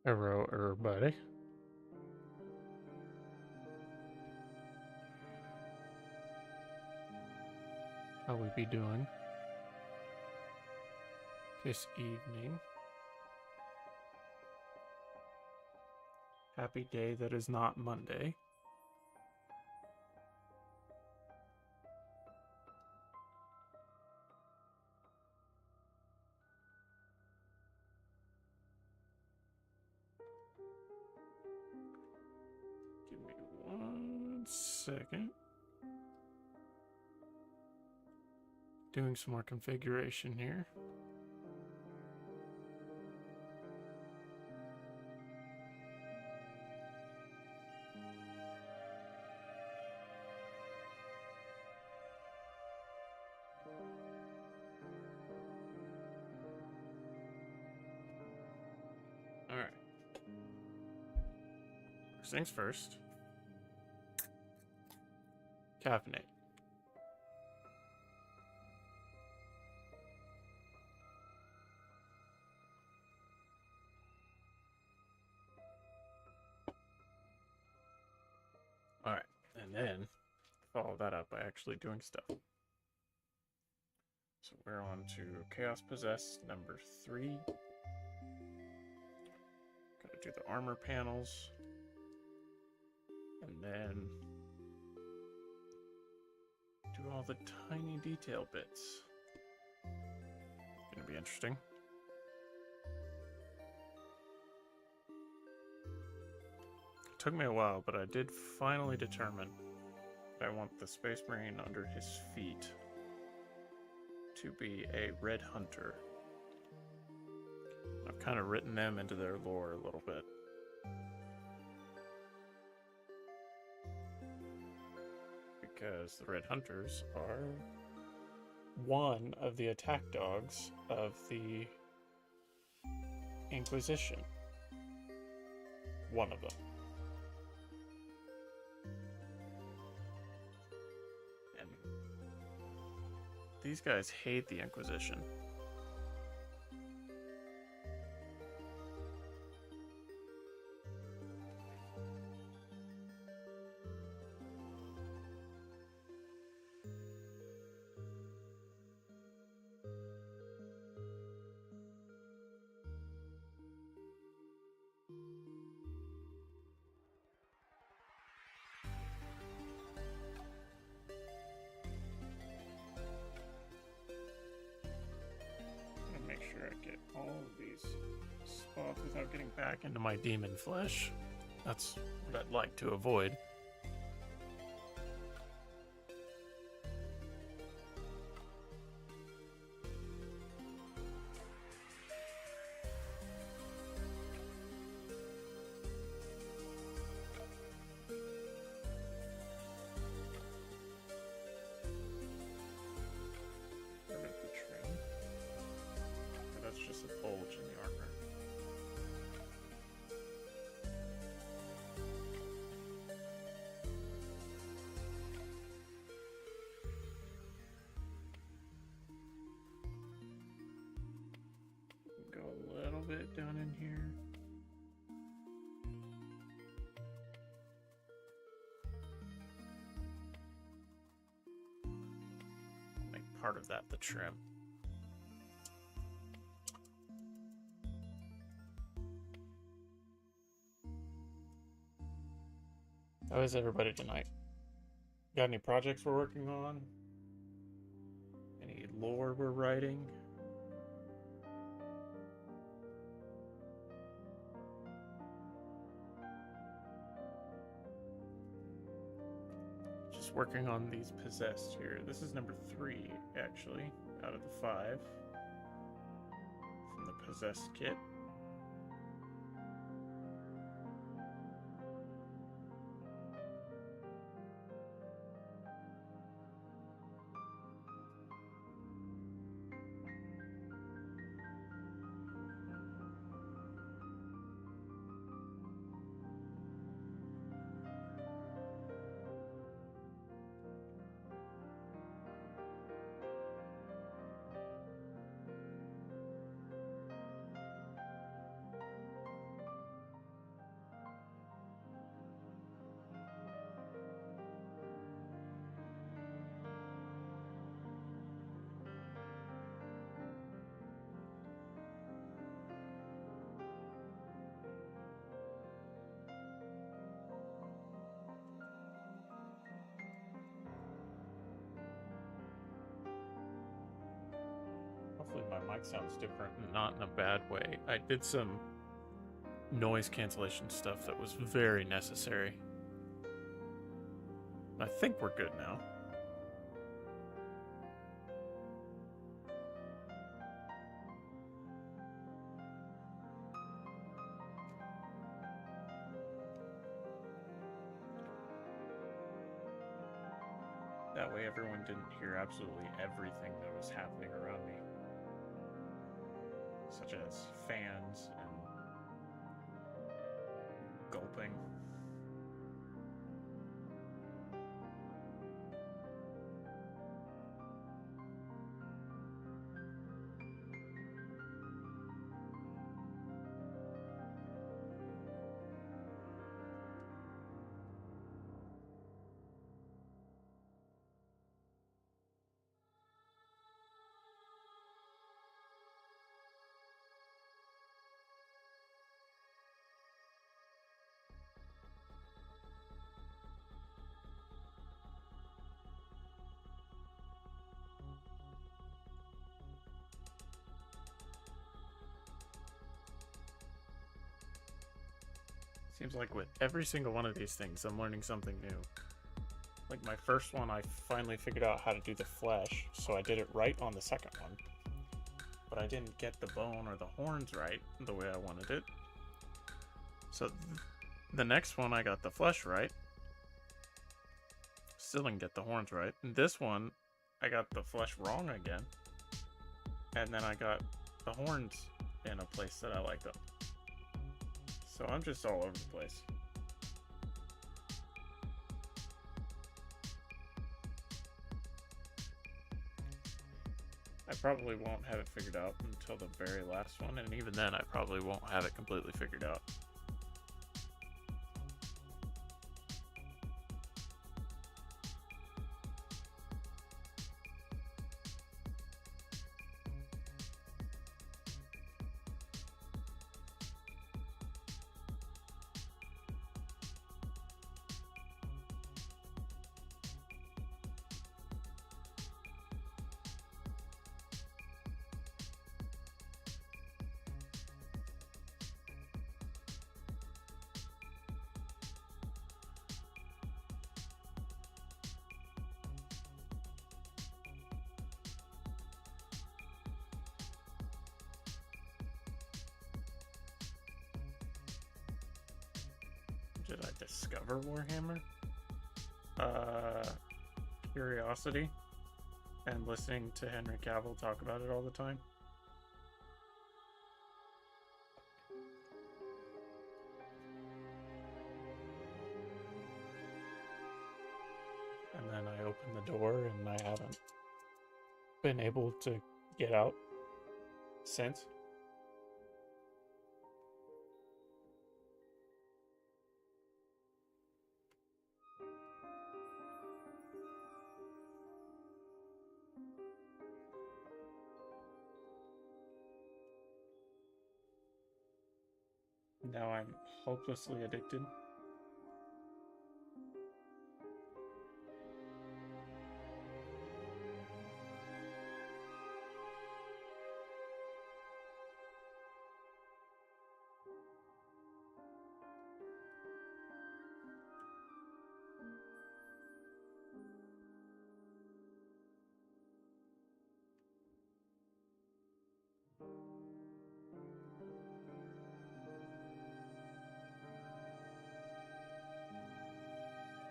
Hello, everybody. How we be doing this evening? Happy day that is not Monday. Give me 1 second. Doing some more configuration here. Alright. First things first. Caffeinate. Alright, and then follow that up by actually doing stuff. So we're on to Chaos Possessed number 3. Gotta do the armor panels. And then do all the tiny detail bits. Gonna be interesting. It took me a while, but I did finally determine that I want the Space Marine under his feet to be a Red Hunter. I've kind of written them into their lore a little bit. Because the Red Hunters are one of the attack dogs of the Inquisition. One of them. And these guys hate the Inquisition. Make sure I get all of these spots without getting back into my demon flesh. That's what I'd like to avoid. That's just a bulge in the armor. Go a little bit down in here. Make part of that the trim. How is everybody tonight? Got any projects we're working on? Any lore we're writing? Just working on these possessed here. This is number 3, actually, out of the 5 from the possessed kit. Hopefully my mic sounds different and not in a bad way. I did some noise cancellation stuff that was very necessary. I think we're good now. That way everyone didn't hear absolutely everything that was happening around me. Such as fans and gulping. Seems like with every single one of these things, I'm learning something new. Like my first one, I finally figured out how to do the flesh, so I did it right on the second one. But I didn't get the bone or the horns right the way I wanted it. So the next one, I got the flesh right. Still didn't get the horns right. And this one, I got the flesh wrong again. And then I got the horns in a place that I like them. So I'm just all over the place. I probably won't have it figured out until the very last one, and even then I probably won't have it completely figured out. Did I discover Warhammer? Curiosity and listening to Henry Cavill talk about it all the time. And then I opened the door and I haven't been able to get out since. Now I'm hopelessly addicted.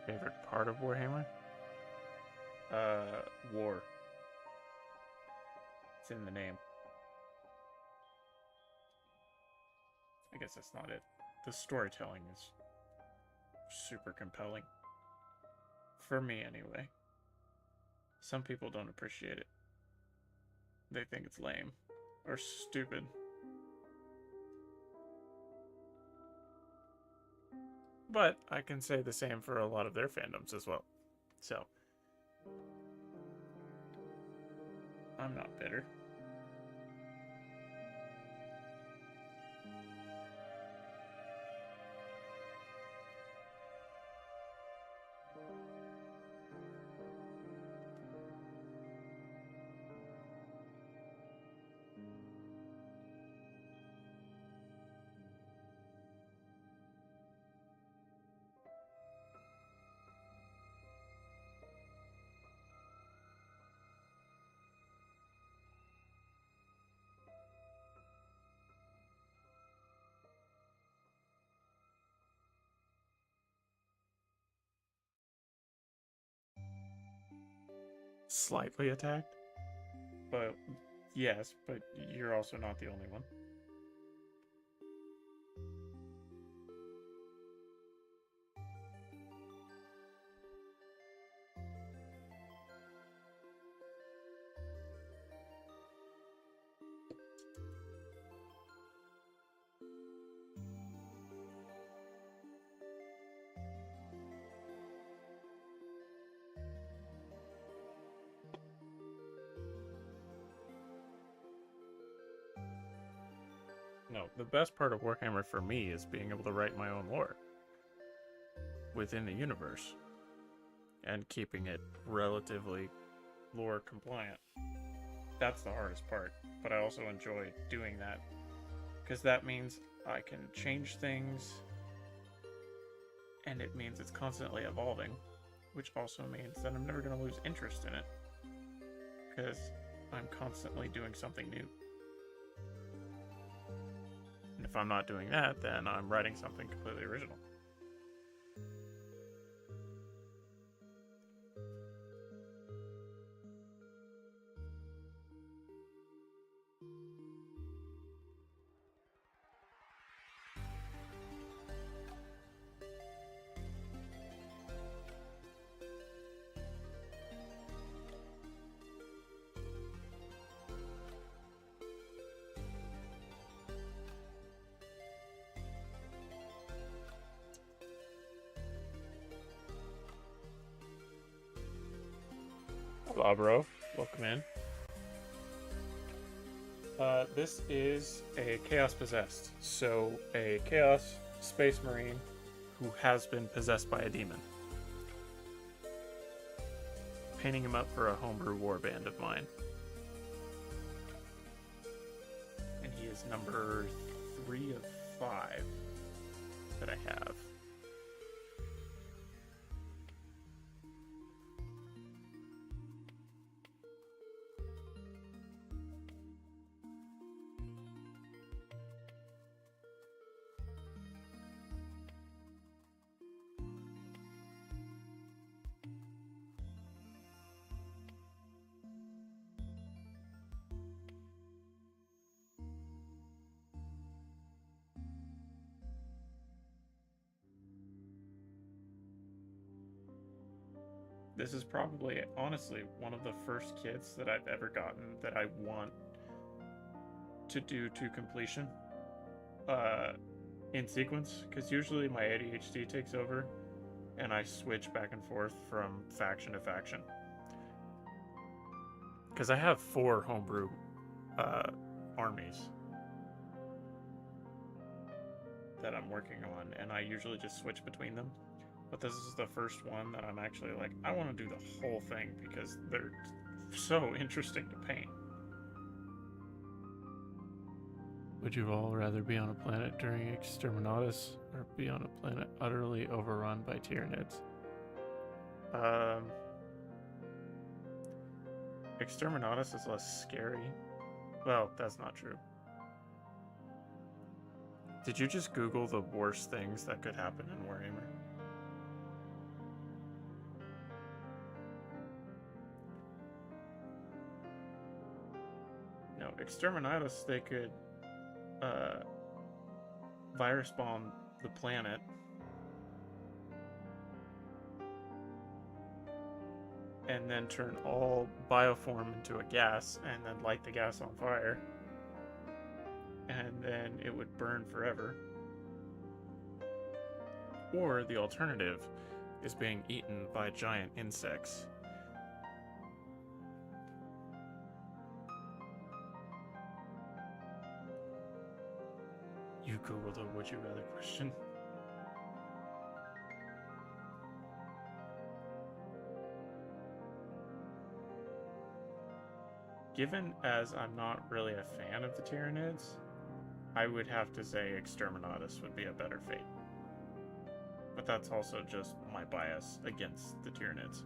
Favorite part of Warhammer? War. It's in the name. I guess that's not it. The storytelling is super compelling. For me, anyway. Some people don't appreciate it. They think it's lame or stupid. But I can say the same for a lot of their fandoms as well. So, I'm not bitter. slightly attacked. But yes, but you're also not the only one. No, the best part of Warhammer for me is being able to write my own lore within the universe and keeping it relatively lore compliant. That's the hardest part, but I also enjoy doing that because that means I can change things and it means it's constantly evolving, which also means that I'm never going to lose interest in it because I'm constantly doing something new. And if I'm not doing that, then I'm writing something completely original. Hello, bro. Welcome in. This is a Chaos Possessed, so a Chaos Space Marine who has been possessed by a demon. Painting him up for a homebrew warband of mine. And he is number 3 of 5 that I have. This is probably, honestly, one of the first kits that I've ever gotten that I want to do to completion in sequence, because usually my ADHD takes over and I switch back and forth from faction to faction. Because I have 4 homebrew armies that I'm working on, and I usually just switch between them. But this is the first one that I'm actually like, I want to do the whole thing because they're so interesting to paint. Would you all rather be on a planet during Exterminatus or be on a planet utterly overrun by Tyranids? Exterminatus is less scary. Well, that's not true. Did you just Google the worst things that could happen in Warhammer? No, Exterminatus, they could virus bomb the planet and then turn all bioform into a gas and then light the gas on fire, and then it would burn forever. Or the alternative is being eaten by giant insects. You Googled a would you rather question. Given as I'm not really a fan of the Tyranids, I would have to say Exterminatus would be a better fate. But that's also just my bias against the Tyranids.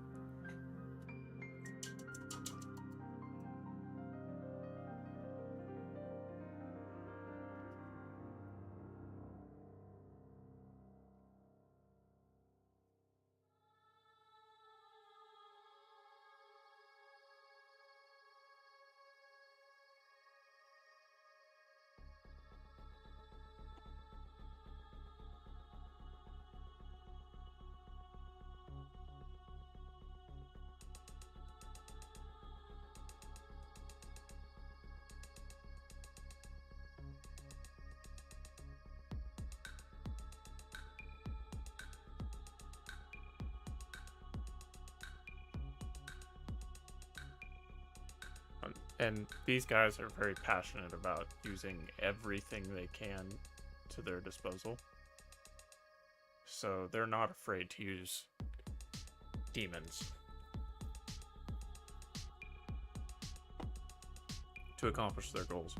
And these guys are very passionate about using everything they can to their disposal. So they're not afraid to use demons to accomplish their goals,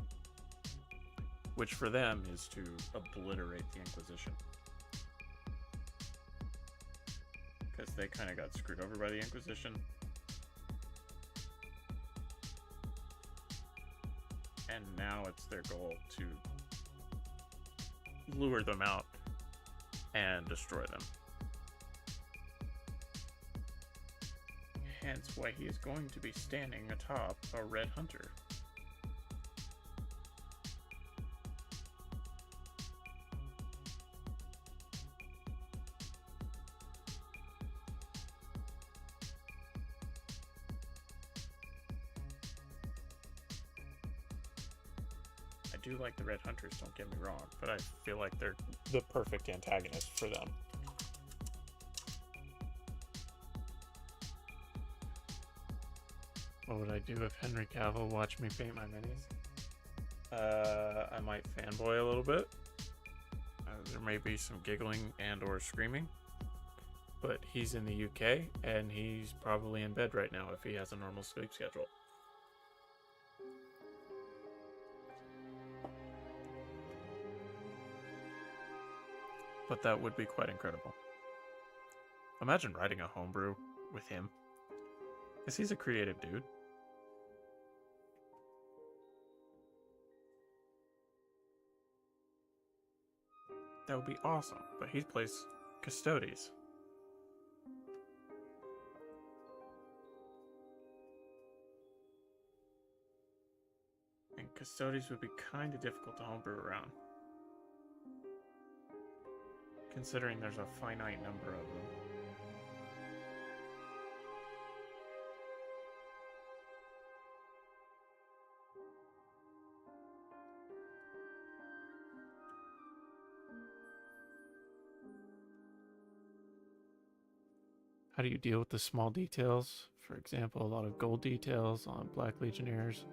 which for them is to obliterate the Inquisition. Because they kind of got screwed over by the Inquisition. And now it's their goal to lure them out and destroy them. Hence why he is going to be standing atop a red hunter. I do like the red hunters, don't get me wrong, but I feel like they're the perfect antagonist for them. What would I do if Henry Cavill watched me paint my minis? I might fanboy a little bit. There may be some giggling and or screaming. But he's in the UK, and he's probably in bed right now if he has a normal sleep schedule. But that would be quite incredible. Imagine writing a homebrew with him. Because he's a creative dude. That would be awesome. But he plays Custodes. And Custodes would be kind of difficult to homebrew around. Considering there's a finite number of them. How do you deal with the small details? For example, a lot of gold details on Black Legionnaires,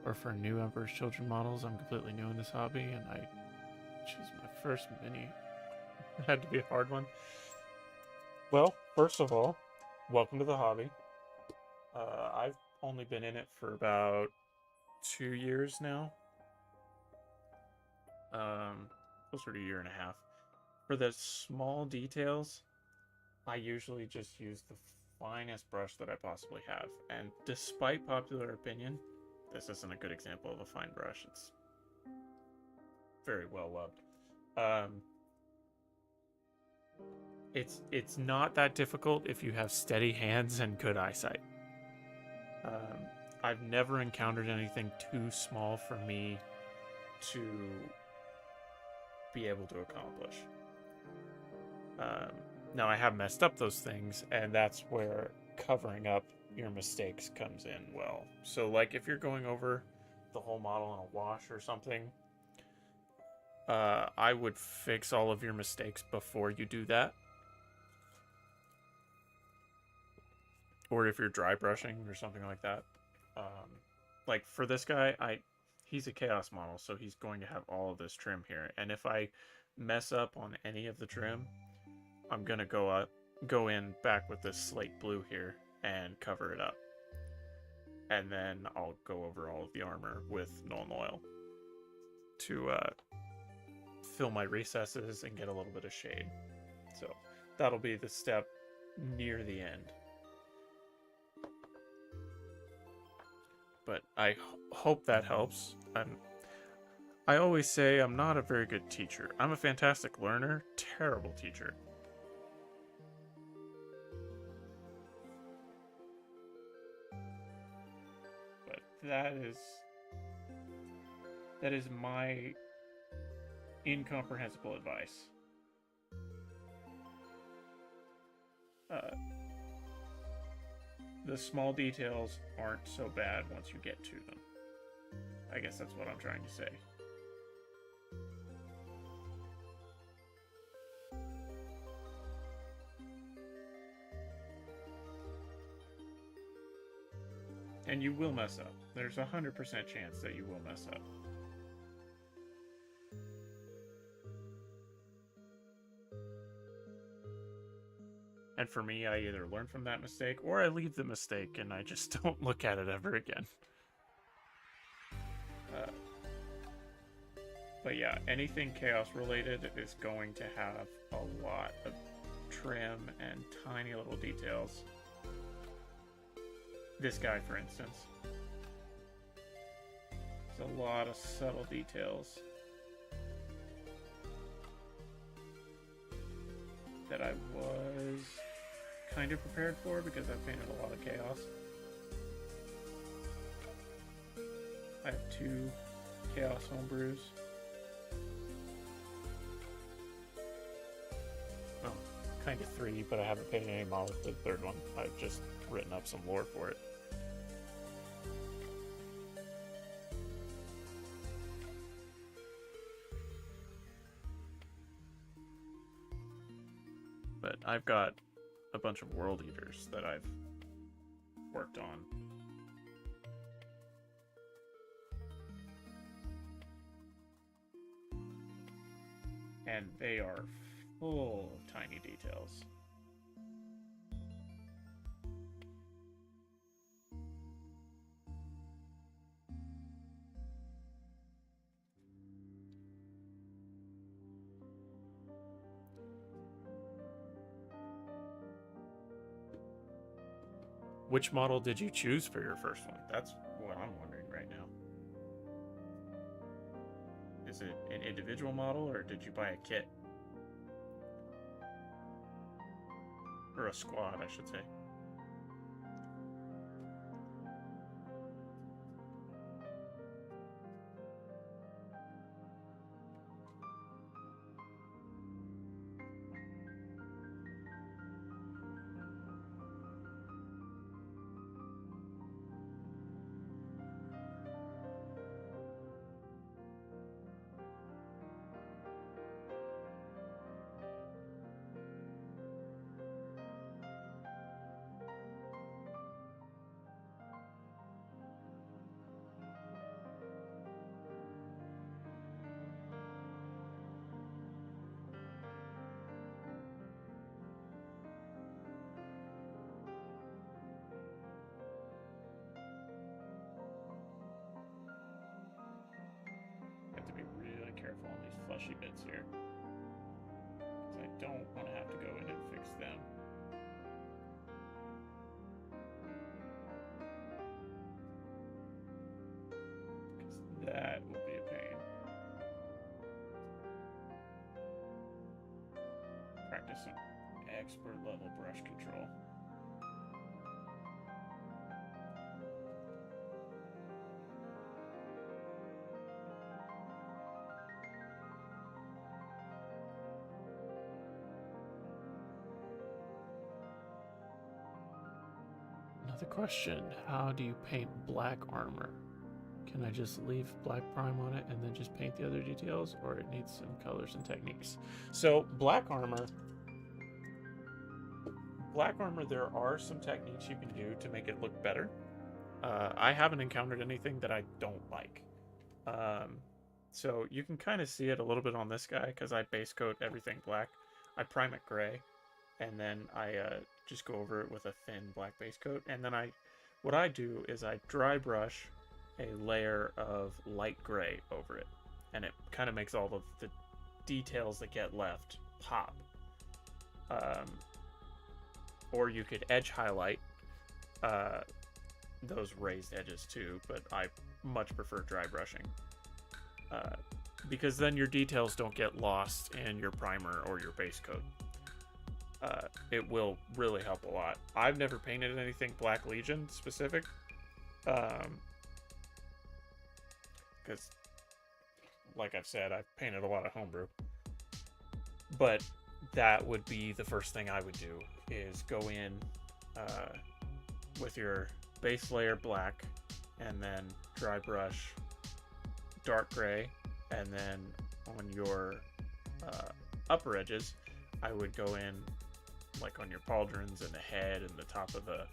or for new Emperor's Children models. I'm completely new in this hobby, and I choose my first mini. It had to be a hard one. Well, first of all, welcome to the hobby. I've only been in it for about 2 years now. Closer to a year and a half. For the small details, I usually just use the finest brush that I possibly have. And despite popular opinion, this isn't a good example of a fine brush. It's very well loved. It's not that difficult if you have steady hands and good eyesight. I've never encountered anything too small for me to be able to accomplish. Now, I have messed up those things, and that's where covering up your mistakes comes in well. So, like, if you're going over the whole model in a wash or something, I would fix all of your mistakes before you do that. Or if you're dry brushing or something like that. Like, for this guy, he's a Chaos model, so he's going to have all of this trim here. And if I mess up on any of the trim, I'm going to go in back with this slate blue here and cover it up. And then I'll go over all of the armor with Nuln Oil to fill my recesses and get a little bit of shade. So that'll be the step near the end. But I hope that helps. I always say I'm not a very good teacher. I'm a fantastic learner, terrible teacher. But that is my incomprehensible advice. The small details aren't so bad once you get to them. I guess that's what I'm trying to say. And you will mess up. there's 100% chance that you will mess up. And for me, I either learn from that mistake or I leave the mistake and I just don't look at it ever again. But yeah, anything chaos related is going to have a lot of trim and tiny little details. This guy, for instance. There's a lot of subtle details that I was kind of prepared for because I've painted a lot of chaos. I have 2 chaos homebrews. Well, kind of 3, but I haven't painted any models for the 3rd one. I've just written up some lore for it. But I've got a bunch of world eaters that I've worked on. And they are full of tiny details. Which model did you choose for your first one? That's what I'm wondering right now. Is it an individual model, or did you buy a kit? Or a squad, I should say. Careful on these fleshy bits here, because I don't want to have to go in and fix them. Because that would be a pain. Practice some expert level brush control. Another question, how do you paint black armor? Can I just leave black prime on it and then just paint the other details, or it needs some colors and techniques? So black armor, there are some techniques you can do to make it look better. I haven't encountered anything that I don't like. So you can kind of see it a little bit on this guy because I base coat everything black. I prime it gray, and then I just go over it with a thin black base coat. And then what I do is I dry brush a layer of light gray over it, and it kind of makes all of the details that get left pop. Or you could edge highlight those raised edges too, but I much prefer dry brushing. Because then your details don't get lost in your primer or your base coat. It will really help a lot. I've never painted anything Black Legion specific, because, like I've said, I've painted a lot of homebrew. But that would be the first thing I would do, is go in with your base layer black, and then dry brush dark gray, and then on your upper edges, I would go in like on your pauldrons and the head and the top of the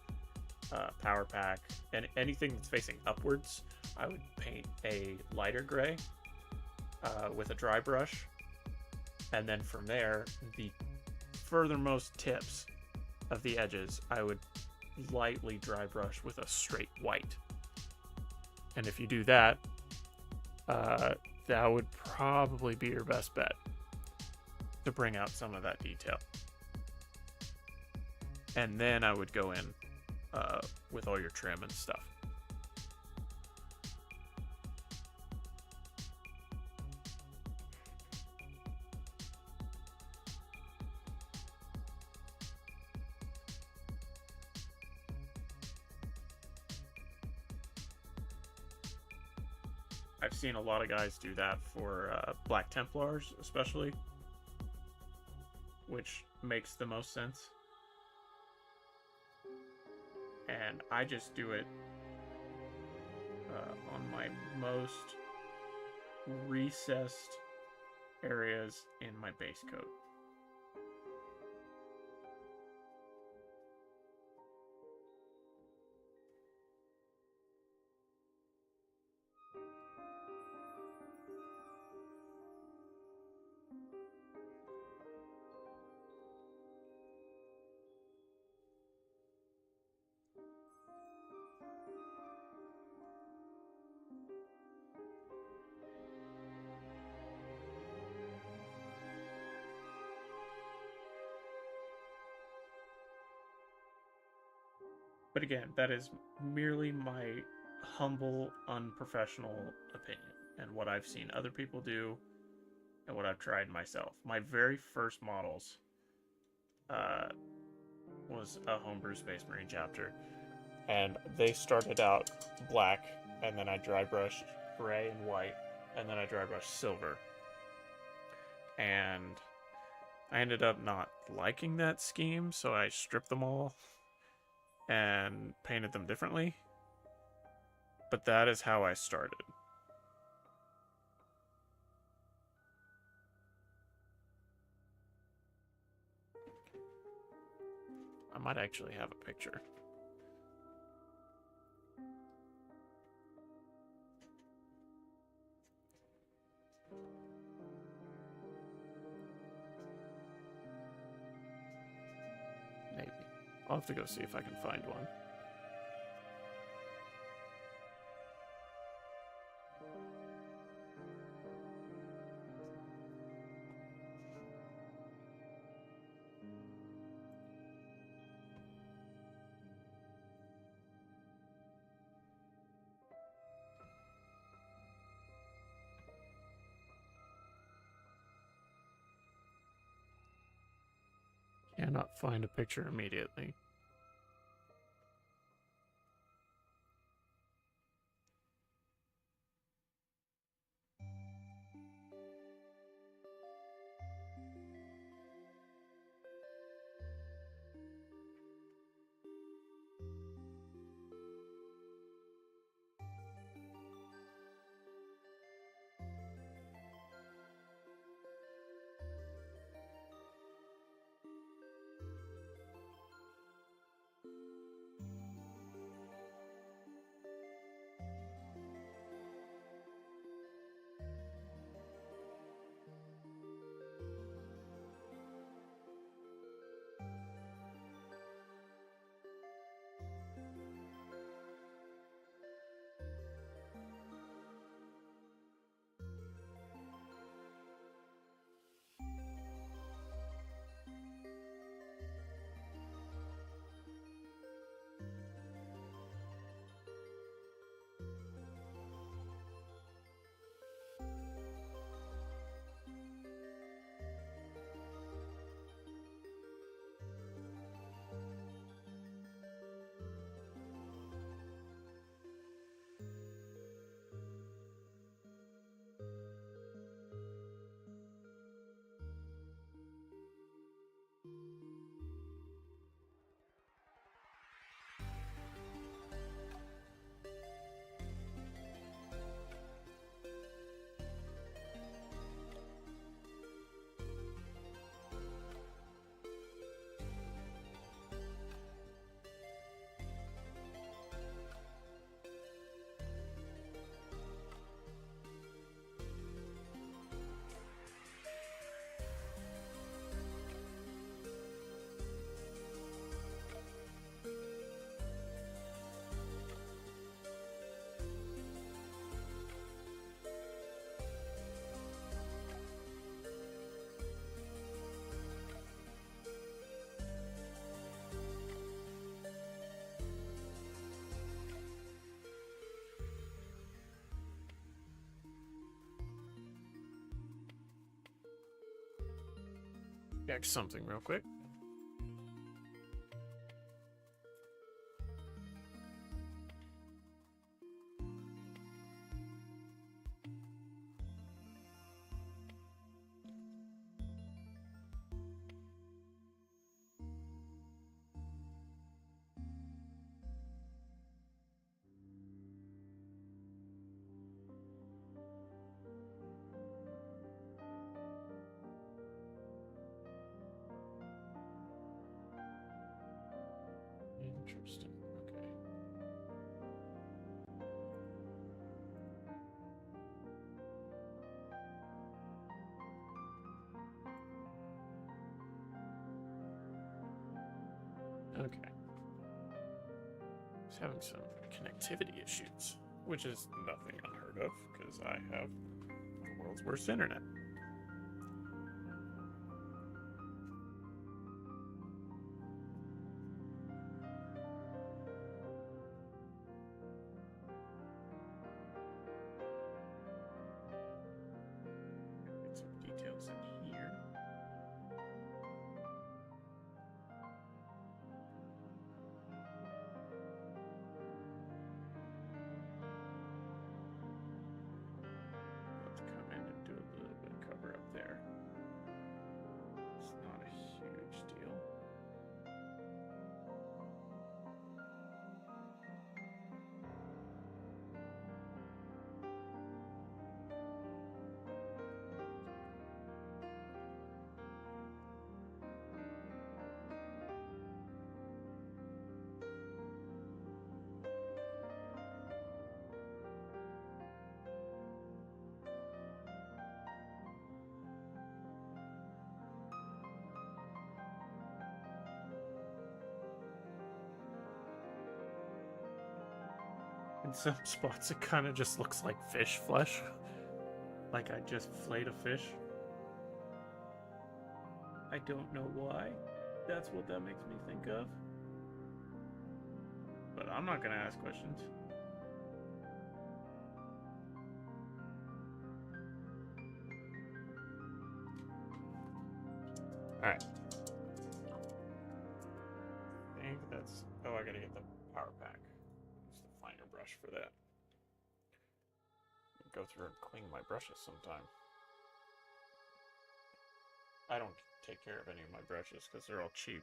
power pack, and anything that's facing upwards, I would paint a lighter gray with a dry brush. And then from there, the furthermost tips of the edges, I would lightly dry brush with a straight white. And if you do that, that would probably be your best bet to bring out some of that detail. And then I would go in with all your trim and stuff. I've seen a lot of guys do that for Black Templars, especially, which makes the most sense. And I just do it on my most recessed areas in my base coat. But again, that is merely my humble, unprofessional opinion and what I've seen other people do and what I've tried myself. My very first models was a homebrew Space Marine chapter, and they started out black, and then I dry brushed gray and white, and then I dry brushed silver. And I ended up not liking that scheme, so I stripped them all and painted them differently. But that is how I started. I might actually have a picture. Maybe. I'll have to go see if I can find one. Cannot find a picture immediately. check something real quick. Interesting. Okay. Okay. He's having some connectivity issues, which is nothing unheard of because I have the world's worst internet. Get some details in here. Let's come in and do a little bit of cover up there. It's not a huge deal. In some spots, it kind of just looks like fish flesh. Like I just flayed a fish. I don't know why. That's what that makes me think of. But I'm not going to ask questions. Alright. I think that's... Oh, I gotta get the power pack. Use the finer brush for that. Go through and clean my brushes sometime. I don't take care of any of my brushes because they're all cheap.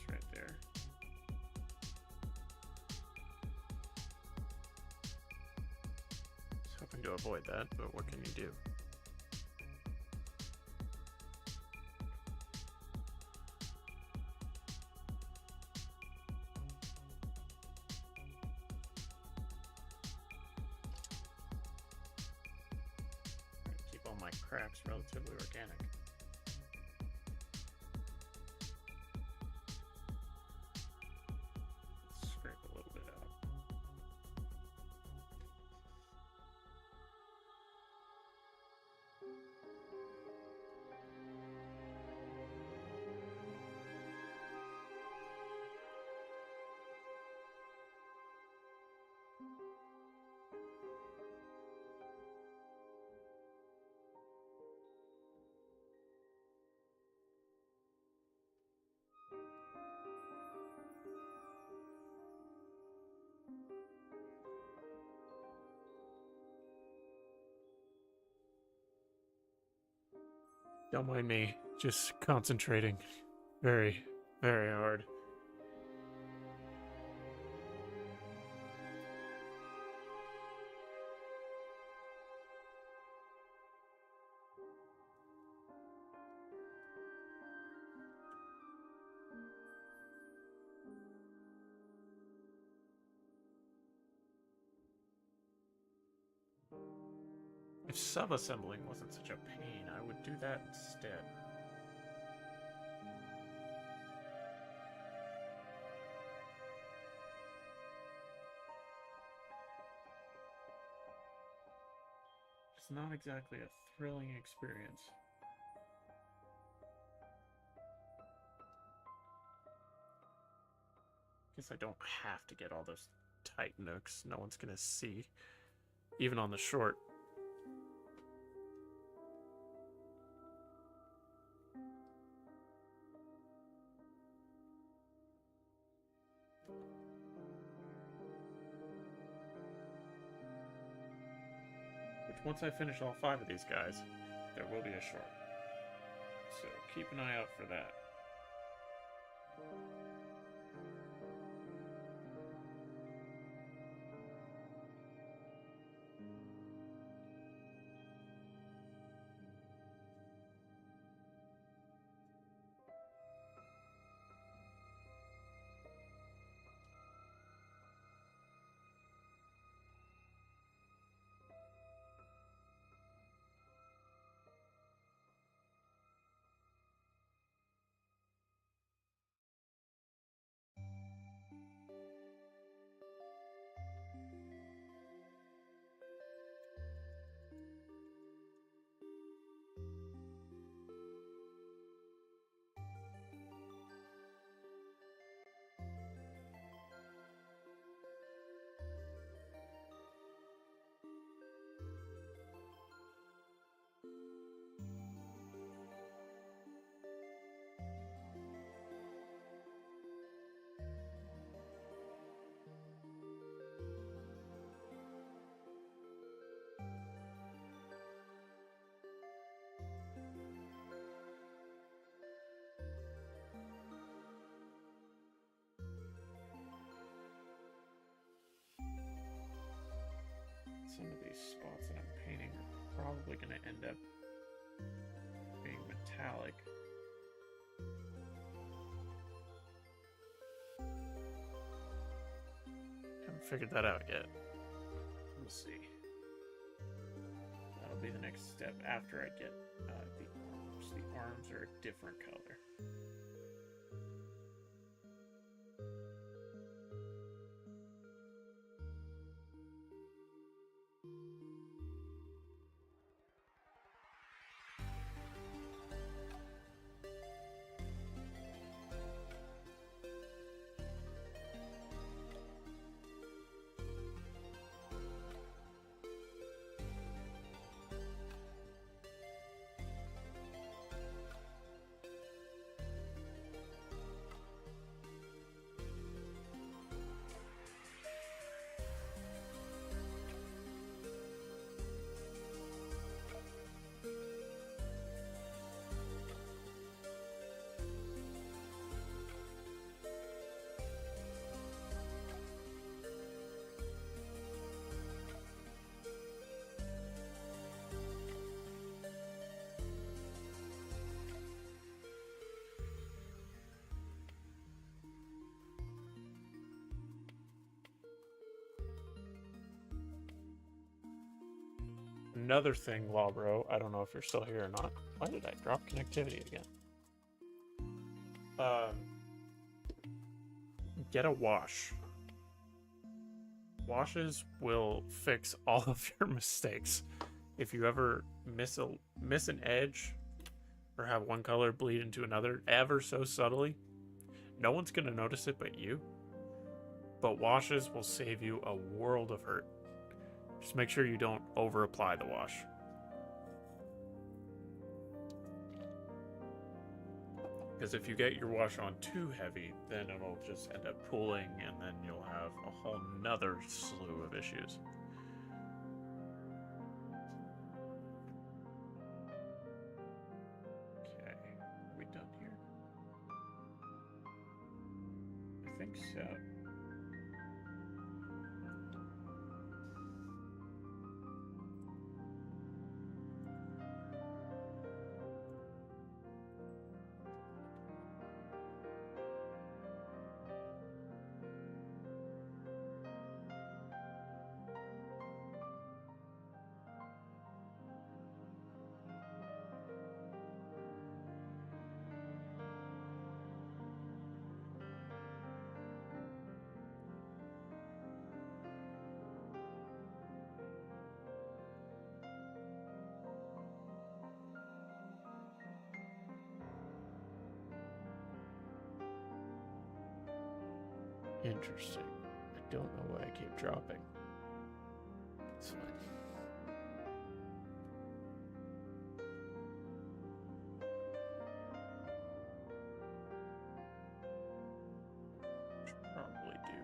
Right there. I was hoping to avoid that, but what can you do? Keep all my cracks relatively organic. Don't mind me, just concentrating very, very hard. If sub-assembling wasn't such a pain, I would do that instead. It's not exactly a thrilling experience. Guess I don't have to get all those tight nooks. No one's gonna see. Even on the short. Which, once I finish all 5 of these guys, there will be a short. So keep an eye out for that. Some of these spots that I'm painting are probably going to end up being metallic. Haven't figured that out yet. We'll see. That'll be the next step after I get the arms. The arms are a different color. Another thing, Lawbro, I don't know if you're still here or not. Why did I drop connectivity again? Get a wash. Washes will fix all of your mistakes. If you ever miss an edge or have one color bleed into another ever so subtly, no one's gonna notice it but you. But washes will save you a world of hurt. Just make sure you don't over apply the wash. Because if you get your wash on too heavy, then it'll just end up pooling, and then you'll have a whole nother slew of issues. think so. Interesting. I don't know why I keep dropping. It's fine. Should probably do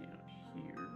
down here.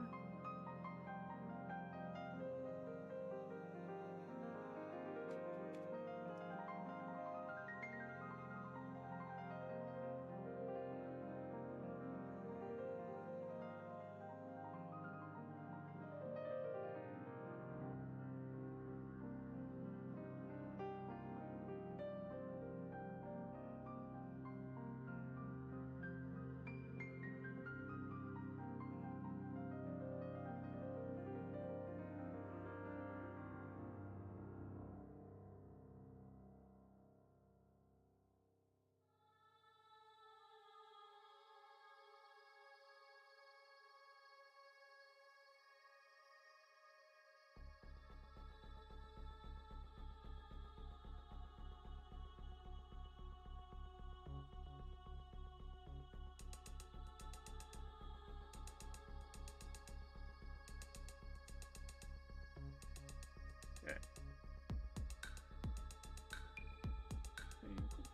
Okay.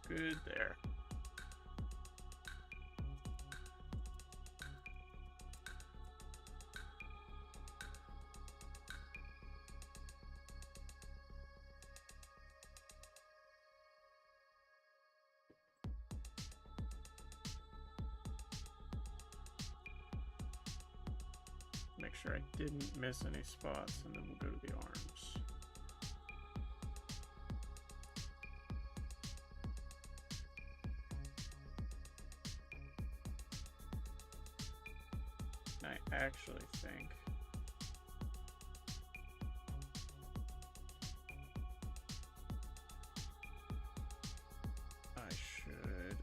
Good there. Make sure I didn't miss any spots, and then we'll go to the arms. I actually think I should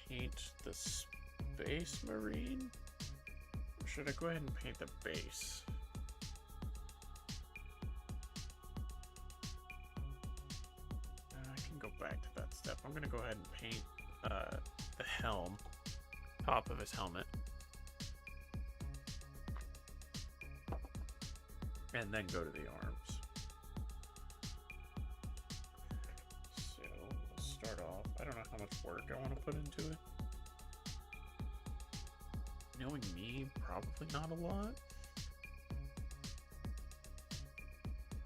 paint the Space Marine. Or should I go ahead and paint the base? I can go back to that step. I'm gonna go ahead and paint the helm, top of his helmet. And then go to the arms. So, we'll start off. I don't know how much work I want to put into it. Knowing me, probably not a lot.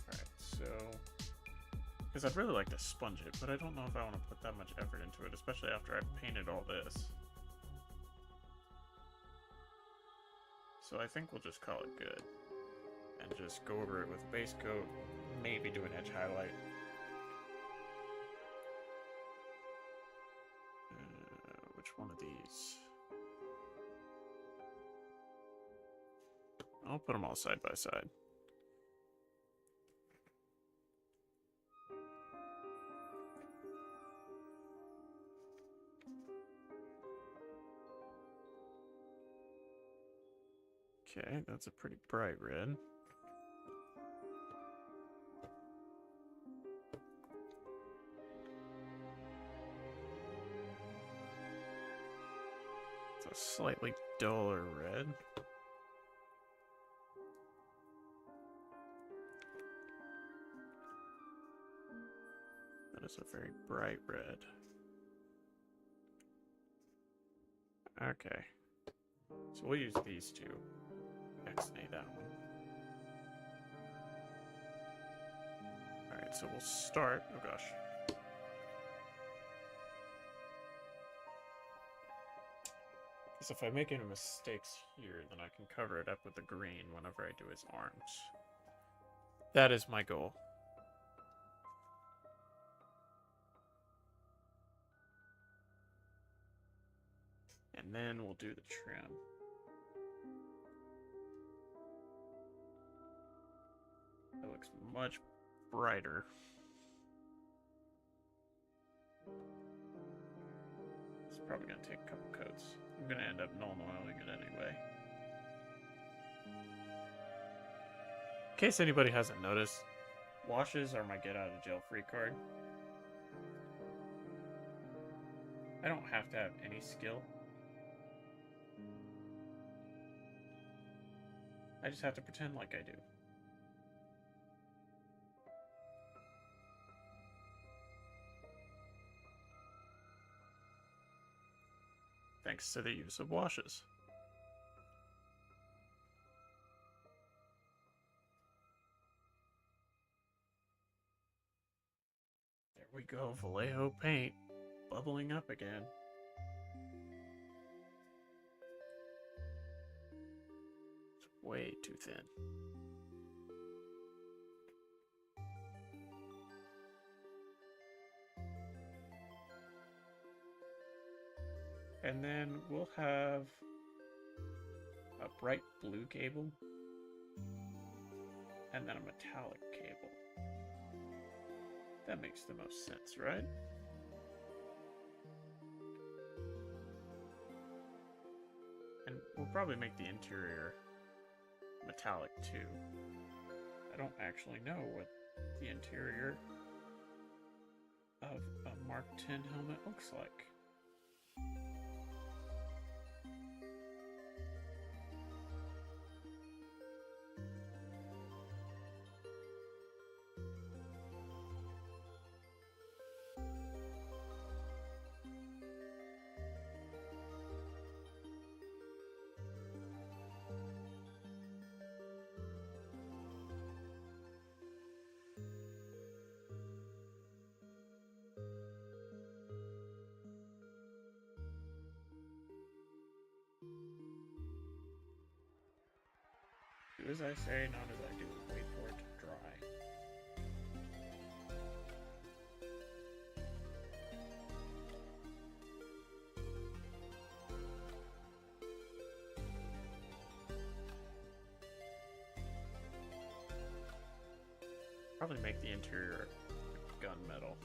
Alright, so... because I'd really like to sponge it, but I don't know if I want to put that much effort into it, especially after I've painted all this. So I think we'll just call it good. And just go over it with base coat, maybe do an edge highlight. Which one of these? I'll put them all side by side. Okay, that's a pretty bright red. A slightly duller red. That is a very bright red. Okay. So we'll use these two. X-nay that one. Alright, so we'll start. Oh gosh. Because if I make any mistakes here, then I can cover it up with the green whenever I do his arms. That is my goal. And then we'll do the trim. That looks much brighter. It's probably going to take a couple coats. I'm going to end up null oiling it anyway. In case anybody hasn't noticed, washes are my get out of jail free card. I don't have to have any skill. I just have to pretend like I do. Thanks to the use of washes. There we go, Vallejo paint bubbling up again. It's way too thin. And then we'll have a bright blue cable and then a metallic cable. That makes the most sense, right? And we'll probably make the interior metallic too. I don't actually know what the interior of a Mark X helmet looks like. Do as I say, not as I do. Wait for it to dry. Probably make the interior gunmetal.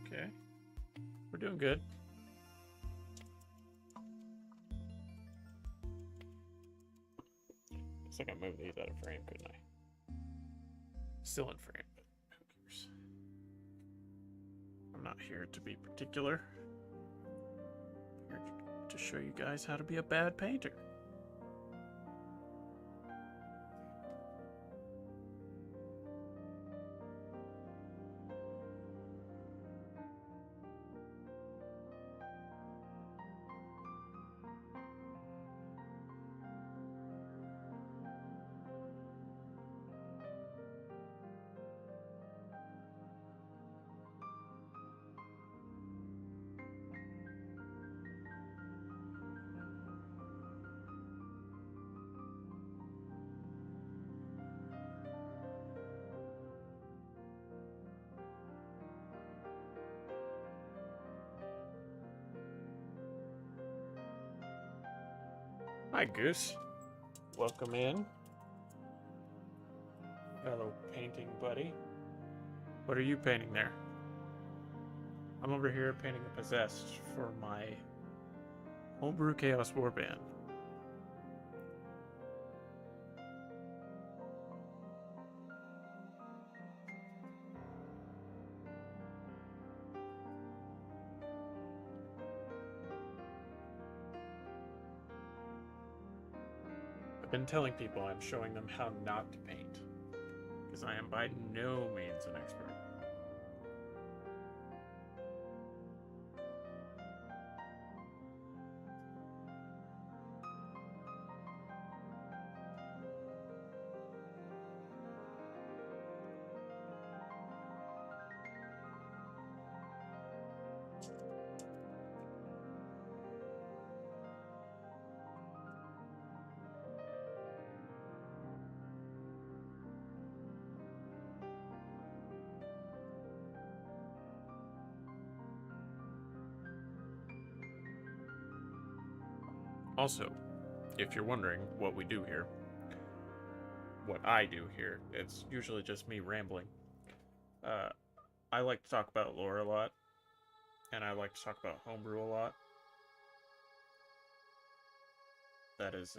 Okay. We're doing good. Looks like I moved these out of frame, couldn't I? Still in frame, but who cares? I'm not here to be particular. I'm here to show you guys how to be a bad painter. Hi, Goose. Welcome in. Fellow painting buddy. What are you painting there? I'm over here painting a Possessed for my Homebrew Chaos Warband. been telling people I'm showing them how not to paint, because I am by no means an expert. Also, if you're wondering what we do here, what I do here, it's usually just me rambling. I like to talk about lore a lot, and I like to talk about homebrew a lot. That is,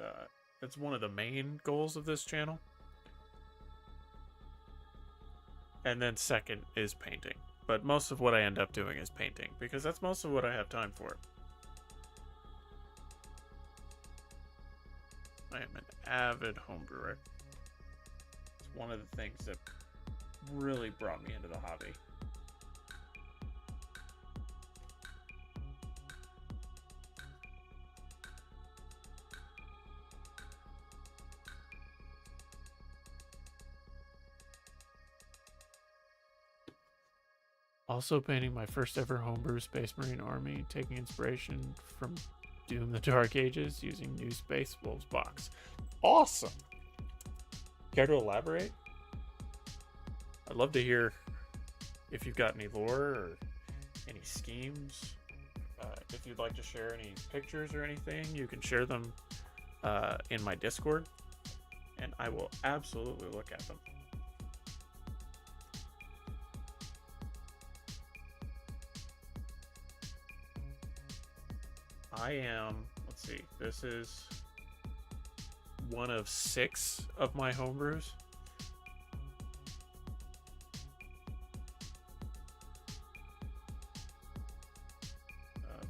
it's one of the main goals of this channel. And then second is painting. But most of what I end up doing is painting, because that's most of what I have time for. I am an avid homebrewer. It's one of the things that really brought me into the hobby. Also painting my first ever homebrew Space Marine army, taking inspiration from Doom the Dark Ages using new Space Wolves box. Awesome! Care to elaborate? I'd love to hear if you've got any lore or any schemes. If you'd like to share any pictures or anything, you can share them in my Discord, and I will absolutely look at them. I am, let's see, this is one of 6 of my homebrews.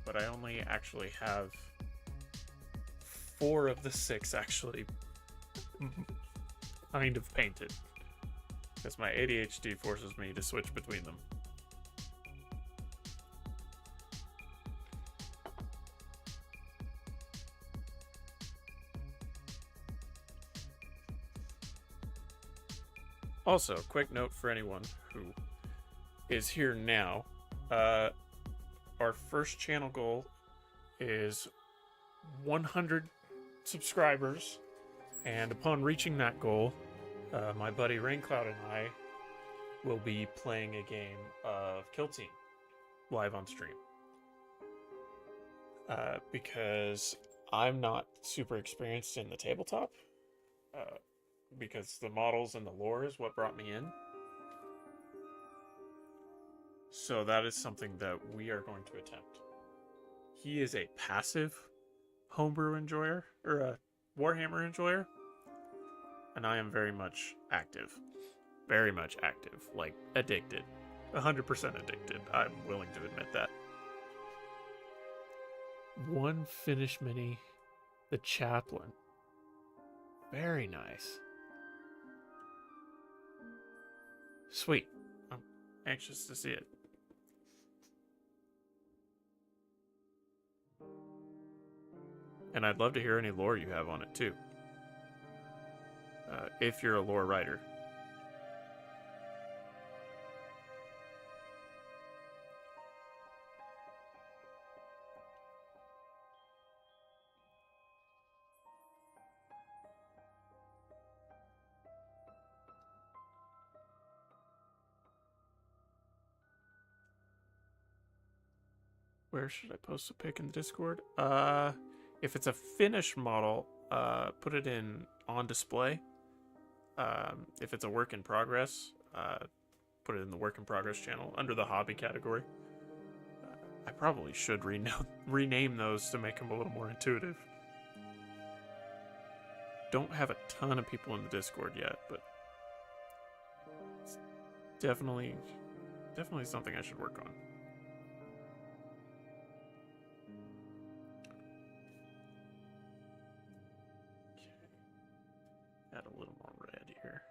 But I only actually have 4 of the 6 actually kind of painted, because my ADHD forces me to switch between them. Also, quick note for anyone who is here now. Our first channel goal is 100 subscribers, and upon reaching that goal, my buddy Raincloud and I will be playing a game of Kill Team live on stream. Because I'm not super experienced in the tabletop, because the models and the lore is what brought me in. So that is something that we are going to attempt. He is a passive homebrew enjoyer, or a Warhammer enjoyer, and I am very much active. Very much active. Like, addicted. 100% addicted. I'm willing to admit that. One finished mini, the Chaplain. Very nice. Sweet. I'm anxious to see it. And I'd love to hear any lore you have on it, too. If you're a lore writer. Where should I post a pic in the Discord? If it's a finished model, put it in on display. If it's a work in progress, put it in the work in progress channel under the hobby category. I probably should rename those to make them a little more intuitive. Don't have a ton of people in the Discord yet, but it's definitely something I should work on. Add a little more red here.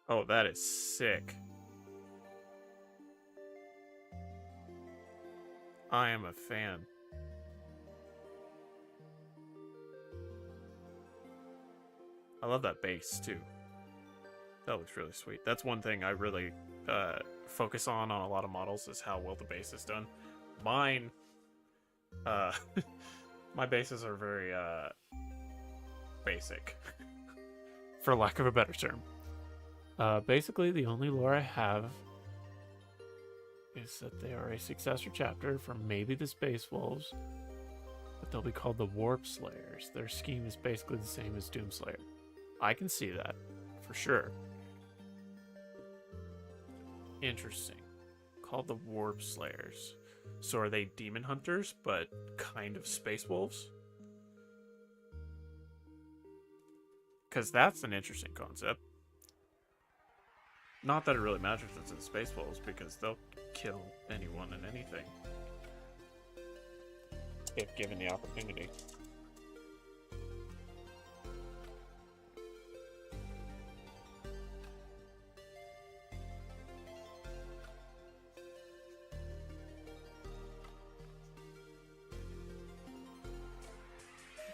Oh, that is sick. I am a fan. I love that base, too. That looks really sweet. That's one thing I really focus on a lot of models is how well the base is done. Mine, my bases are very basic, for lack of a better term. Basically, the only lore I have is that they are a successor chapter from maybe the Space Wolves, but they'll be called the Warp Slayers. Their scheme is basically the same as Doomslayer. I can see that, for sure. Interesting. Called the Warp Slayers. So are they demon hunters, but kind of Space Wolves? Because that's an interesting concept. Not that it really matters if it's in Space Wolves, because they'll kill anyone and anything. If given the opportunity.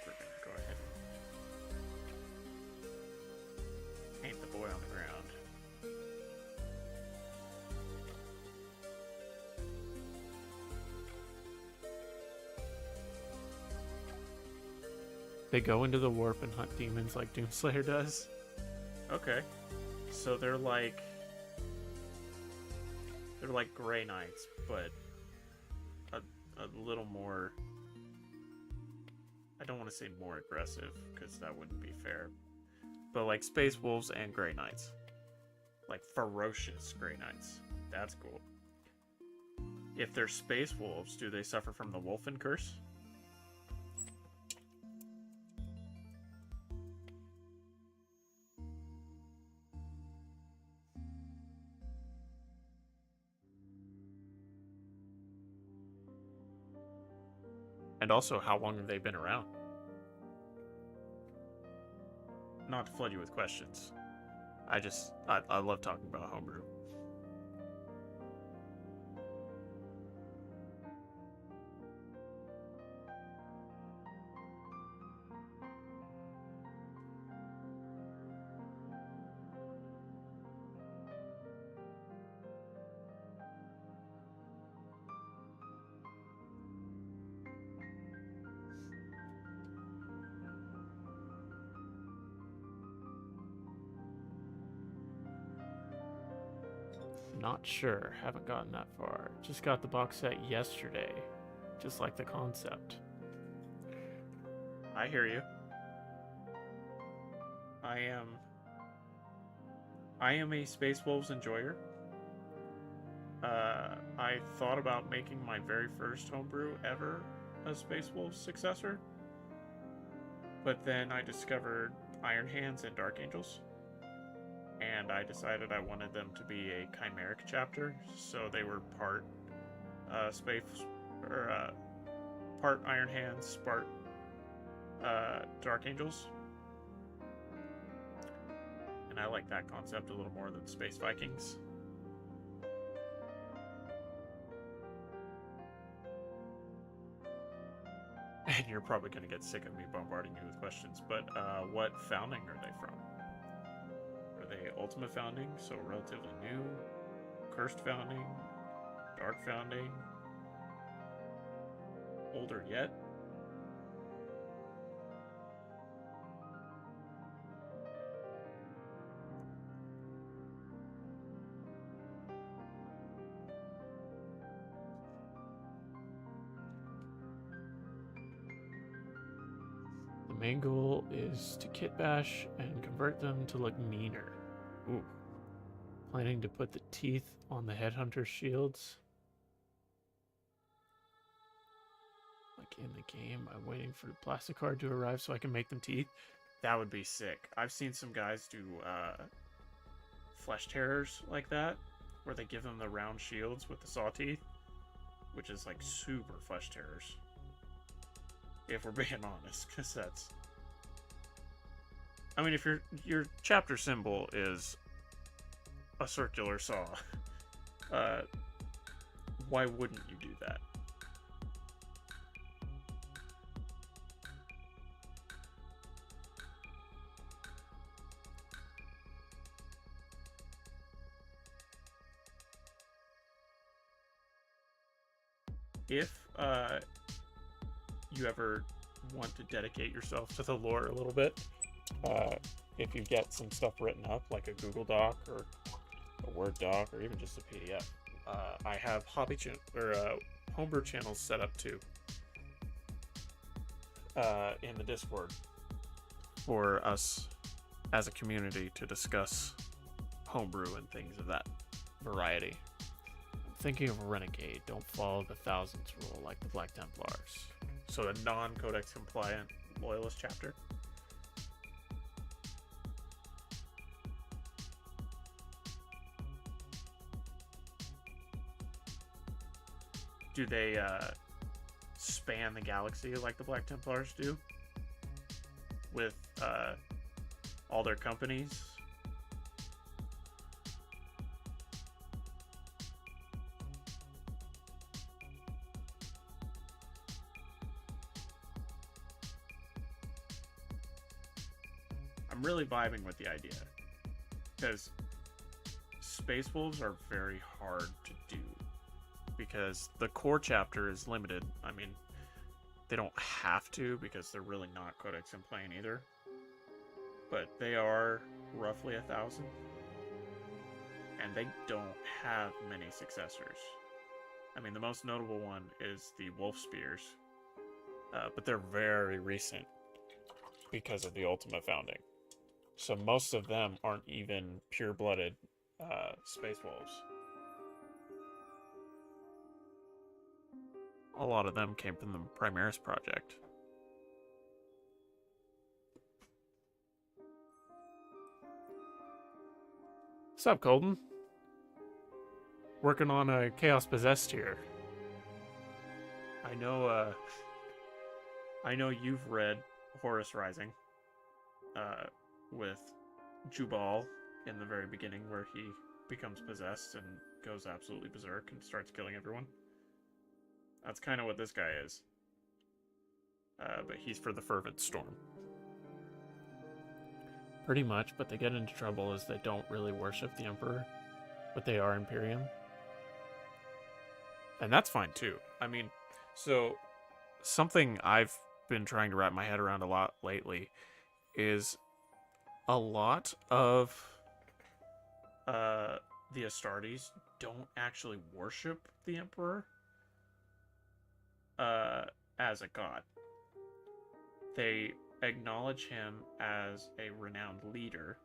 We're gonna go ahead and paint the boy on the ground. They go into the warp and hunt demons like Doomslayer does. Okay. So they're like Grey Knights, but a little more, I don't want to say more aggressive, because that wouldn't be fair. But like Space Wolves and Grey Knights. Like ferocious Grey Knights. That's cool. If they're Space Wolves, do they suffer from the Wolfen curse? And also, how long have they been around? Not to flood you with questions. I love talking about homebrew. Not sure. Haven't gotten that far. Just got the box set yesterday. Just like the concept. I hear you. I am a Space Wolves enjoyer. I thought about making my very first homebrew ever a Space Wolves successor. But then I discovered Iron Hands and Dark Angels. And I decided I wanted them to be a chimeric chapter, so they were part part Iron Hands, part Dark Angels. And I like that concept a little more than Space Vikings. And you're probably going to get sick of me bombarding you with questions, but what founding are they from? Are they Ultima Founding, so relatively new? Cursed Founding? Dark Founding? Older yet? Main goal is to kit bash and convert them to look meaner. Ooh. Planning to put the teeth on the headhunter shields. Like in the game, I'm waiting for the plastic card to arrive so I can make them teeth. That would be sick. I've seen some guys do flesh tearers like that, where they give them the round shields with the saw teeth, which is like super flesh tearers. If we're being honest, because that's... I mean, if your chapter symbol is a circular saw, why wouldn't you do that? If you ever want to dedicate yourself to the lore a little bit, if you get some stuff written up, like a Google Doc or a Word doc or even just a PDF, I have homebrew channels set up too in the Discord for us as a community to discuss homebrew and things of that variety. Thinking of a renegade, don't follow the Thousands rule like the Black Templars. So a non-codex compliant loyalist chapter. Do they span the galaxy like the Black Templars do? With all their companies? I'm really vibing with the idea, because Space Wolves are very hard to do, because the core chapter is limited. I mean, they don't have to, because they're really not Codex compliant either, but they are roughly 1,000, and they don't have many successors. I mean, the most notable one is the Wolf Spears, but they're very recent because of the Ultima founding. So most of them aren't even pure-blooded Space Wolves. A lot of them came from the Primaris project. What's up, Colton? Working on a Chaos Possessed here. I know you've read Horus Rising. With Jubal in the very beginning, where he becomes possessed and goes absolutely berserk and starts killing everyone. That's kind of what this guy is. But he's for the Fervent Storm. Pretty much, but they get into trouble as they don't really worship the Emperor, but they are Imperium. And that's fine too. I mean, so something I've been trying to wrap my head around a lot lately is a lot of the Astartes don't actually worship the Emperor as a god. They acknowledge him as a renowned leader,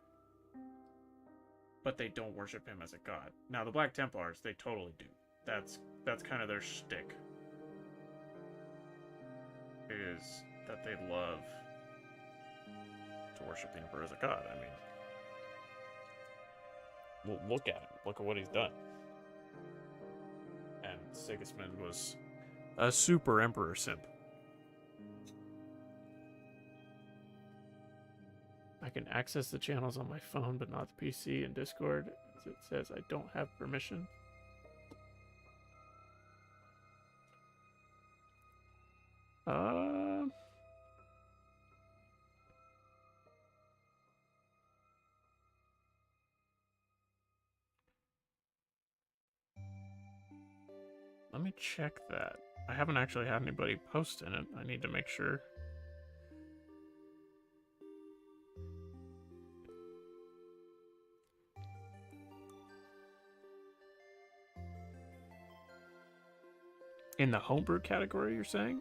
but they don't worship him as a god. Now, the Black Templars, they totally do. That's kind of their shtick, is that they love to worship the Emperor as a god. I mean, well, look at him. Look at what he's done. And Sigismund was a super Emperor simp. I can access the channels on my phone, but not the PC and Discord, as it says I don't have permission. Let me check that. I haven't actually had anybody post in it. I need to make sure. In the homebrew category, you're saying?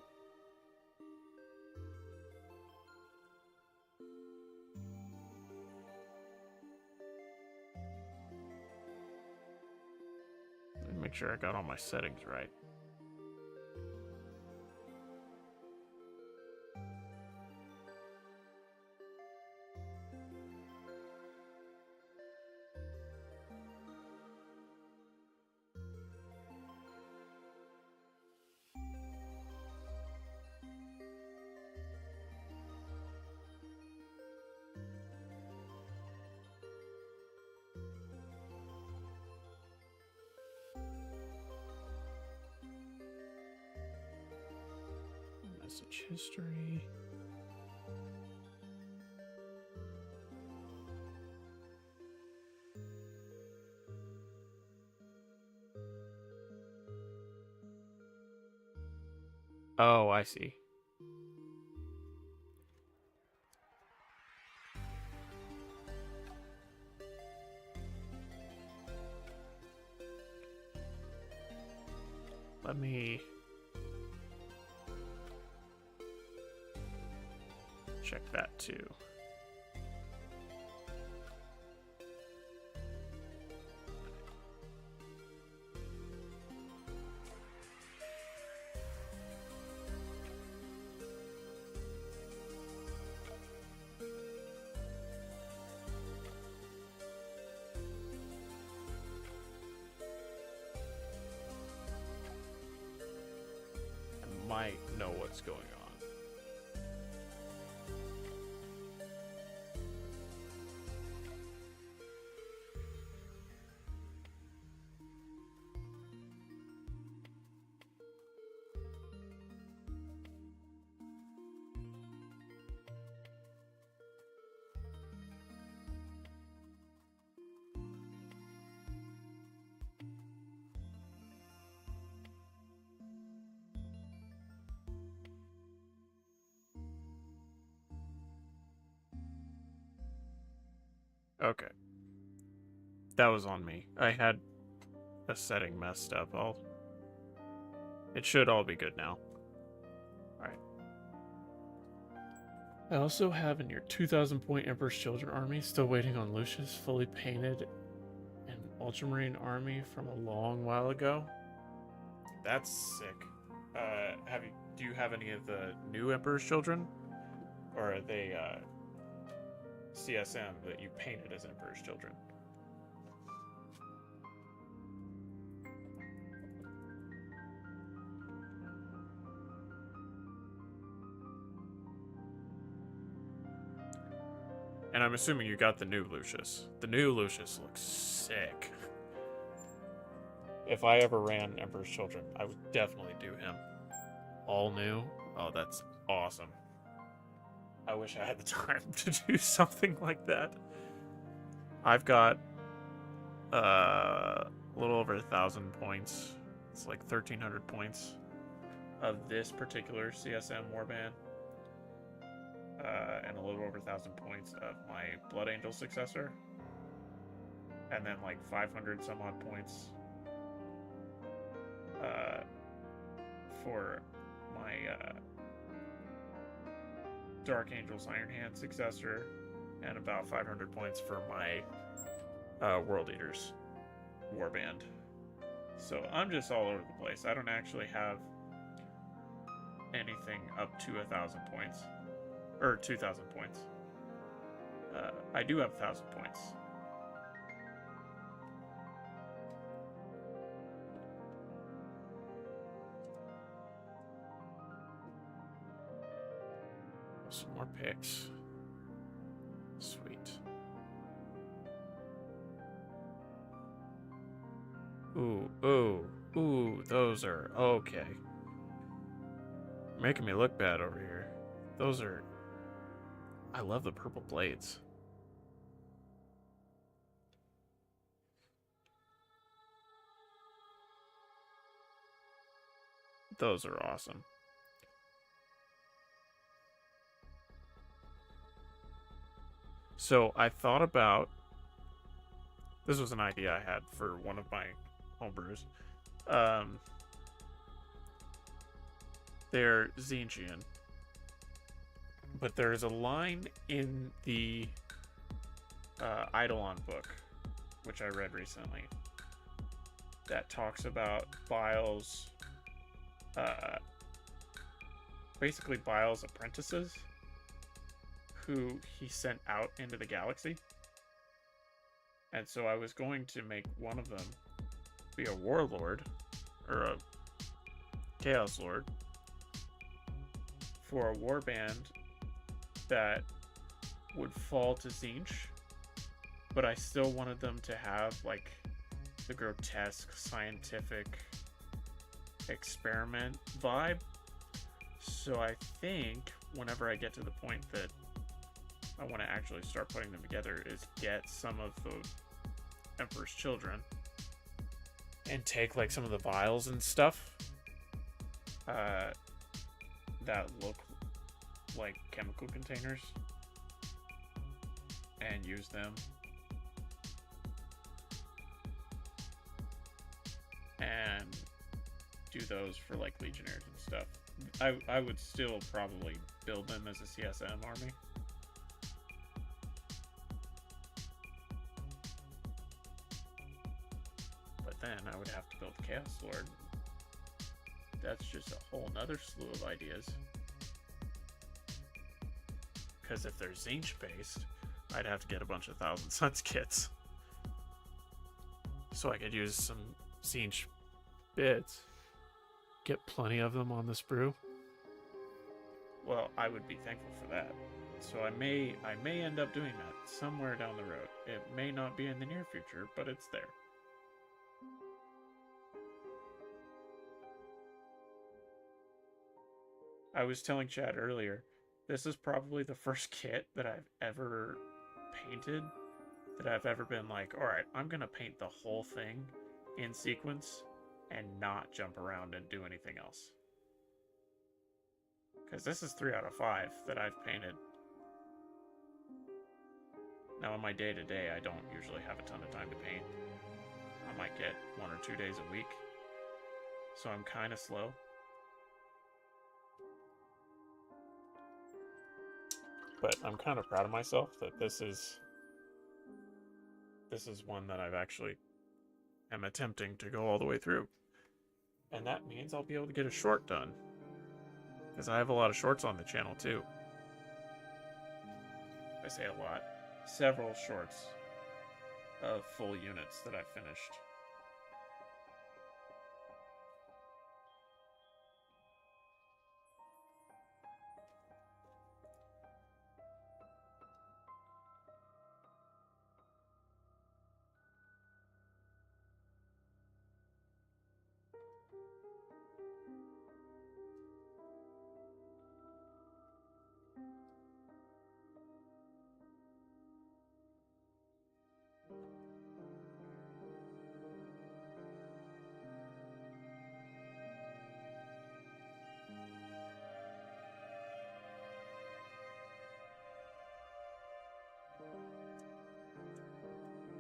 Make sure I got all my settings right. Message history. Oh, I see. Let me check that too. I might know what's going on. Okay. That was on me. I had a setting messed up. It should all be good now. Alright. I also have in your 2,000 point Emperor's Children army still waiting on Lucius, fully painted, an Ultramarine army from a long while ago. That's sick. Do you have any of the new Emperor's Children? Or are they CSM that you painted as Emperor's Children? And I'm assuming you got the new Lucius. The new Lucius looks sick. If I ever ran Emperor's Children, I would definitely do him. All new? Oh, that's awesome. I wish I had the time to do something like that. I've got a little over 1,000 points. It's like 1,300 points of this particular CSM warband. And a little over 1,000 points of my Blood Angel successor. And then like 500 some odd points for my Dark Angel's Iron Hand successor, and about 500 points for my World Eaters warband. So I'm just all over the place. I don't actually have anything up to 1,000 points. Or 2,000 points. I do have 1,000 points. Some more picks. Sweet. Ooh, those are okay. Making me look bad over here. Those are... I love the purple blades. Those are awesome. So I thought about... This was an idea I had for one of my homebrews. They're Zinchian. But there's a line in the Eidolon book, which I read recently, that talks about Bile's, basically Bile's apprentices who he sent out into the galaxy. And so I was going to make one of them be a warlord, or a chaos lord, for a warband that would fall to Tzeentch, but I still wanted them to have like the grotesque scientific experiment vibe. So I think whenever I get to the point that I want to actually start putting them together is get some of the Emperor's Children and take like some of the vials and stuff that look like chemical containers and use them, and do those for like legionnaires and stuff. I would still probably build them as a CSM army. But then I would have to build Chaos Lord. That's just a whole nother slew of ideas. Because if they're Tzeentch based, I'd have to get a bunch of Thousand Suns kits. So I could use some Tzeentch bits. Get plenty of them on the sprue. Well, I would be thankful for that. So I may end up doing that somewhere down the road. It may not be in the near future, but it's there. I was telling Chad earlier, this is probably the first kit that I've ever painted that I've ever been like, alright, I'm gonna paint the whole thing in sequence and not jump around and do anything else. Because this is 3 out of 5 that I've painted. Now in my day-to-day, I don't usually have a ton of time to paint. I might get 1 or 2 days a week. So I'm kind of slow. But I'm kind of proud of myself that this is one that I've actually am attempting to go all the way through. And that means I'll be able to get a short done. Because I have a lot of shorts on the channel too. I say a lot. Several shorts of full units that I've finished.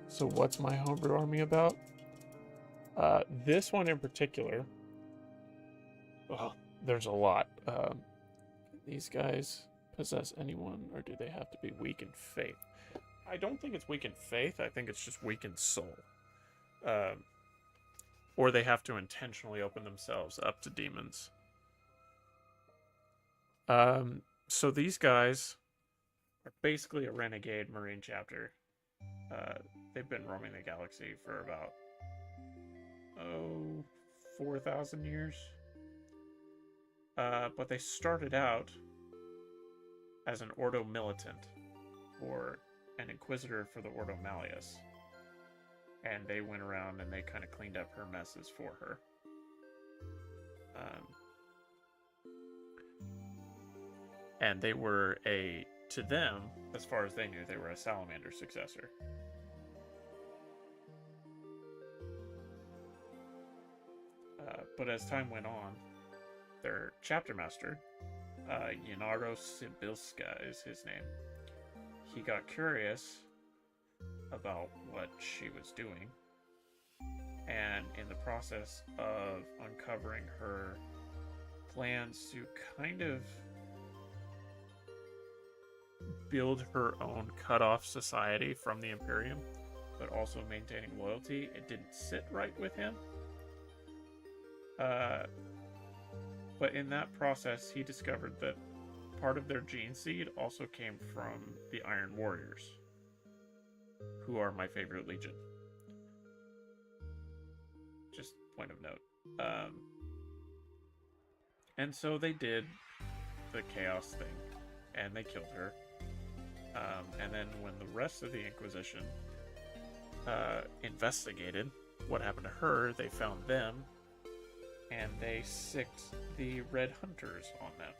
So what's my homebrew army about? This one in particular, well, there's a lot. These guys possess anyone, or do they have to be weak in faith? I don't think it's weak in faith. I think it's just weak in soul. Or they have to intentionally open themselves up to demons. So these guys are basically a renegade Marine chapter. They've been roaming the galaxy for about 4,000 years. But they started out as an Ordo Militant, or an Inquisitor for the Ordo Malleus. And they went around and they kind of cleaned up her messes for her. And they were to them, as far as they knew, they were a Salamander successor. But as time went on, their chapter master, Yanaro Sibilska is his name, he got curious about what she was doing, and in the process of uncovering her plans to kind of build her own cut-off society from the Imperium, but also maintaining loyalty, it didn't sit right with him. But in that process, he discovered that part of their gene seed also came from the Iron Warriors, who are my favorite legion. Just point of note. And so they did the Chaos thing, and they killed her. And then when the rest of the Inquisition investigated what happened to her, they found them, and they sicked the Red Hunters on them,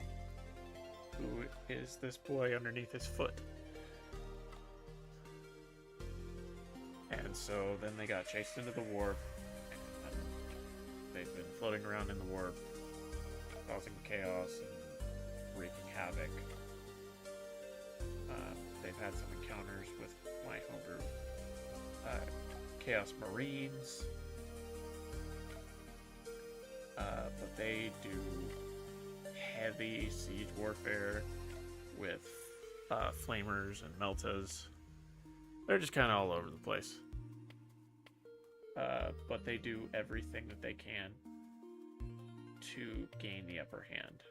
who is this boy underneath his foot. And so then they got chased into the warp, and they've been floating around in the warp, causing chaos and wreaking havoc. They've had some encounters with my homebrew Chaos Marines, but they do heavy siege warfare with flamers and meltas. They're just kind of all over the place. But they do everything that they can to gain the upper hand.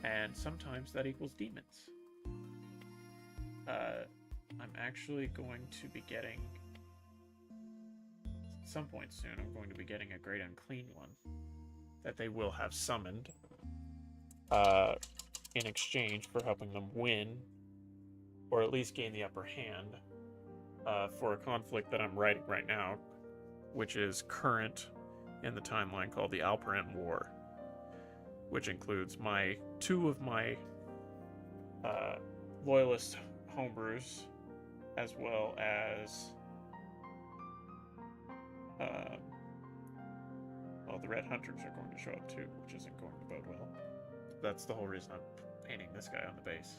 And sometimes that equals demons. I'm actually going to be getting, at some point soon, I'm going to be getting a Great Unclean one that they will have summoned in exchange for helping them win, or at least gain the upper hand, for a conflict that I'm writing right now, which is current in the timeline, called the Alperan War, which includes two of my loyalist homebrews, as well as well, the Red Hunters are going to show up too, which isn't going to bode well. That's the whole reason I'm painting this guy on the base.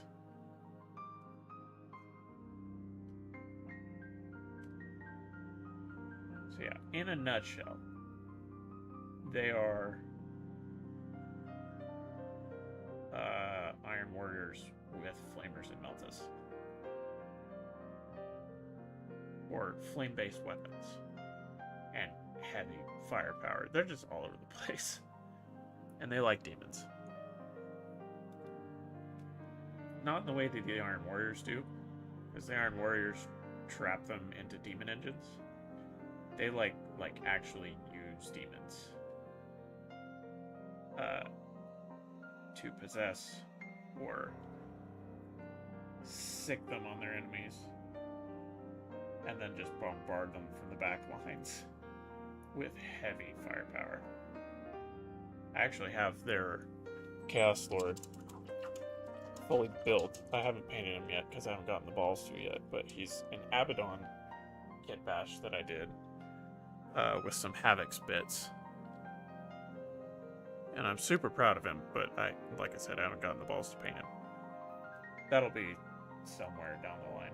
So yeah, in a nutshell, they are Iron Warriors with flamers and meltas, or flame-based weapons, and heavy firepower. They're just all over the place, and they like demons. Not in the way that the Iron Warriors do, because the Iron Warriors trap them into demon engines. They like actually use demons to possess or sick them on their enemies, and then just bombard them from the back lines with heavy firepower. I actually have their Chaos Lord fully built. I haven't painted him yet because I haven't gotten the balls to yet, but he's an Abaddon kit bash that I did with some Havoc's bits. And I'm super proud of him, but like I said, I haven't gotten the balls to paint him. That'll be somewhere down the line.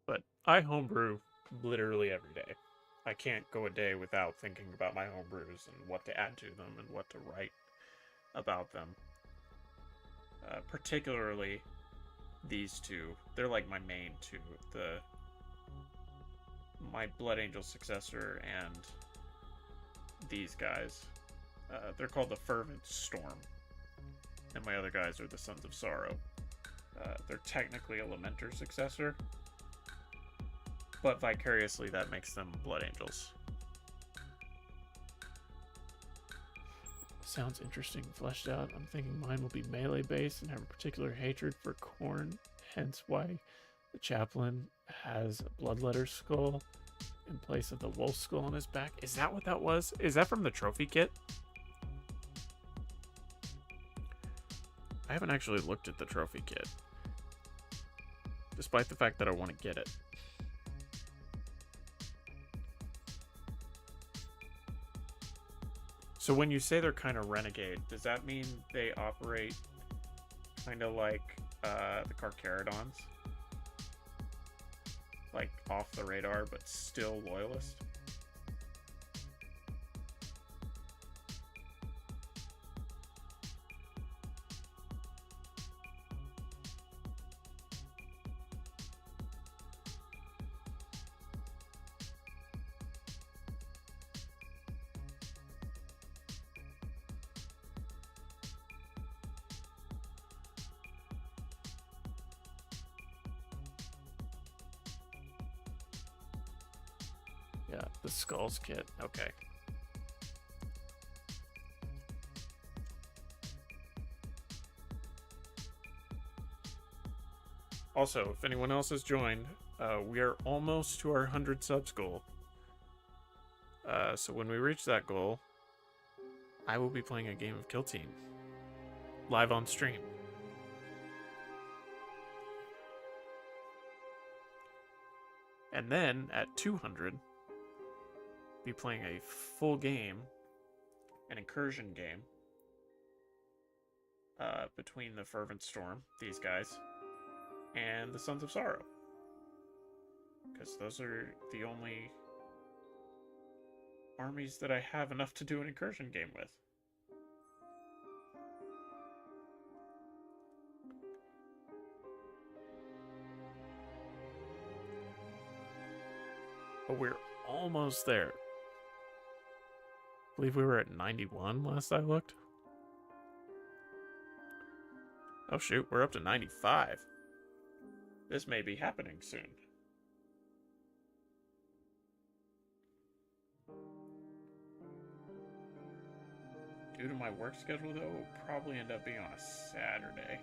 But I homebrew literally every day. I can't go a day without thinking about my homebrews and what to add to them and what to write about them. Particularly these two. They're like my main two. My Blood Angel successor and these guys. They're called the Fervent Storm. And my other guys are the Sons of Sorrow. They're technically a Lamenter successor, but vicariously that makes them Blood Angels. Sounds interesting, fleshed out. I'm thinking mine will be melee based and have a particular hatred for Khorne, hence why the chaplain has a bloodletter skull in place of the wolf skull on his back. Is that what that was? Is that from the trophy kit? I haven't actually looked at the trophy kit, despite the fact that I want to get it. So when you say they're kind of renegade, does that mean they operate kind of like the Carcharodons? Like off the radar, but still loyalist? Yeah, the Skulls kit. Okay. Also, if anyone else has joined, we are almost to our 100 subs goal. So when we reach that goal, I will be playing a game of Kill Team live on stream. And then at 200, be playing a full game, an incursion game, between the Fervent Storm, these guys, and the Sons of Sorrow. Because those are the only armies that I have enough to do an incursion game with. But we're almost there. I believe we were at 91 last I looked. Oh shoot, we're up to 95. This may be happening soon. Due to my work schedule, though, it will probably end up being on a Saturday.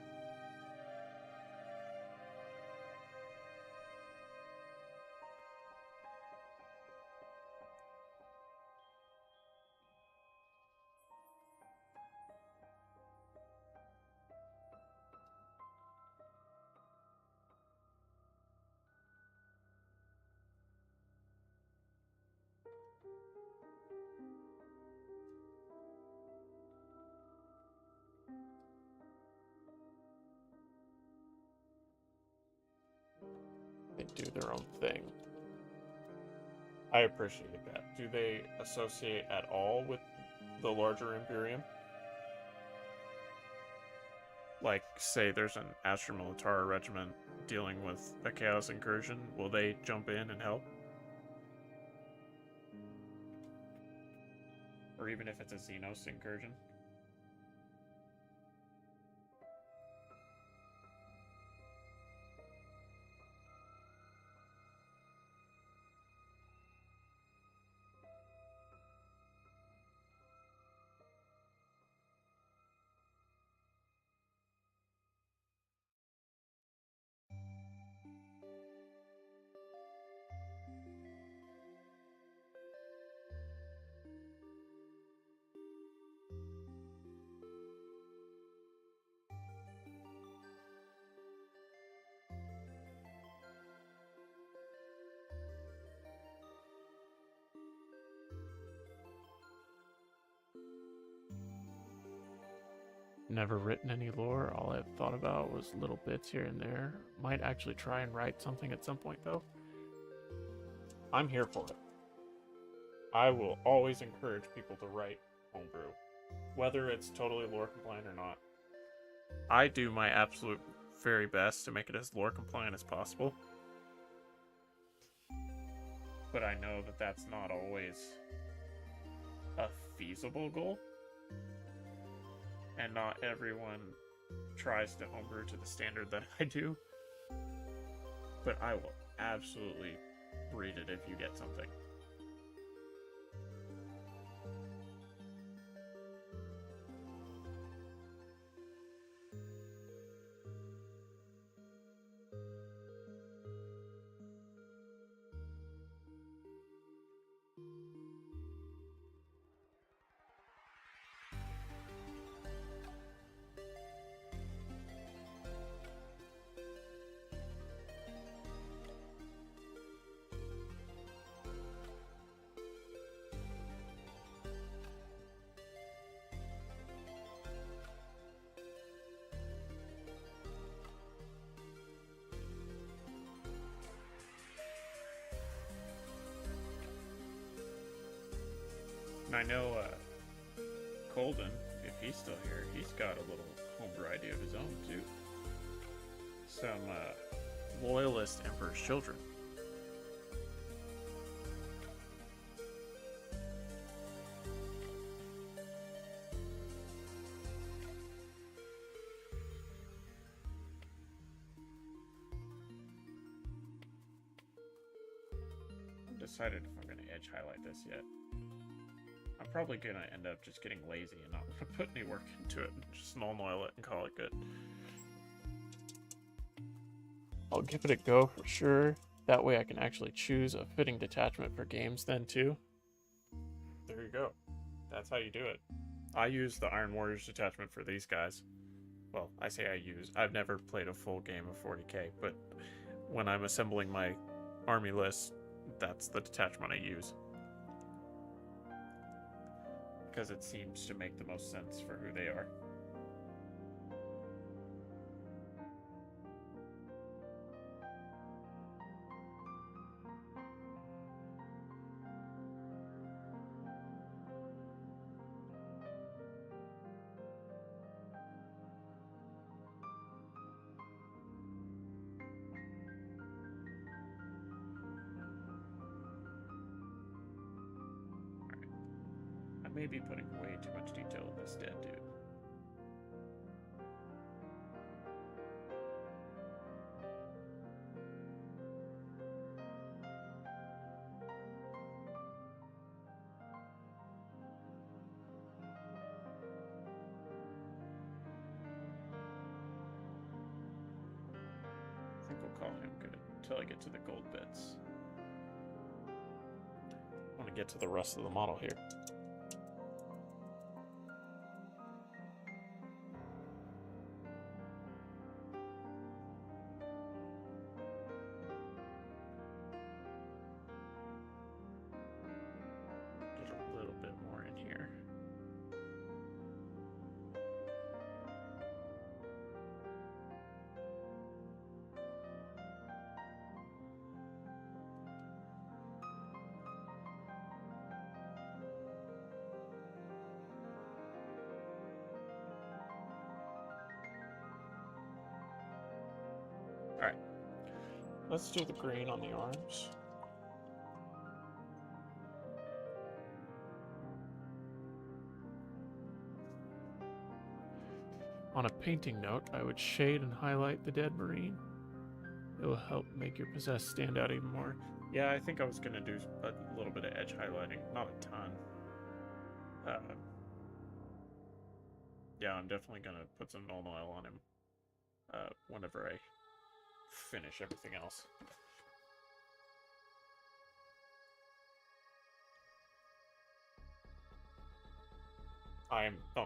They do their own thing. I appreciate that. Do they associate at all with the larger Imperium? Like, say there's an Astra Militara regiment dealing with a Chaos Incursion, will they jump in and help? Or even if it's a Xenos Incursion? Never written any lore. All I've thought about was little bits here and there. Might actually try and write something at some point, though. I'm here for it. I will always encourage people to write homebrew, whether it's totally lore compliant or not. I do my absolute very best to make it as lore compliant as possible. But I know that that's not always a feasible goal. And not everyone tries to homebrew to the standard that I do. But I will absolutely read it if you get something. I know Colden, if he's still here, he's got a little homebrew idea of his own too. Some loyalist Emperor's Children. Decided if I'm going to edge highlight this yet. I'm probably going to end up just getting lazy and not put any work into it. Just null oil it and call it good. I'll give it a go for sure. That way I can actually choose a fitting detachment for games then too. There you go. That's how you do it. I use the Iron Warriors detachment for these guys. Well, I say I use. I've never played a full game of 40k, but when I'm assembling my army list, that's the detachment I use. Because it seems to make the most sense for who they are. I may be putting way too much detail in this dead dude. I think we'll call him good until I get to the gold bits. I want to get to the rest of the model here. Alright, let's do the green on the arms. On a painting note, I would shade and highlight the dead Marine. It will help make your possessed stand out even more. Yeah, I think I was going to do a little bit of edge highlighting, not a ton. Yeah, I'm definitely going to put some null oil on him whenever I finish everything else.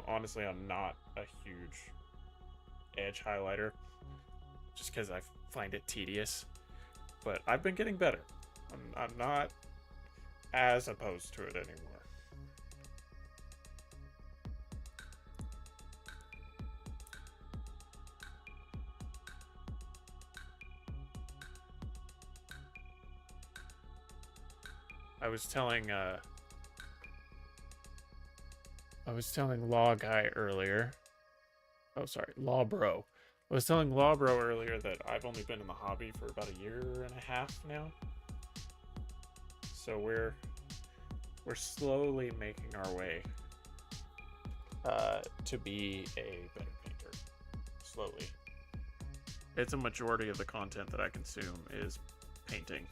Honestly, I'm not a huge edge highlighter, just because I find it tedious, but I've been getting better. I'm not as opposed to it anymore. I was telling Law Guy earlier. Oh, sorry, Law Bro. I was telling Law Bro earlier that I've only been in the hobby for about a year and a half now. So we're slowly making our way to be a better painter. Slowly. It's a majority of the content that I consume is painting.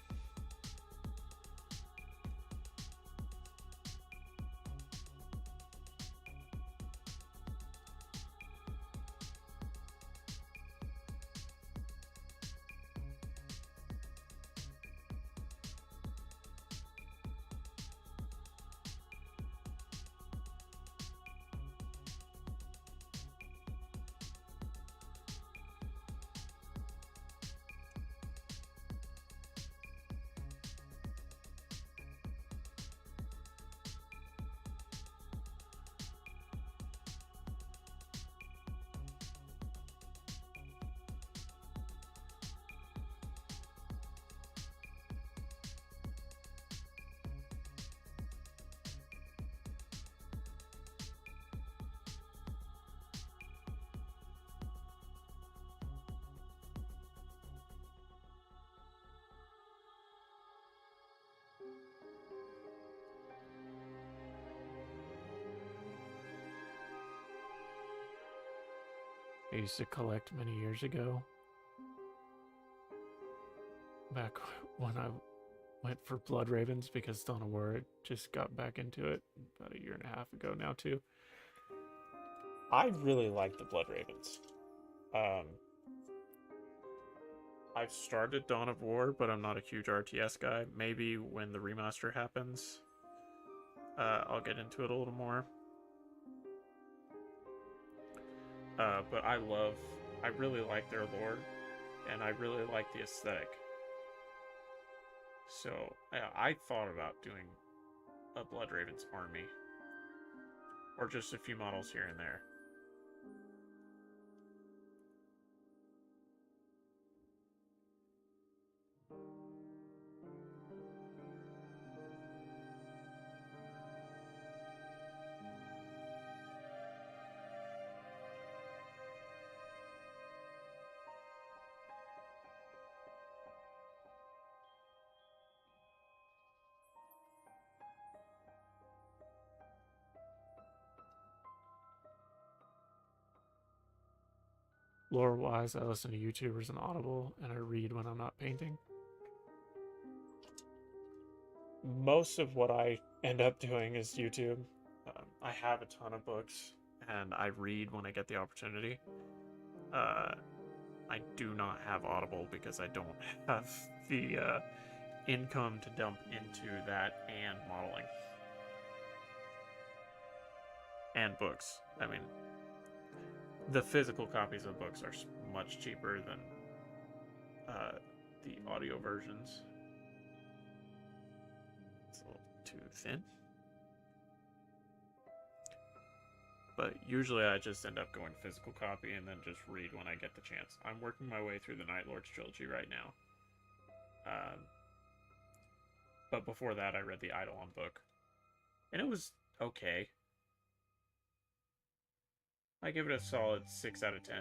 I used to collect many years ago. Back when I went for Blood Ravens because Dawn of War just got back into it about a year and a half ago now too. I really like the Blood Ravens. I've started Dawn of War, but I'm not a huge RTS guy. Maybe when the remaster happens, I'll get into it a little more. But I really like their lore, and I really like the aesthetic. So I thought about doing a Blood Ravens army, or just a few models here and there. Lore-wise, I listen to YouTubers and Audible, and I read when I'm not painting. Most of what I end up doing is YouTube. I have a ton of books, and I read when I get the opportunity. I do not have Audible because I don't have the income to dump into that and modeling. And books. I mean, the physical copies of books are much cheaper than the audio versions. It's a little too thin. But usually I just end up going physical copy and then just read when I get the chance. I'm working my way through the Night Lords trilogy right now. But before that, I read the Eidolon book. And it was okay. I give it a solid 6 out of 10.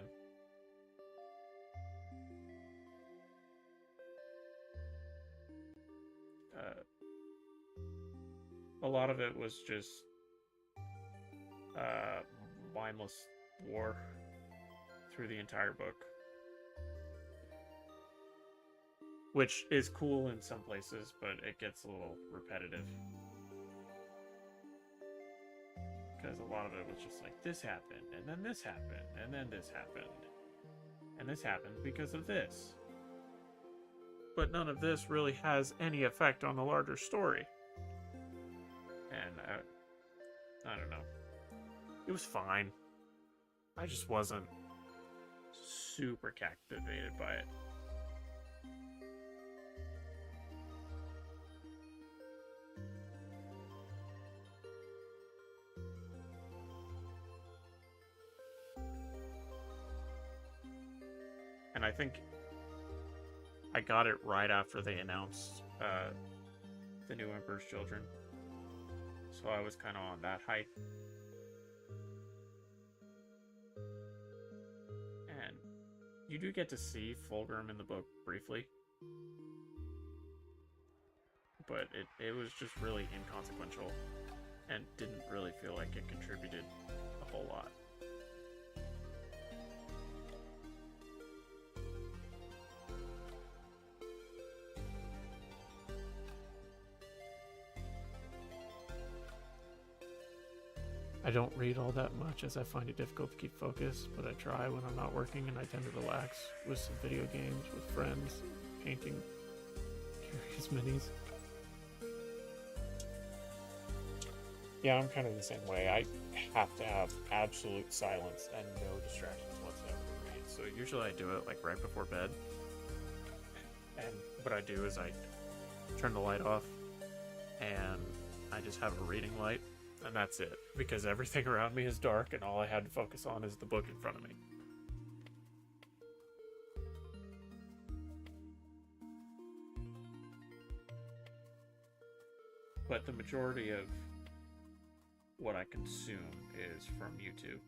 A lot of it was just mindless war through the entire book. Which is cool in some places, but it gets a little repetitive. Because a lot of it was just like, this happened, and then this happened, and then this happened. And this happened because of this. But none of this really has any effect on the larger story. And I don't know. It was fine. I just wasn't super captivated by it. And I think I got it right after they announced the new Emperor's Children. So I was kind of on that hype. And you do get to see Fulgrim in the book briefly. But it was just really inconsequential and didn't really feel like it contributed a whole lot. I don't read all that much as I find it difficult to keep focused, but I try when I'm not working, and I tend to relax with some video games, with friends, painting curious minis. Yeah, I'm kind of the same way. I have to have absolute silence and no distractions whatsoever to read. So usually I do it like right before bed. And what I do is I turn the light off and I just have a reading light. And that's it, because everything around me is dark and all I had to focus on is the book in front of me. But the majority of what I consume is from YouTube.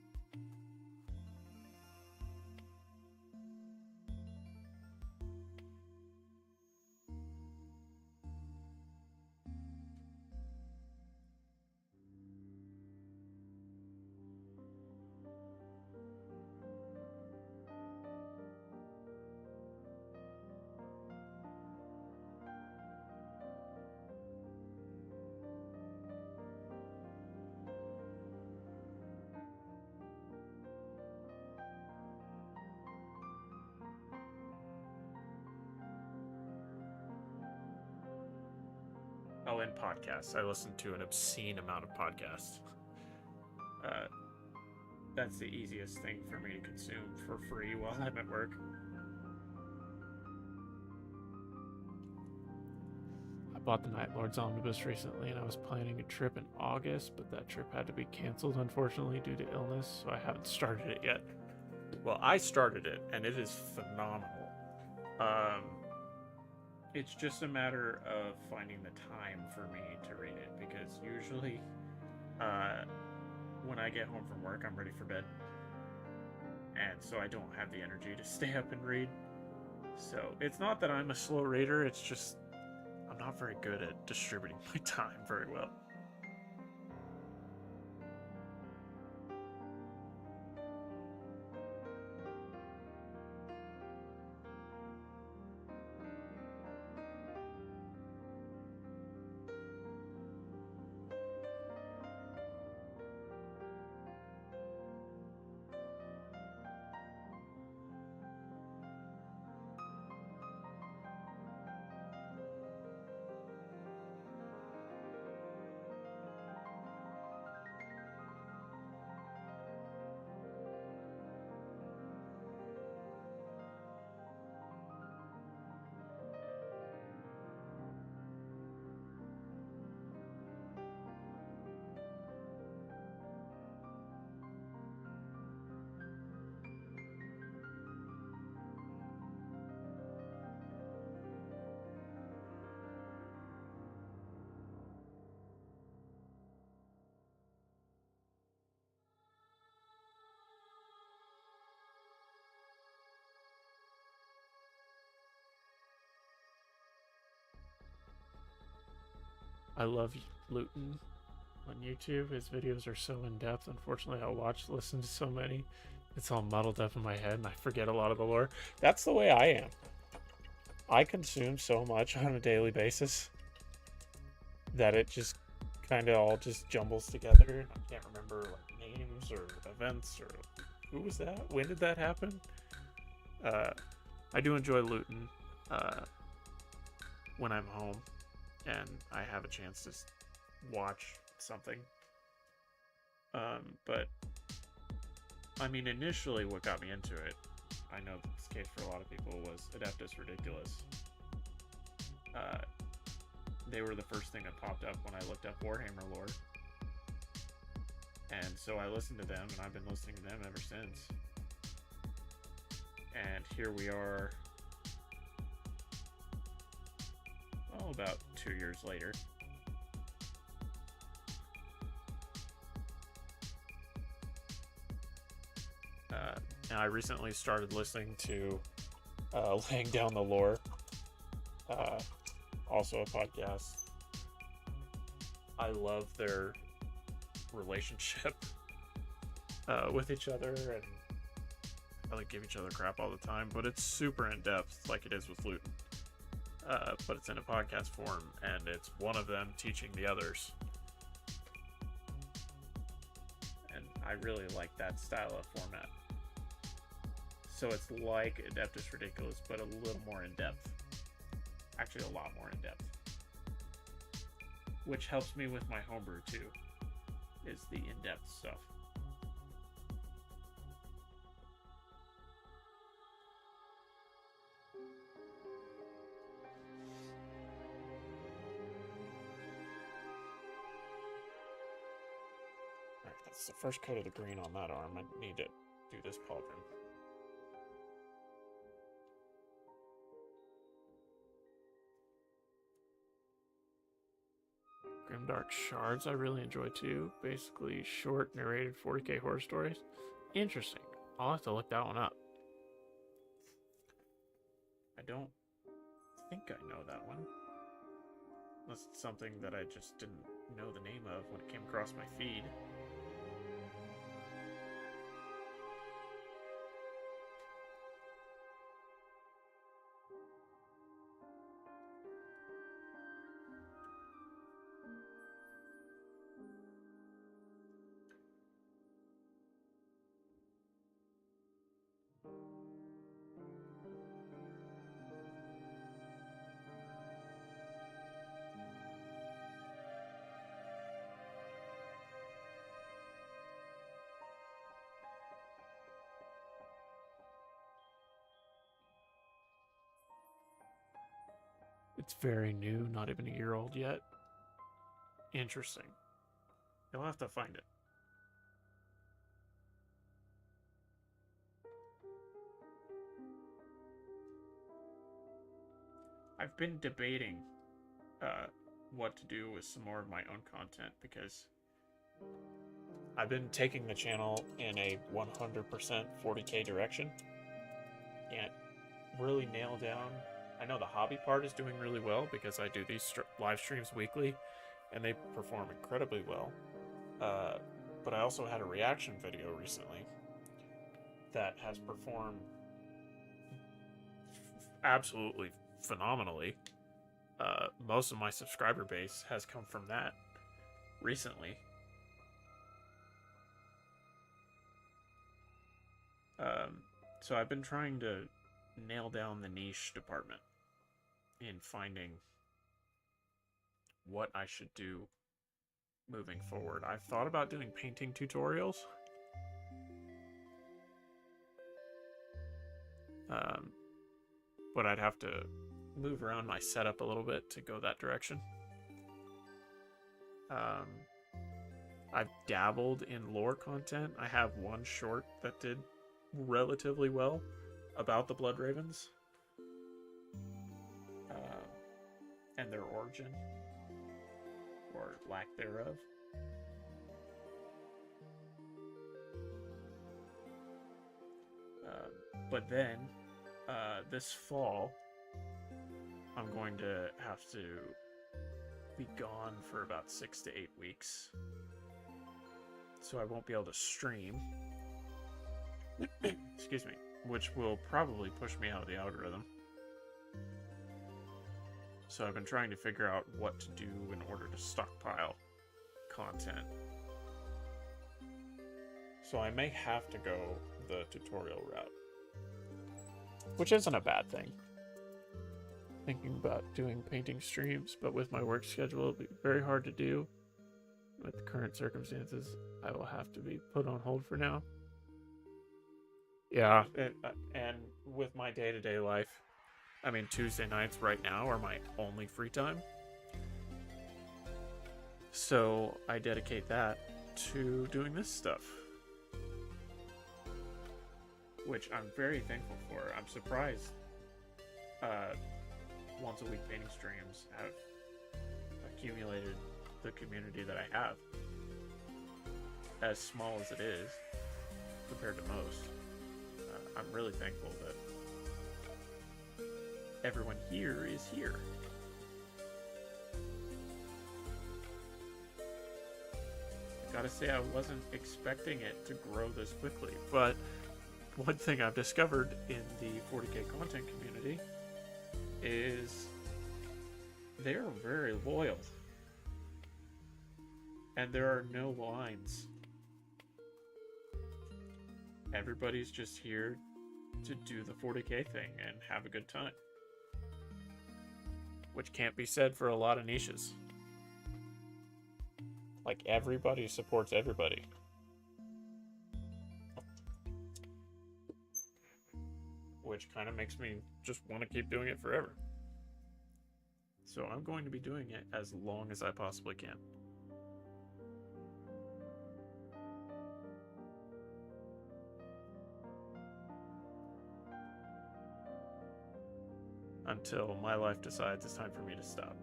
Oh, and podcasts. I listen to an obscene amount of podcasts. That's the easiest thing for me to consume for free while I'm at work. I bought the Night Lords Omnibus recently, and I was planning a trip in August, but that trip had to be canceled, unfortunately, due to illness, so I haven't started it yet. Well, I started it, and it is phenomenal. It's just a matter of finding the time for me to read it, because usually, when I get home from work, I'm ready for bed, and so I don't have the energy to stay up and read. So it's not that I'm a slow reader, it's just I'm not very good at distributing my time very well. I love Luton on YouTube. His videos are so in-depth. Unfortunately, I listen to so many. It's all muddled up in my head, and I forget a lot of the lore. That's the way I am. I consume so much on a daily basis that it just kind of all just jumbles together. I can't remember like names or events or who was that? When did that happen? I do enjoy Luton when I'm home and I have a chance to watch something. But I mean, initially, what got me into it, I know this case for a lot of people, was Adeptus Ridiculous. They were the first thing that popped up when I looked up Warhammer lore. And so I listened to them, and I've been listening to them ever since. And here we are, well, about 2 years later. And I recently started listening to Laying Down the Lore, also a podcast. I love their relationship with each other, and I like give each other crap all the time, but it's super in depth, like it is with Luton. But it's in a podcast form, and it's one of them teaching the others. And I really like that style of format. So it's like Adeptus Ridiculous, but a little more in depth. Actually, a lot more in depth. Which helps me with my homebrew too, is the in-depth stuff. Alright, that's the first coat of the green on that arm. I need to do this pauldron. Grimdark Shards I really enjoy too. Basically short narrated 40k horror stories. Interesting. I'll have to look that one up. I don't think I know that one. Unless it's something that I just didn't know the name of when it came across my feed. It's very new, not even a year old yet. Interesting. You'll have to find it. I've been debating what to do with some more of my own content because I've been taking the channel in a 100% 40K direction. Can't really nail down. I know the hobby part is doing really well because I do these live streams weekly and they perform incredibly well. But I also had a reaction video recently that has performed absolutely phenomenally. Most of my subscriber base has come from that recently. So I've been trying to nail down the niche department in finding what I should do moving forward. I've thought about doing painting tutorials. But I'd have to move around my setup a little bit to go that direction. I've dabbled in lore content. I have one short that did relatively well about the Blood Ravens and their origin or lack thereof. But then this fall I'm going to have to be gone for about 6 to 8 weeks, so I won't be able to stream. Excuse me, which will probably push me out of the algorithm. So I've been trying to figure out what to do in order to stockpile content. So I may have to go the tutorial route, which isn't a bad thing. Thinking about doing painting streams, but with my work schedule, it'll be very hard to do. With the current circumstances, I will have to be put on hold for now. Yeah, and with my day-to-day life, I mean, Tuesday nights right now are my only free time. So I dedicate that to doing this stuff, which I'm very thankful for. I'm surprised once a week painting streams have accumulated the community that I have, as small as it is compared to most. I'm really thankful that everyone here is here. I gotta say, I wasn't expecting it to grow this quickly, but one thing I've discovered in the 40K content community is they're very loyal. And there are no lines. Everybody's just here to do the 40K thing and have a good time. Which can't be said for a lot of niches. Like, everybody supports everybody. Which kind of makes me just want to keep doing it forever. So I'm going to be doing it as long as I possibly can. Until my life decides it's time for me to stop.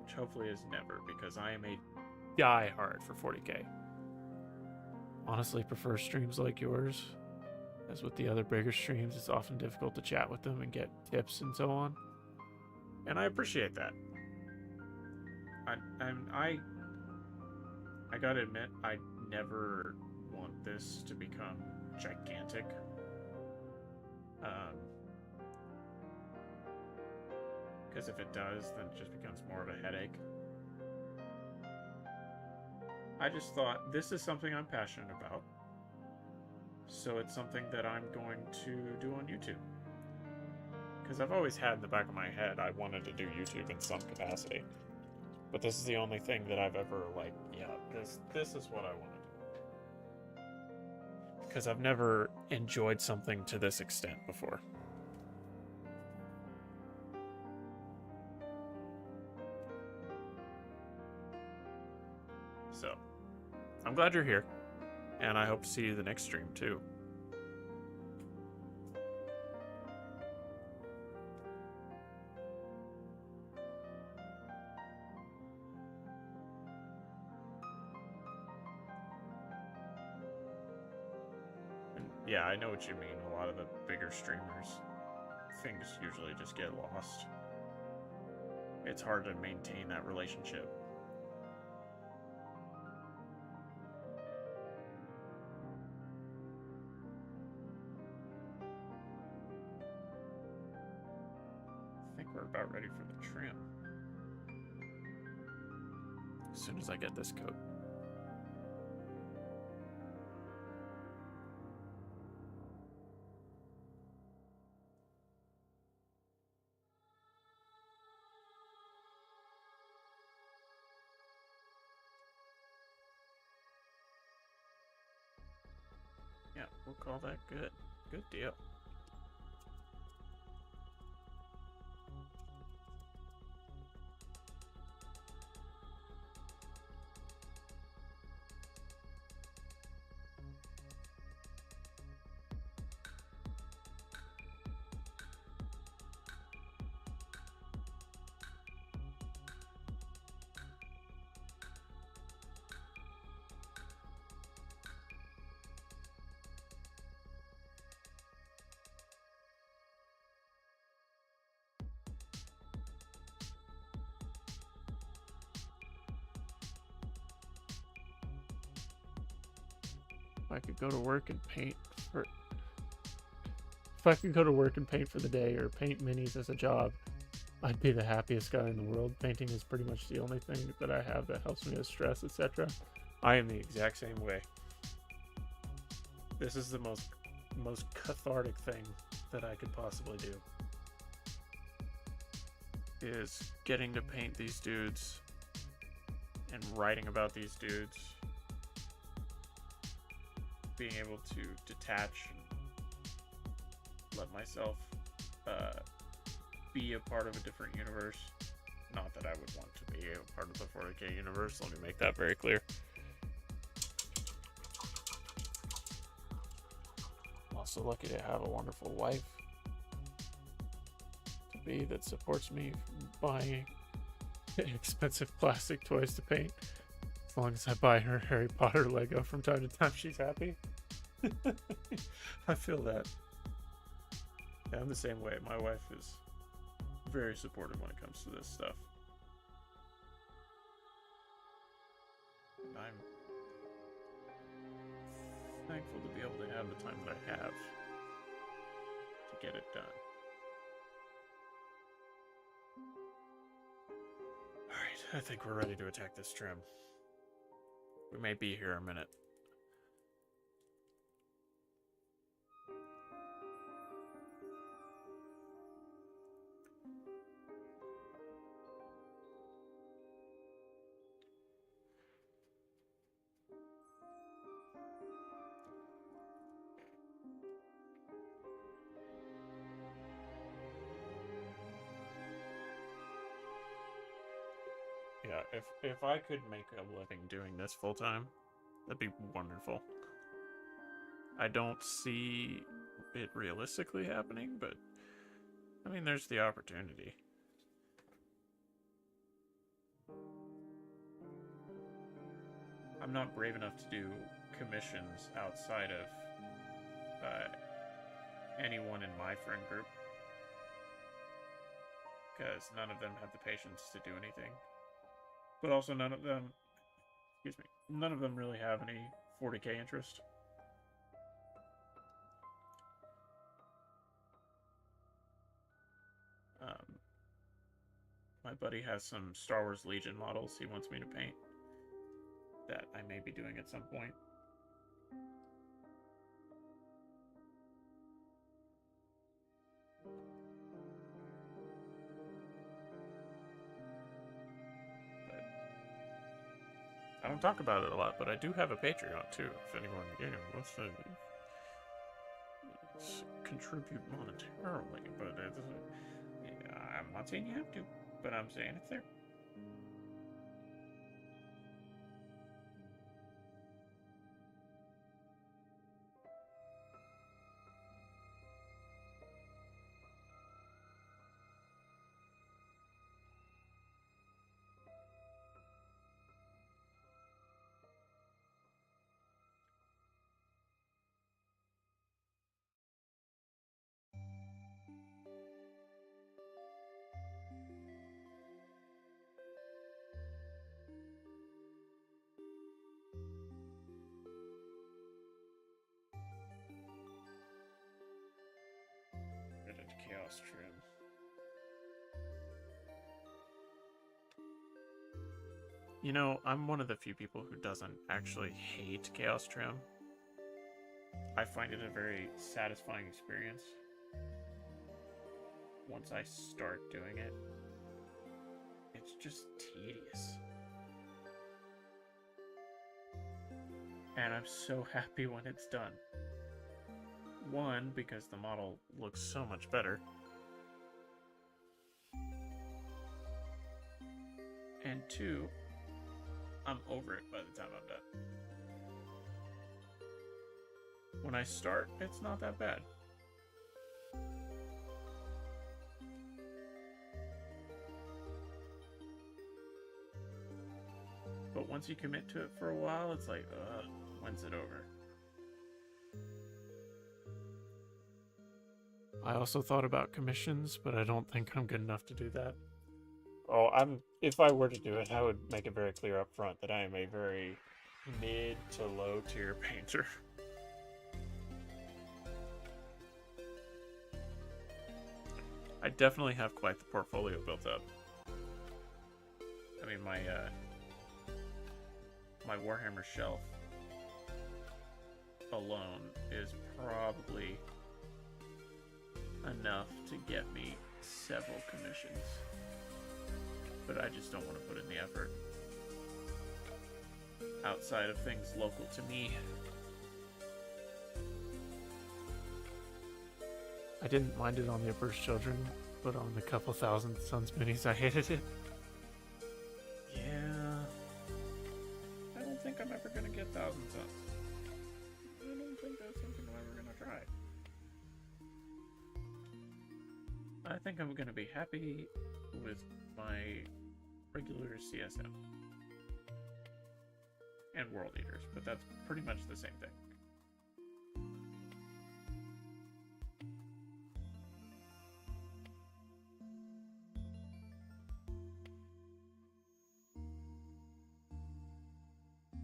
Which hopefully is never, because I am a die-hard for 40K. Honestly, prefer streams like yours. As with the other bigger streams, it's often difficult to chat with them and get tips and so on. And I appreciate that. I gotta admit, I never want this to become gigantic. Because if it does, then it just becomes more of a headache. I just thought, this is something I'm passionate about. So it's something that I'm going to do on YouTube. Because I've always had in the back of my head, I wanted to do YouTube in some capacity. But this is the only thing that I've ever, like, yeah, this is what I want to do. because I've never enjoyed something to this extent before. So, I'm glad you're here, and I hope to see you the next stream too. And yeah, I know what you mean. A lot of the bigger streamers, things usually just get lost. It's hard to maintain that relationship. I think we're about ready for the trim. As soon as I get this coat. Yeah, we'll call that good. Good deal. If I could go to work and paint for the day or paint minis as a job, I'd be the happiest guy in the world. Painting is pretty much the only thing that I have that helps me with stress, etc. I am the exact same way. This is the most cathartic thing that I could possibly do. Is getting to paint these dudes and writing about these dudes. Being able to detach and let myself be a part of a different universe. Not that I would want to be a part of the 40k universe, let me make that very clear. I'm also lucky to have a wonderful wife to be that supports me from buying expensive plastic toys to paint. As long as I buy her Harry Potter Lego from time to time, she's happy. I feel that. Yeah, I'm the same way. My wife is very supportive when it comes to this stuff. And I'm thankful to be able to have the time that I have to get it done. Alright, I think we're ready to attack this trim. We may be here a minute. Yeah, if I could make a living doing this full time, that'd be wonderful. I don't see it realistically happening, but I mean, there's the opportunity. I'm not brave enough to do commissions outside of anyone in my friend group, because none of them have the patience to do anything. But also none of them, none of them really have any 40k interest. My buddy has some Star Wars Legion models he wants me to paint that I may be doing at some point. But I don't talk about it a lot, but I do have a Patreon too. If anyone wants to contribute monetarily, but I'm not saying you have to, but I'm saying it's there. Chaos trim. You know, I'm one of the few people who doesn't actually hate Chaos Trim. I find it a very satisfying experience once I start doing it. It's just tedious. And I'm so happy when it's done. One, because the model looks so much better. And two, I'm over it by the time I'm done. When I start, it's not that bad. But once you commit to it for a while, it's like, when's it over? I also thought about commissions, but I don't think I'm good enough to do that. Oh, if I were to do it, I would make it very clear up front that I am a very mid to low tier painter. I definitely have quite the portfolio built up. I mean, my Warhammer shelf alone is probably enough to get me several commissions. But I just don't want to put in the effort outside of things local to me. I didn't mind it on the Emperor's Children, but on the couple thousand Suns minis, I hated it. Yeah. I don't think I'm ever going to get Thousand Suns. I don't think that's something I'm ever going to try. I think I'm going to be happy with my regular CSM and World Eaters, but that's pretty much the same thing.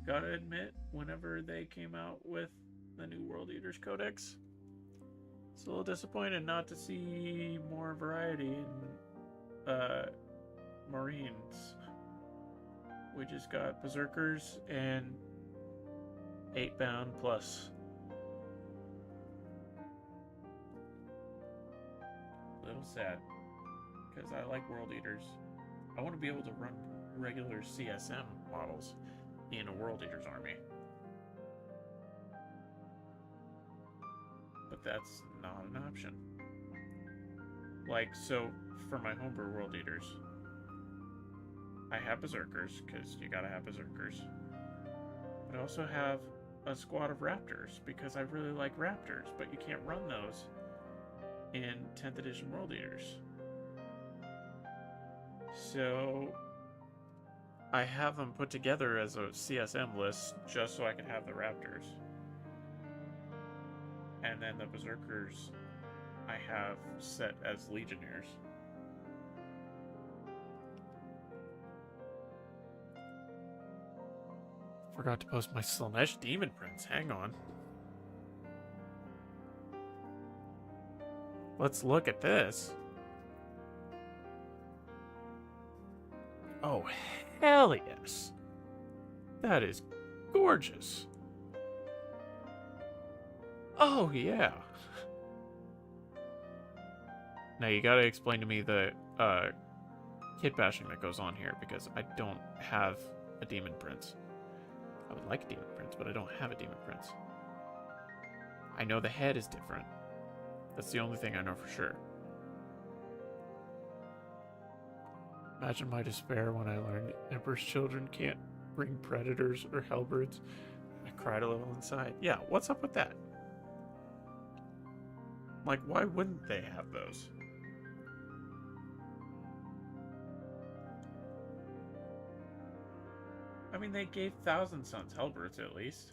Gotta admit, whenever they came out with the new World Eaters Codex, it's a little disappointed not to see more variety in Marines. We just got Berserkers and 8-bound plus. Little sad, because I like World Eaters. I want to be able to run regular CSM models in a World Eaters army. But that's not an option. Like, so for my homebrew World Eaters, I have Berserkers, because you gotta have Berserkers. But I also have a squad of Raptors, because I really like Raptors, but you can't run those in 10th edition World Eaters. So I have them put together as a CSM list just so I can have the Raptors. And then the Berserkers I have set as Legionnaires. Forgot to post my Slanesh Demon Prince. Hang on. Let's look at this. Oh, hell yes. That is gorgeous. Oh, yeah. Now you gotta explain to me the kit bashing that goes on here, because I don't have a Demon Prince. I would like a Demon Prince, but I don't have a Demon Prince. I know the head is different, That's the only thing I know for sure. Imagine my despair when I learned Emperor's children can't bring predators or halberds. I cried a little inside. Yeah, what's up with that? Like, why wouldn't they have those? I mean, they gave Thousand Sons halberds at least.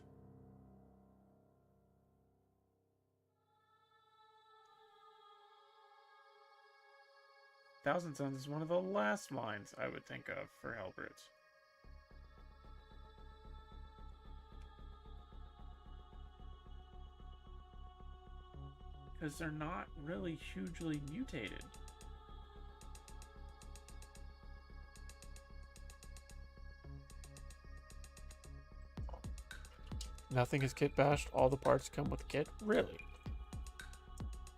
Thousand Sons is one of the last lines I would think of for halberds. Because they're not really hugely mutated. Nothing is kit bashed. All the parts come with kit. Really?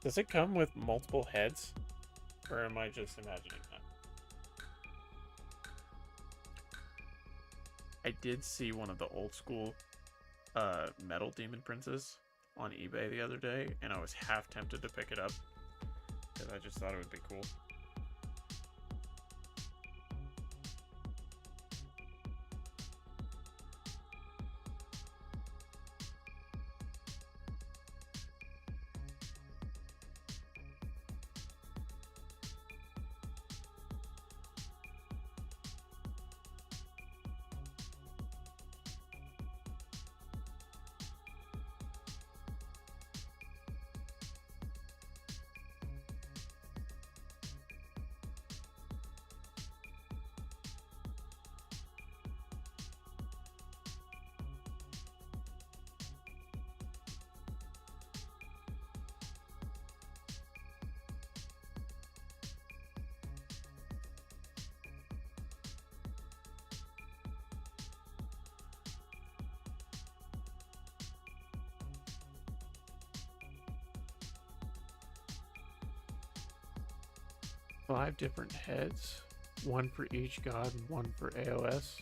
Does it come with multiple heads? Or am I just imagining that? I did see one of the old school metal demon princes on eBay the other day, and I was half tempted to pick it up because I just thought it would be cool. 5 different heads, 1 for each god and 1 for AOS.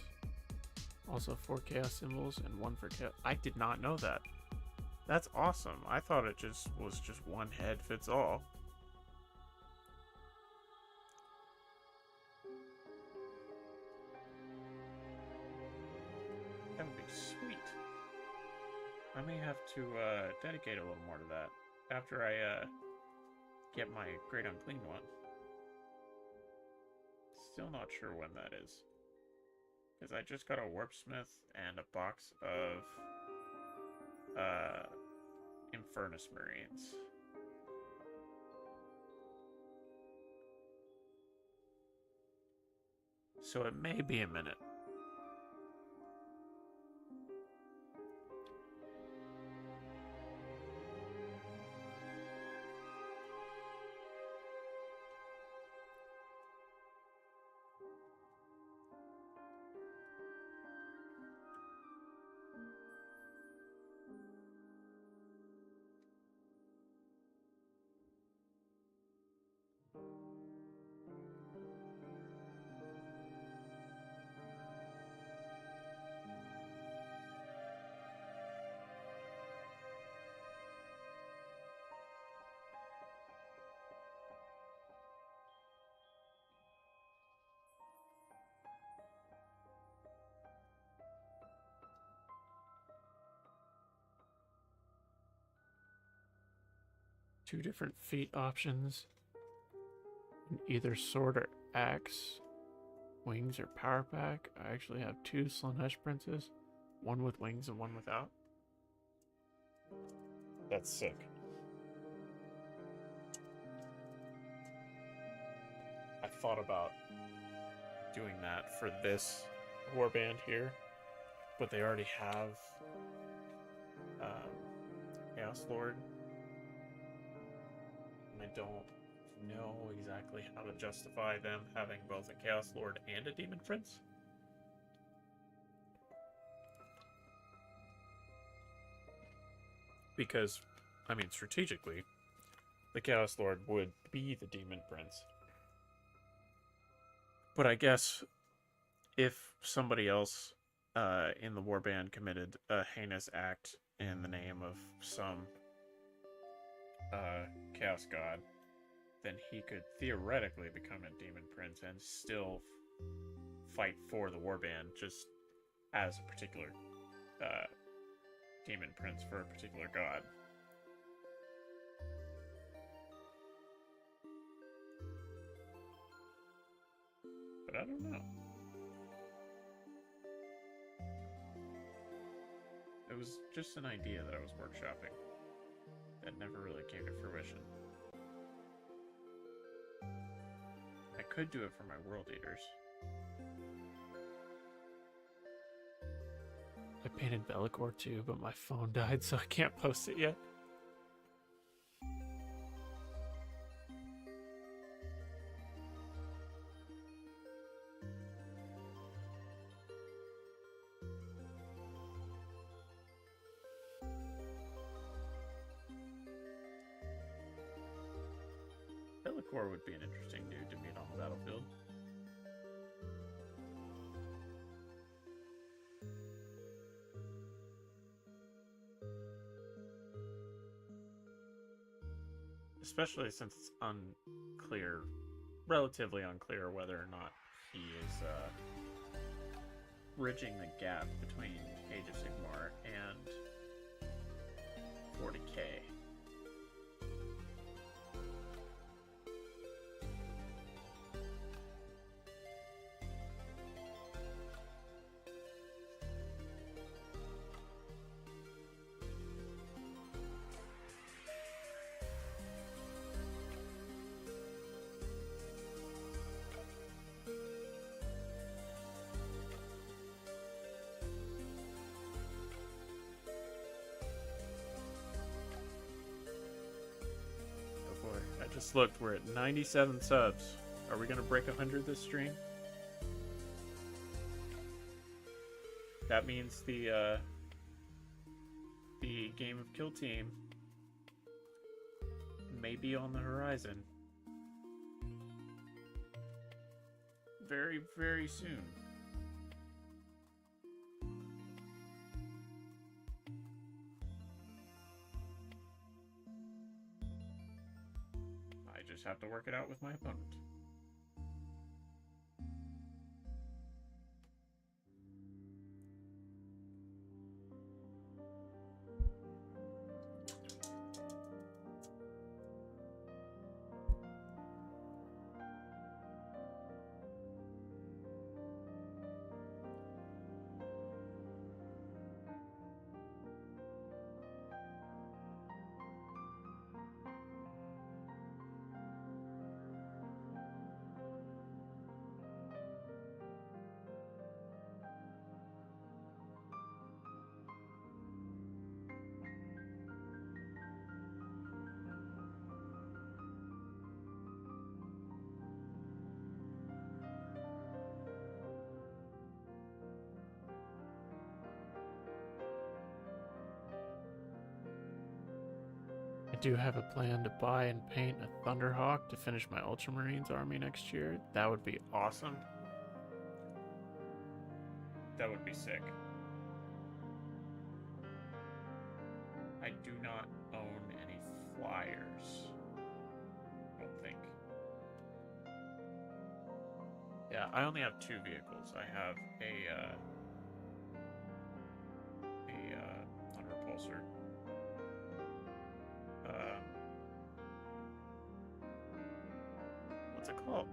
Also 4 chaos symbols and 1 for chaos. I did not know that. That's awesome. I thought it just was just one head fits all. That would be sweet. I may have to dedicate a little more to that after I get my Great Unclean one. Still not sure when that is. Because I just got a Warpsmith and a box of Infernus Marines. So it may be a minute. Two different feat options. In either sword or axe, wings or power pack. I actually have 2 Slanesh princes, 1 with wings and 1 without. That's sick. I thought about doing that for this warband here, but they already have Chaos Lord. And I don't know exactly how to justify them having both a Chaos Lord and a Demon Prince. Because, I mean, strategically, the Chaos Lord would be the Demon Prince. But I guess if somebody else in the warband committed a heinous act in the name of some Chaos God, then he could theoretically become a Demon Prince and still fight for the Warband, just as a particular Demon Prince for a particular god. But I don't know. It was just an idea that I was workshopping that never really came to fruition. I could do it for my World Eaters. I painted Bellicor too, but my phone died, so I can't post it yet. Bellicor would be an interesting dude to meet on the battlefield. Especially since it's unclear, relatively unclear, whether or not he is bridging the gap between Age of Sigmar and 40k. I just looked, we're at 97 subs. Are we gonna break 100 this stream? That means the Game of Kill team may be on the horizon. Very, very soon. Just have to work it out with my opponent. I do have a plan to buy and paint a Thunderhawk to finish my Ultramarines army next year. That would be awesome. That would be sick. I do not own any flyers. I don't think. Yeah, I only have 2 vehicles. I have a repulsor. What's it called?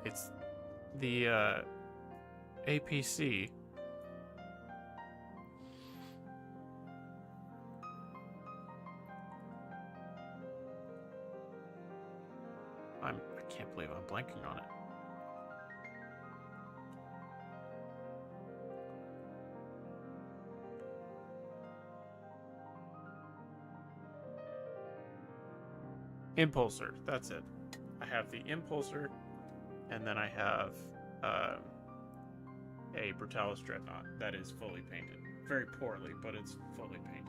It's the APC. I can't believe I'm blanking on it. Impulsor, that's it. I have the Impulsor, and then I have a Brutalis Dreadnought that is fully painted. Very poorly, but it's fully painted.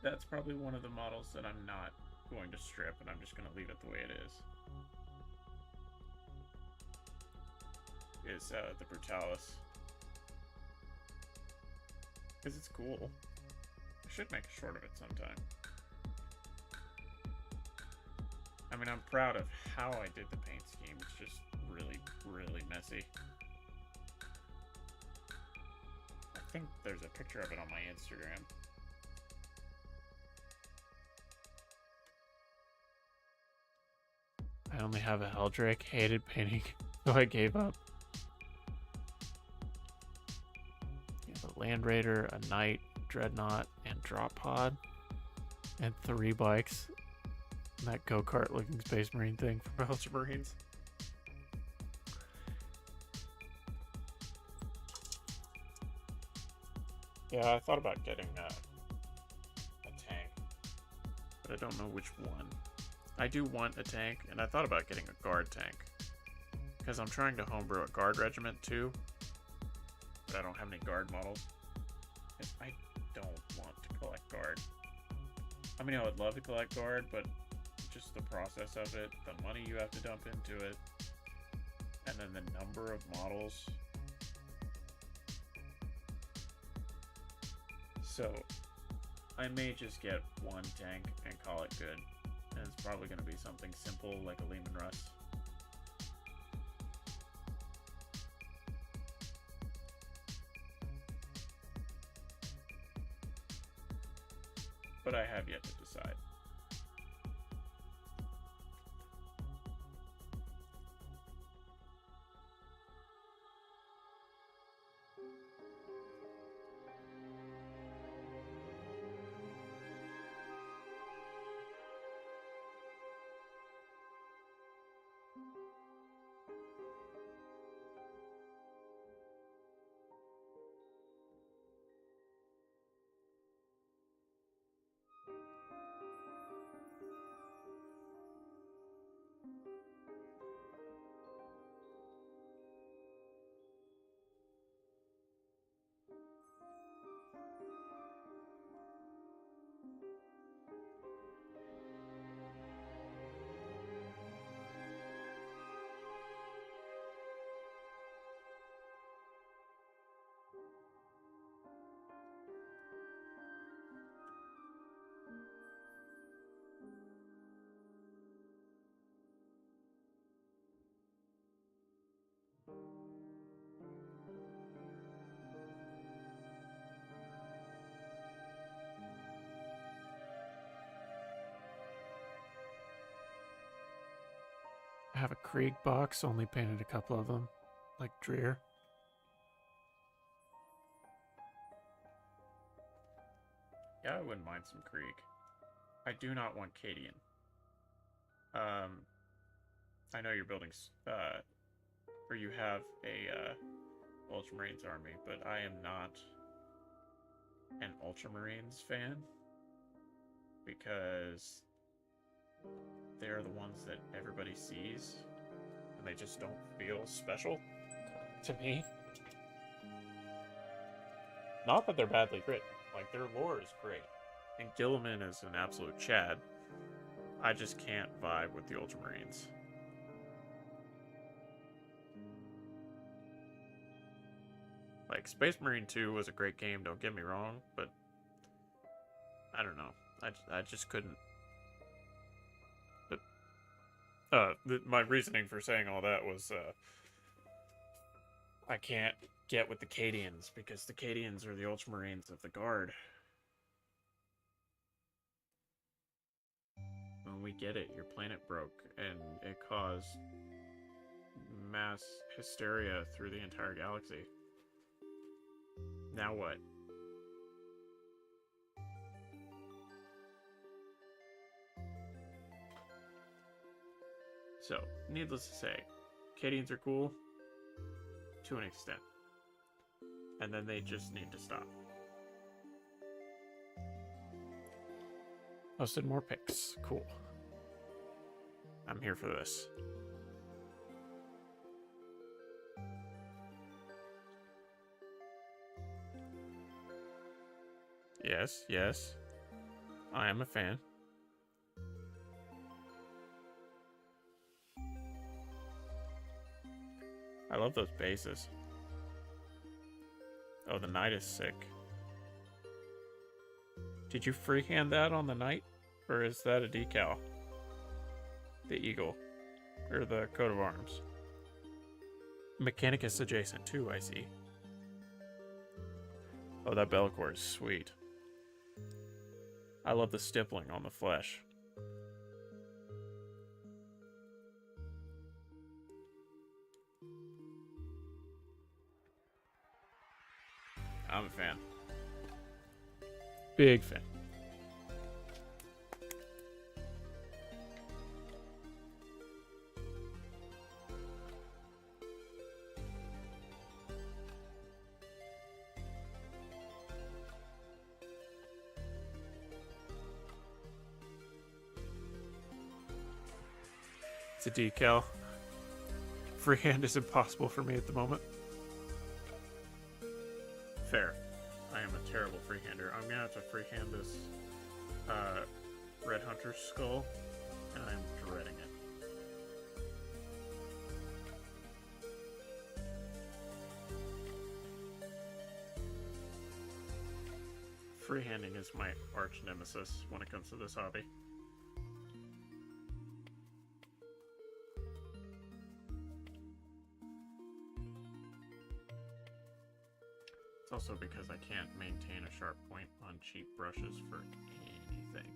that's probably one of the models that I'm not going to strip, and I'm just going to leave it the way it is the Brutalis. Because it's cool. I should make a short of it sometime. I mean, I'm proud of how I did the paint scheme. It's just really, really messy. I think there's a picture of it on my Instagram. I only have a Heldrake, hated painting, so I gave up. You have a Land Raider, a Knight, Dreadnought, and Drop Pod, and 3 bikes. And that go-kart looking Space Marine thing from Ultramarines. Yeah, I thought about getting a tank, but I don't know which one. I do want a tank, and I thought about getting a guard tank, because I'm trying to homebrew a guard regiment too, but I don't have any guard models. And I don't want to collect guard. I mean, I would love to collect guard, but just the process of it, the money you have to dump into it, and then the number of models. So, I may just get one tank and call it good. And it's probably going to be something simple like a Lehman Russ. But I have yet to decide. I have a Krieg box, only painted a couple of them, like Dreer. Yeah, I wouldn't mind some Krieg. I do not want Cadian. I know you're building, or you have a Ultramarines army, but I am not an Ultramarines fan because they're the ones that everybody sees and they just don't feel special to me. Not that they're badly written, like their lore is great, and Gilliman is an absolute Chad. I just can't vibe with the Ultramarines. Like, Space Marine 2 was a great game, don't get me wrong, but I don't know. I just couldn't. But my reasoning for saying all that was I can't get with the Cadians because the Cadians are the Ultramarines of the Guard. When we get it, your planet broke and it caused mass hysteria through the entire galaxy. Now what? So, needless to say, Cadians are cool to an extent. And then they just need to stop. Posted more pics. Cool. I'm here for this. Yes, yes. I am a fan. I love those bases. Oh, the knight is sick. Did you freehand that on the knight? Or is that a decal? The eagle. Or the coat of arms. Mechanicus adjacent too, I see. Oh, that Bellicor is sweet. I love the stippling on the flesh. I'm a fan. Big fan. It's a decal. Freehand is impossible for me at the moment. Fair. I am a terrible freehander. I'm gonna have to freehand this Red Hunter's skull, and I'm dreading it. Freehanding is my arch nemesis when it comes to this hobby. It's also because I can't maintain a sharp point on cheap brushes for anything.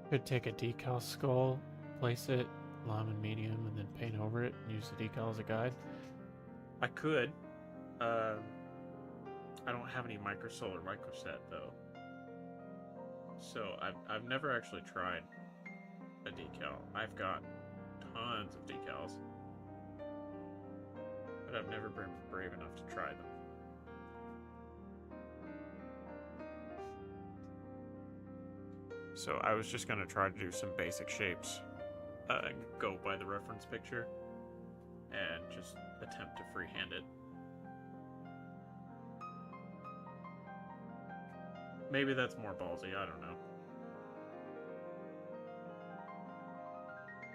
Could take a decal skull, place it, lime and medium, and then paint over it and use the decal as a guide. I could. I don't have any microsol or microset though, so I've never actually tried a decal. I've got tons of decals, but I've never been brave enough to try them. So I was just going to try to do some basic shapes, go by the reference picture, and just attempt to freehand it. Maybe that's more ballsy, I don't know.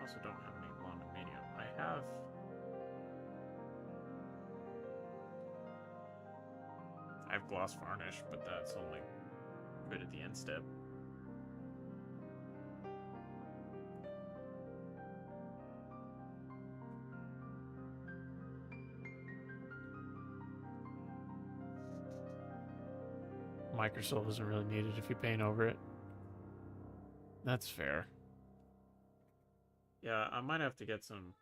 Also don't have any long and medium. I have gloss varnish, but that's only good at the end step. Microsol isn't really needed if you paint over it. That's fair. Yeah, I might have to get some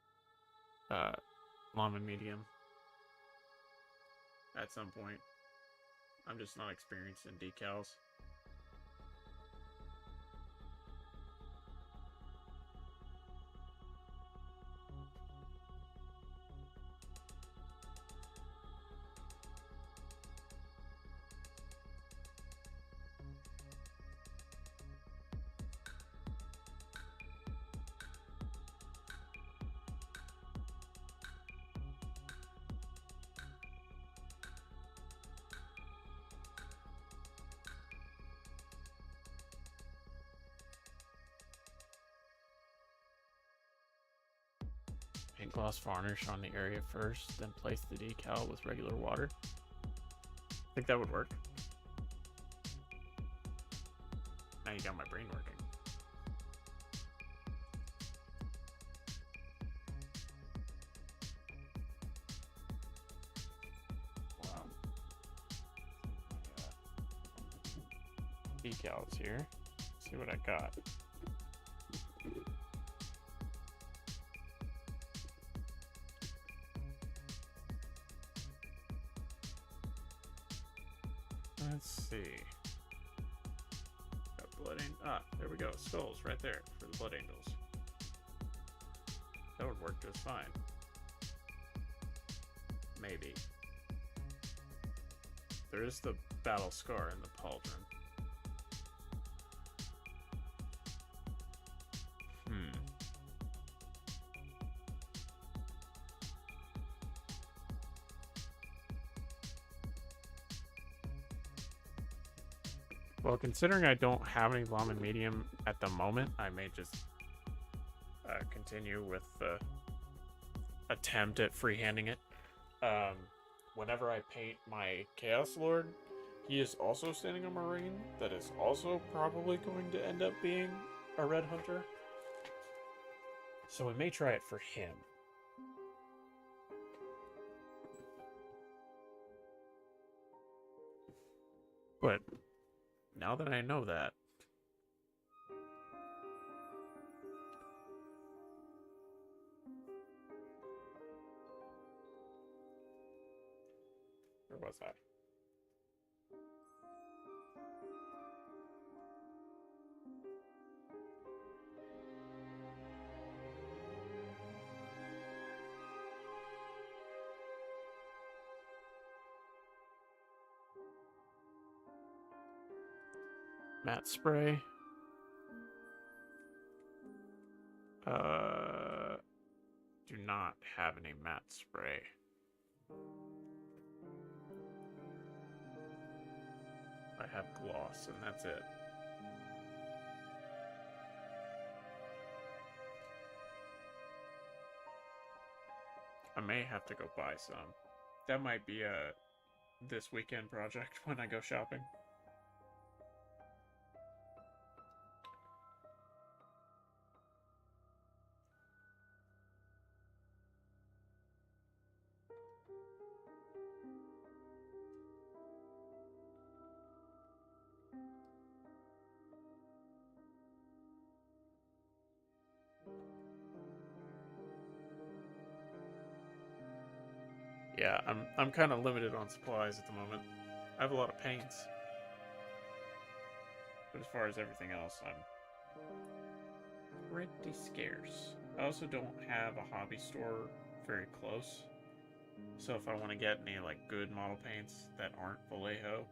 long and medium at some point. I'm just not experienced in decals. paint gloss varnish on the area first, then place the decal with regular water. I think that would work. Now you got my brain working. Wow. Decals here. See what I got. Let's see. Got blood there we go. Skulls right there for the blood angels. That would work just fine. Maybe. There is the battle scar in the pauldron. Well, considering I don't have any Lawman Medium at the moment, I may just continue with the attempt at freehanding it. Whenever I paint my Chaos Lord, he is also standing a Marine that is also probably going to end up being a Red Hunter. So we may try it for him. But now that I know that, where was I? Matte spray. Do not have any matte spray. I have gloss, and that's it. I may have to go buy some. That might be a this weekend project when I go shopping. Yeah, I'm kind of limited on supplies at the moment. I have a lot of paints, but as far as everything else, I'm pretty scarce. I also don't have a hobby store very close, so if I want to get any like good model paints that aren't Vallejo,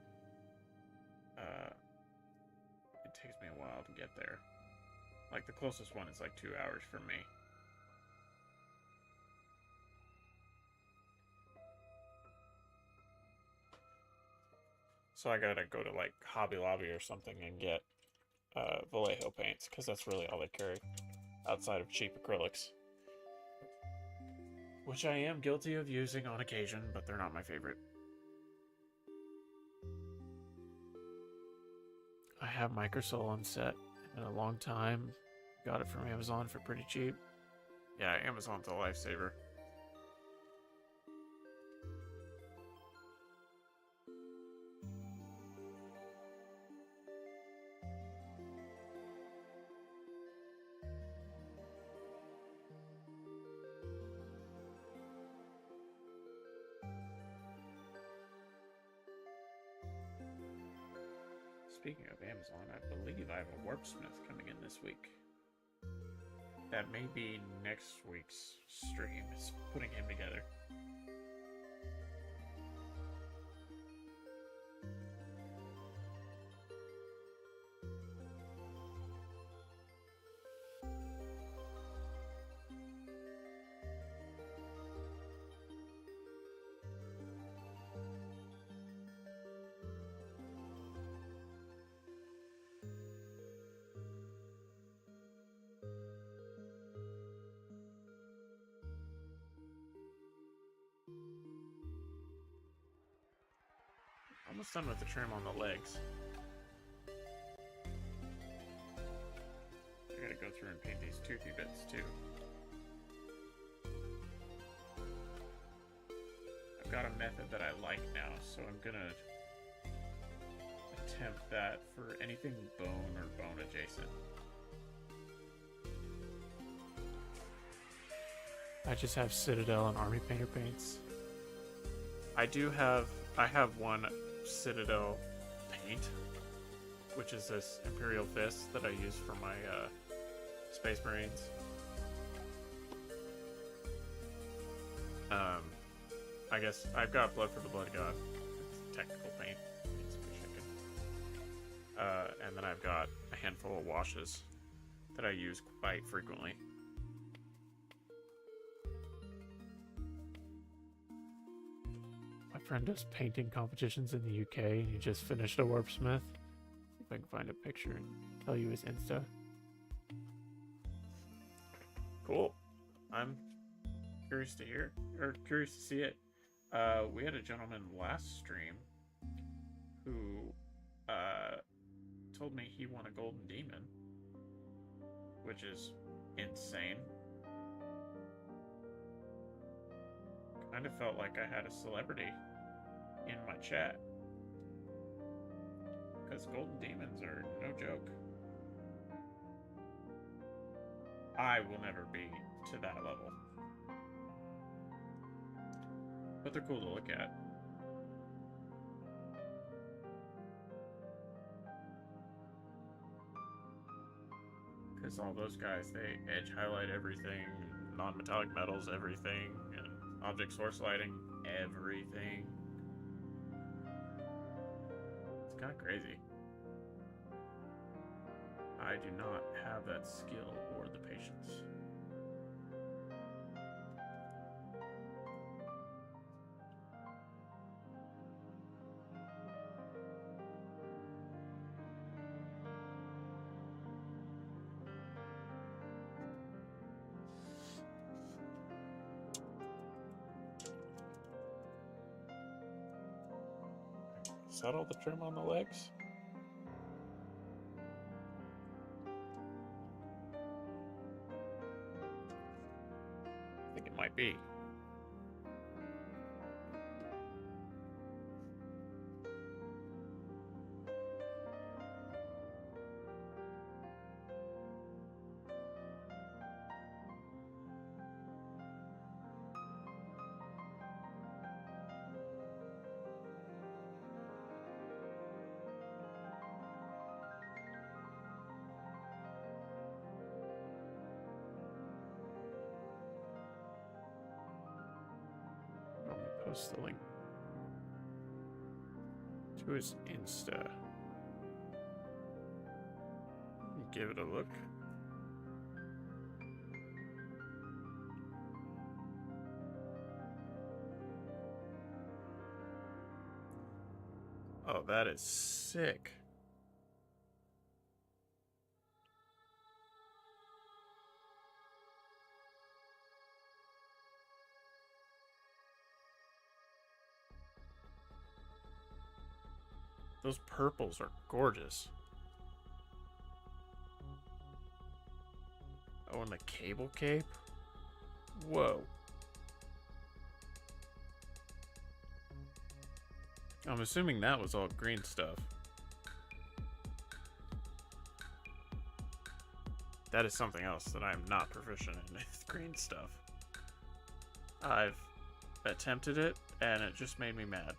it takes me a while to get there. Like the closest one is like 2 hours for me. So I gotta go to like Hobby Lobby or something and get Vallejo paints, because that's really all they carry outside of cheap acrylics. Which I am guilty of using on occasion, but they're not my favorite. I have Microsoul set in a long time. Got it from Amazon for pretty cheap. Yeah, Amazon's a lifesaver. Speaking of Amazon, I believe I have a Warpsmith coming in this week. That may be next week's stream, is putting him together. almost done with the trim on the legs. I gotta go through and paint these toothy bits too. I've got a method that I like now, so I'm gonna attempt that for anything bone or bone adjacent. I just have Citadel and Army Painter paints. I have one Citadel paint, which is this Imperial Fist that I use for my Space Marines. I guess I've got Blood for the Blood God. It's technical paint. Needs to be shaken. And then I've got a handful of washes that I use quite frequently. My friend does painting competitions in the UK, and he just finished a Warpsmith. See if I can find a picture and tell you his Insta. Cool. I'm curious to hear, or curious to see it. We had a gentleman last stream who told me he won a Golden Demon, which is insane. Kind of felt like I had a celebrity in my chat, because Golden Demons are no joke. I will never be to that level, but they're cool to look at. Because all those guys, they edge highlight everything, non-metallic metals everything, and object source lighting everything. It's kind of crazy. I do not have that skill or the patience. Is that all the trim on the legs? I think it might be. Post the link to his Insta. Give it a look. Oh, that is sick. Those purples are gorgeous. Oh, and the cable cape? Whoa. I'm assuming that was all green stuff. That is something else that I am not proficient in, is green stuff. I've attempted it, and it just made me mad.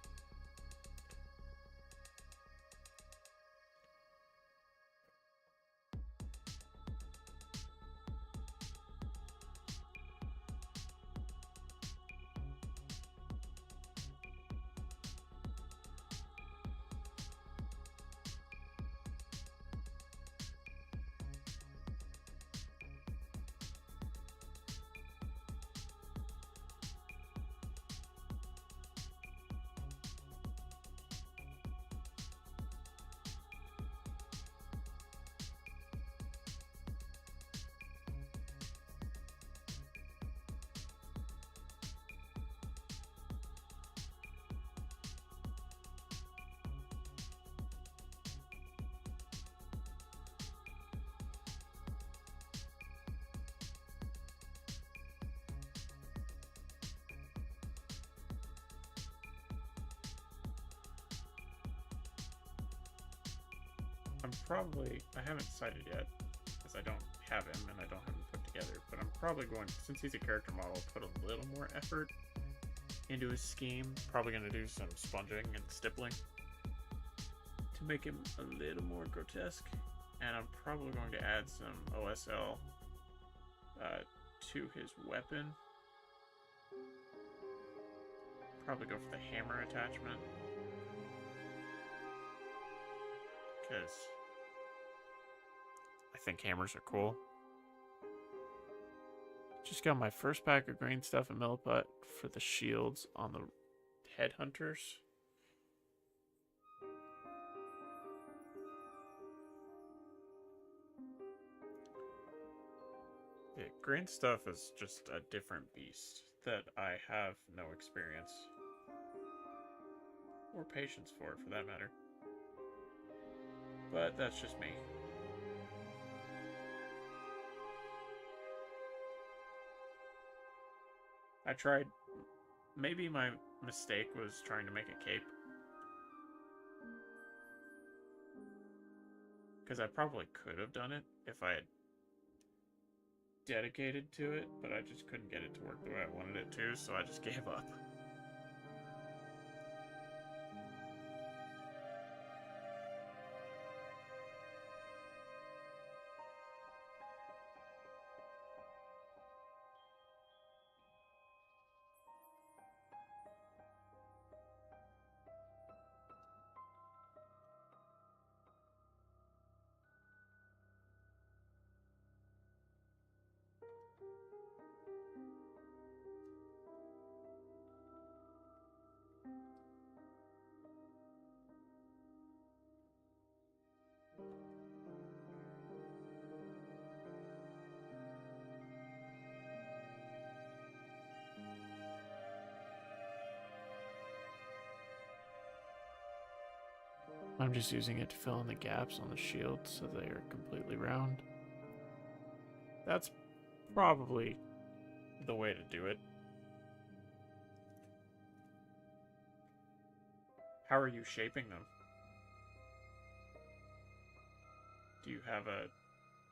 I haven't decided yet, because I don't have him and I don't have him put together, but I'm probably going, since he's a character model, put a little more effort into his scheme. Probably going to do some sponging and stippling to make him a little more grotesque. And I'm probably going to add some OSL to his weapon. Probably go for the hammer attachment, because I think hammers are cool. Just got my first pack of green stuff at Milliput for the shields on the headhunters. Yeah, green stuff is just a different beast that I have no experience or patience for that matter. But that's just me. I tried. Maybe my mistake was trying to make a cape, because I probably could have done it if I had dedicated to it, but I just couldn't get it to work the way I wanted it to, so I just gave up. I'm just using it to fill in the gaps on the shield so they are completely round. That's probably the way to do it. How are you shaping them? Do you have a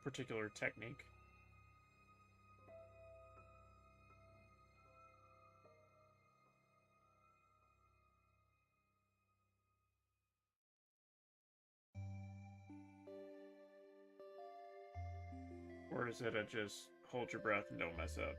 particular technique? Or is it a just hold your breath and don't mess up?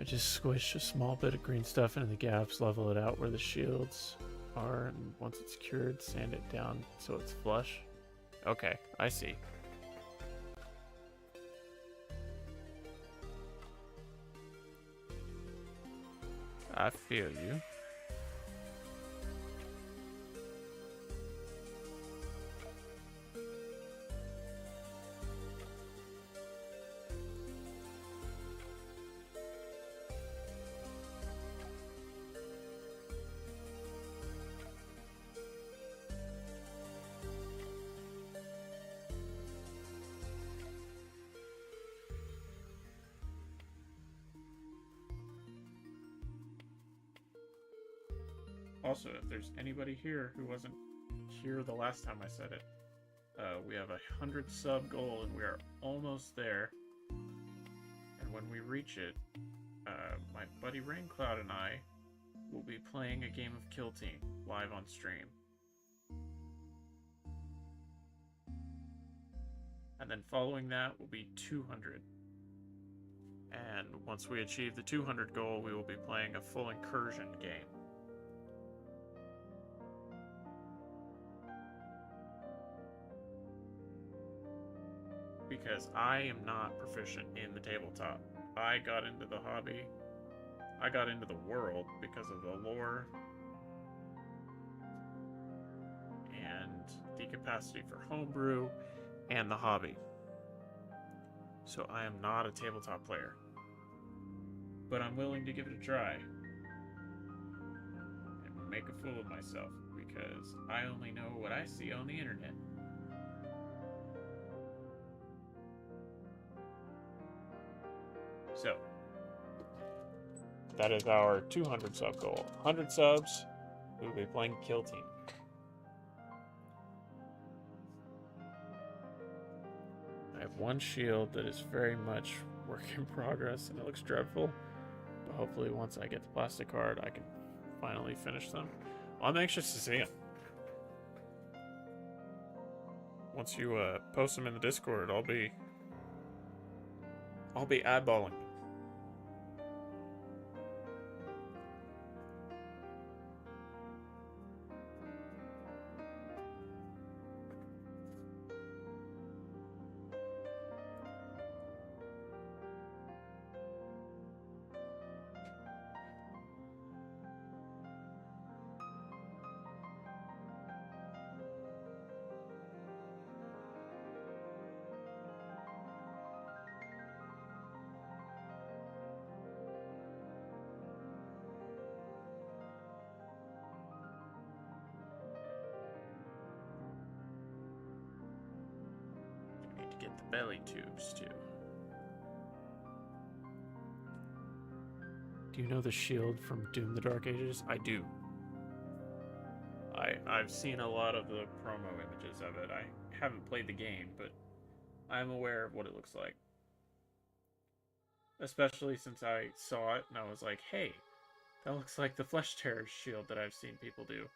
I just squish a small bit of green stuff into the gaps, level it out where the shields are, and once it's cured, sand it down so it's flush. Okay, I see. I feel you. Also, if there's anybody here who wasn't here the last time I said it, we have 100 sub goal and we are almost there. And when we reach it, my buddy Raincloud and I will be playing a game of Kill Team live on stream. And then following that will be 200. And once we achieve the 200 goal, we will be playing a full incursion game. Because I am not proficient in the tabletop. I got into the hobby, I got into the world because of the lore and the capacity for homebrew and the hobby. So I am not a tabletop player. But I'm willing to give it a try. And make a fool of myself because I only know what I see on the internet. So, that is our 200 sub goal. 100 subs, we will be playing Kill Team. I have one shield that is very much work in progress and it looks dreadful. But hopefully once I get the plastic card, I can finally finish them. Well, I'm anxious to see them. Once you post them in the Discord, I'll be eyeballing them. Get the belly tubes too. Do you know the shield from Doom the Dark Ages? I do. I've seen a lot of the promo images of it. I haven't played the game, but I'm aware of what it looks like. Especially since I saw it and I was like, hey, that looks like the Flesh Terror shield that I've seen people do.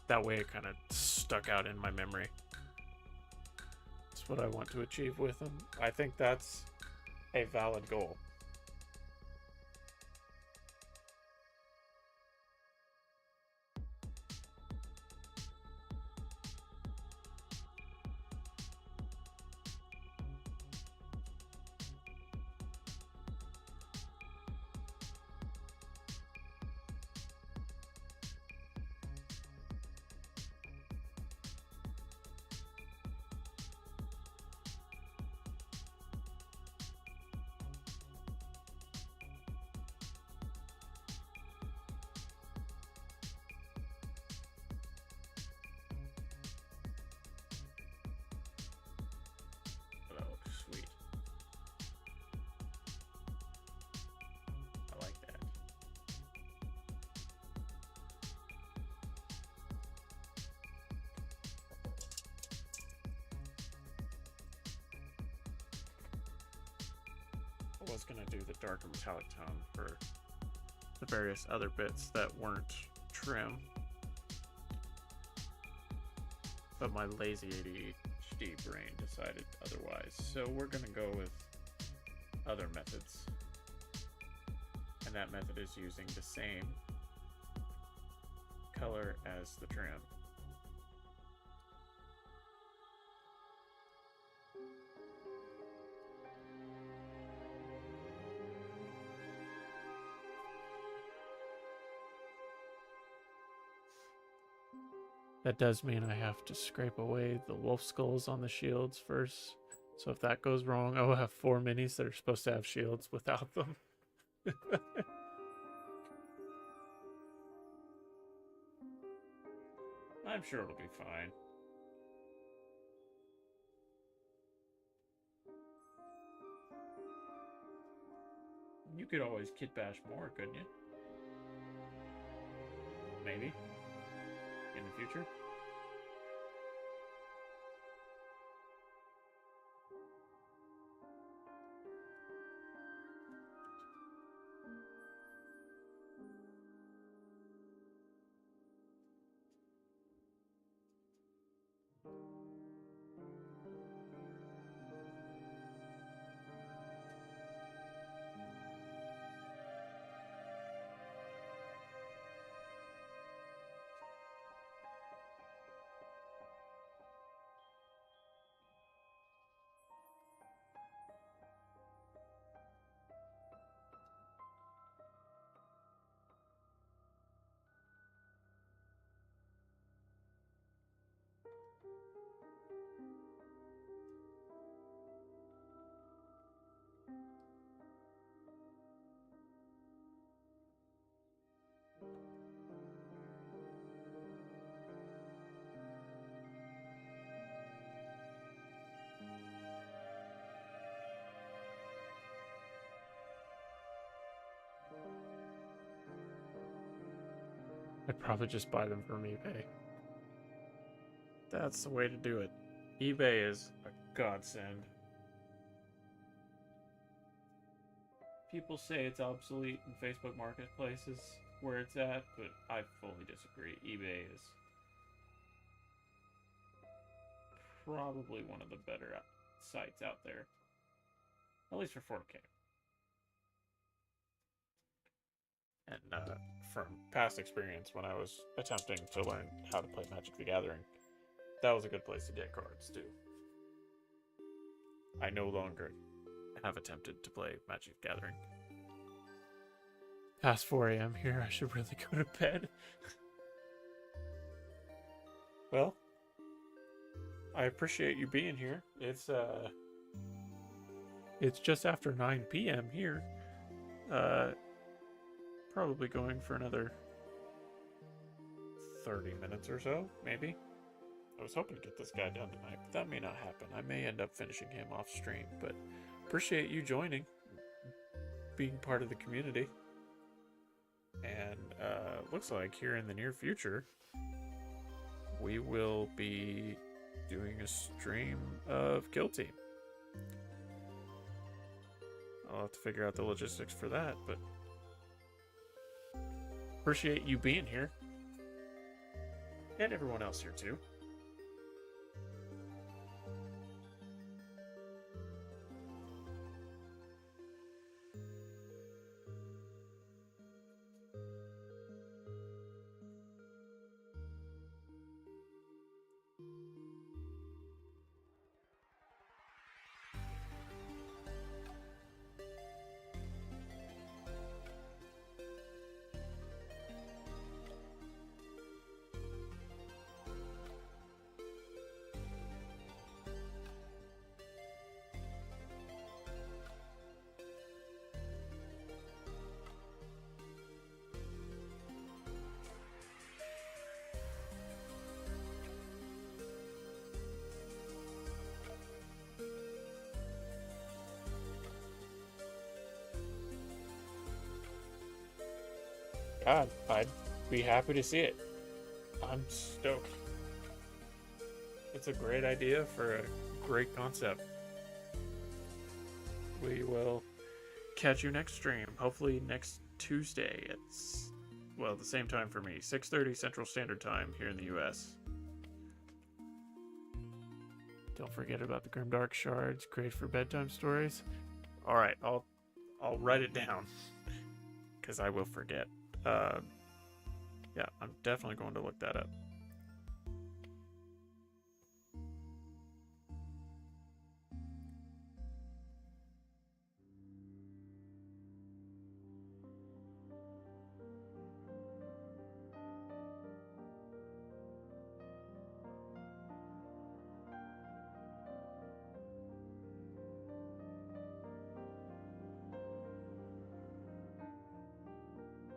That way it kind of stuck out in my memory. That's what I want to achieve with them. I think that's a valid goal. I was gonna do the darker metallic tone for the various other bits that weren't trim, but my lazy ADHD brain decided otherwise, so we're gonna go with other methods, and that method is using the same color as the trim. That does mean I have to scrape away the wolf skulls on the shields first. So if that goes wrong, I will have 4 minis that are supposed to have shields without them. I'm sure it'll be fine. You could always kit bash more, couldn't you? Maybe. In the future? I'd probably just buy them from eBay. That's the way to do it. eBay is a godsend. People say it's obsolete in Facebook marketplaces where it's at, but I fully disagree. eBay is probably one of the better sites out there. At least for 4K. And from past experience, when I was attempting to learn how to play Magic the Gathering, that was a good place to get cards, too. I no longer have attempted to play Magic the Gathering. Past 4 a.m. here, I should really go to bed. Well, I appreciate you being here. It's just after 9 p.m. here. Probably going for another 30 minutes or so, maybe. I was hoping to get this guy done tonight, but that may not happen. I may end up finishing him off stream, but appreciate you joining, being part of the community. And looks like here in the near future, we will be doing a stream of Kill Team. I'll have to figure out the logistics for that, but appreciate you being here. And everyone else here too. God, I'd be happy to see it. I'm stoked. It's a great idea for a great concept. We will catch you next stream. Hopefully next Tuesday. It's, well, the same time for me. 6:30 Central Standard Time here in the US. Don't forget about the Grimdark shards, great for bedtime stories. Alright, I'll write it down. Because I will forget. Yeah, I'm definitely going to look that up.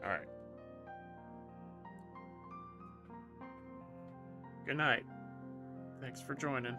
Alright. Good night. Thanks for joining.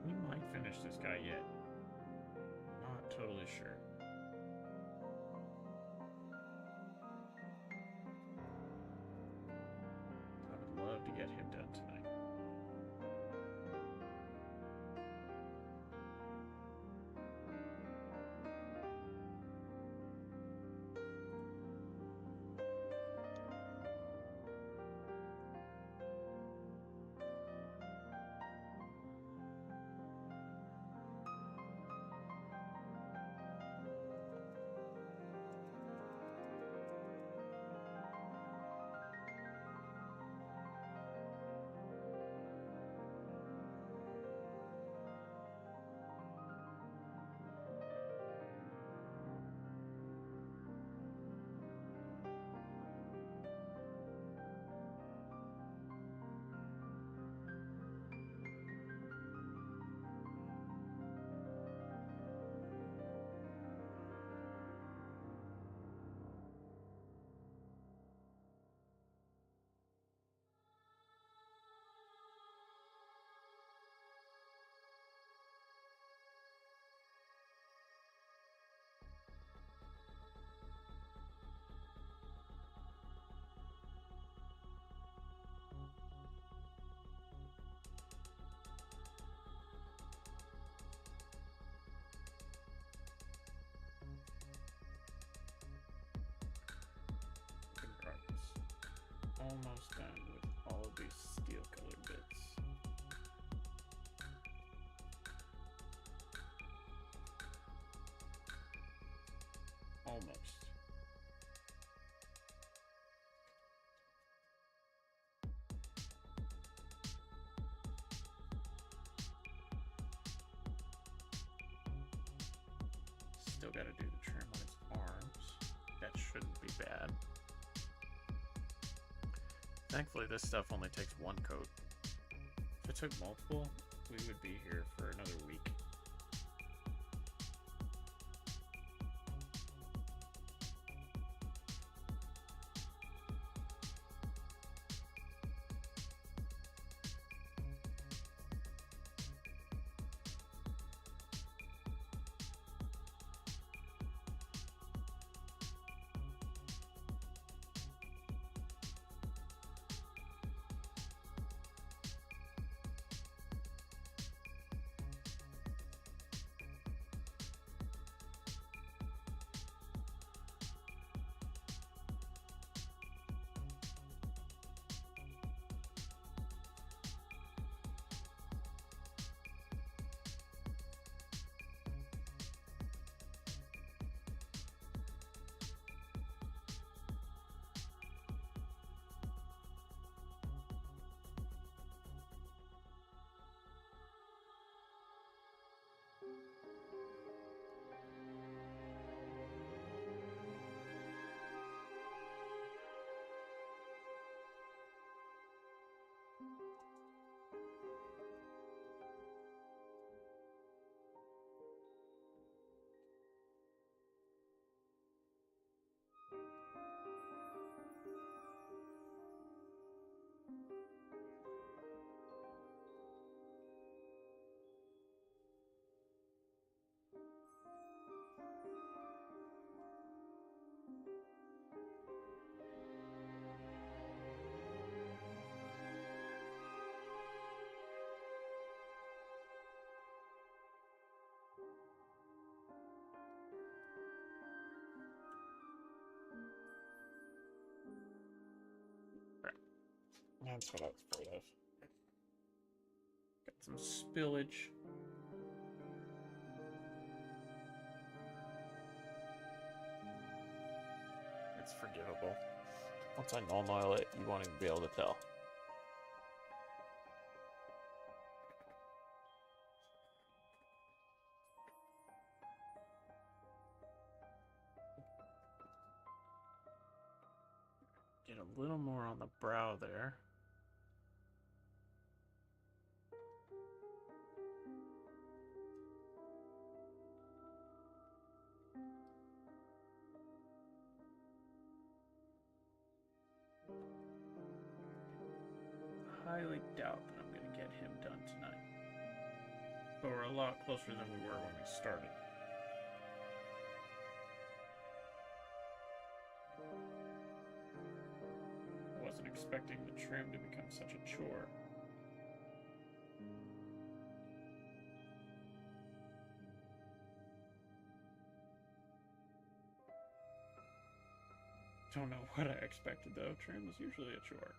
We might finish this guy yet. Not totally sure. I would love to get him done tonight. Almost done with all of these steel colored bits. Almost. Still got to do the trim on its arms. That shouldn't be bad. Thankfully, this stuff only takes one coat. If it took multiple, we would be here for another week. That's what I was afraid of. Some spillage. It's forgivable. Once I null oil it, you won't even be able to tell. Get a little more on the brow there. Highly doubt that I'm going to get him done tonight. But we're a lot closer than we were when we started. I wasn't expecting the trim to become such a chore. Don't know what I expected though. Trim is usually a chore.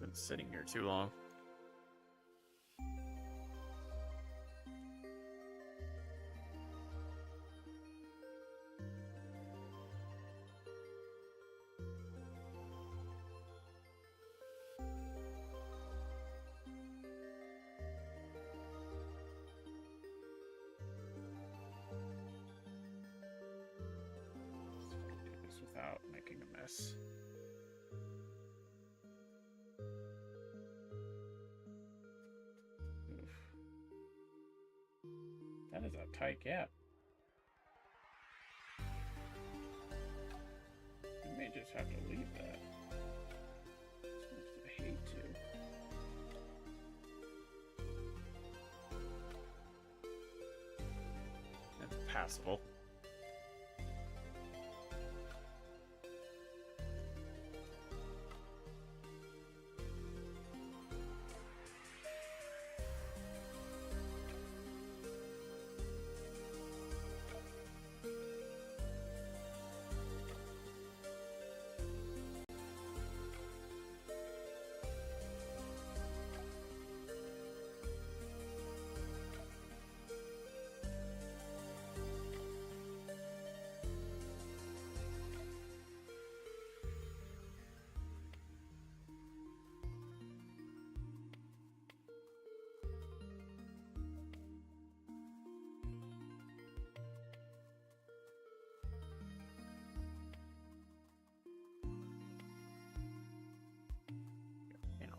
Been sitting here too long. Do this without making a mess. That is a tight gap. I may just have to leave that. As much as I hate to. That's passable.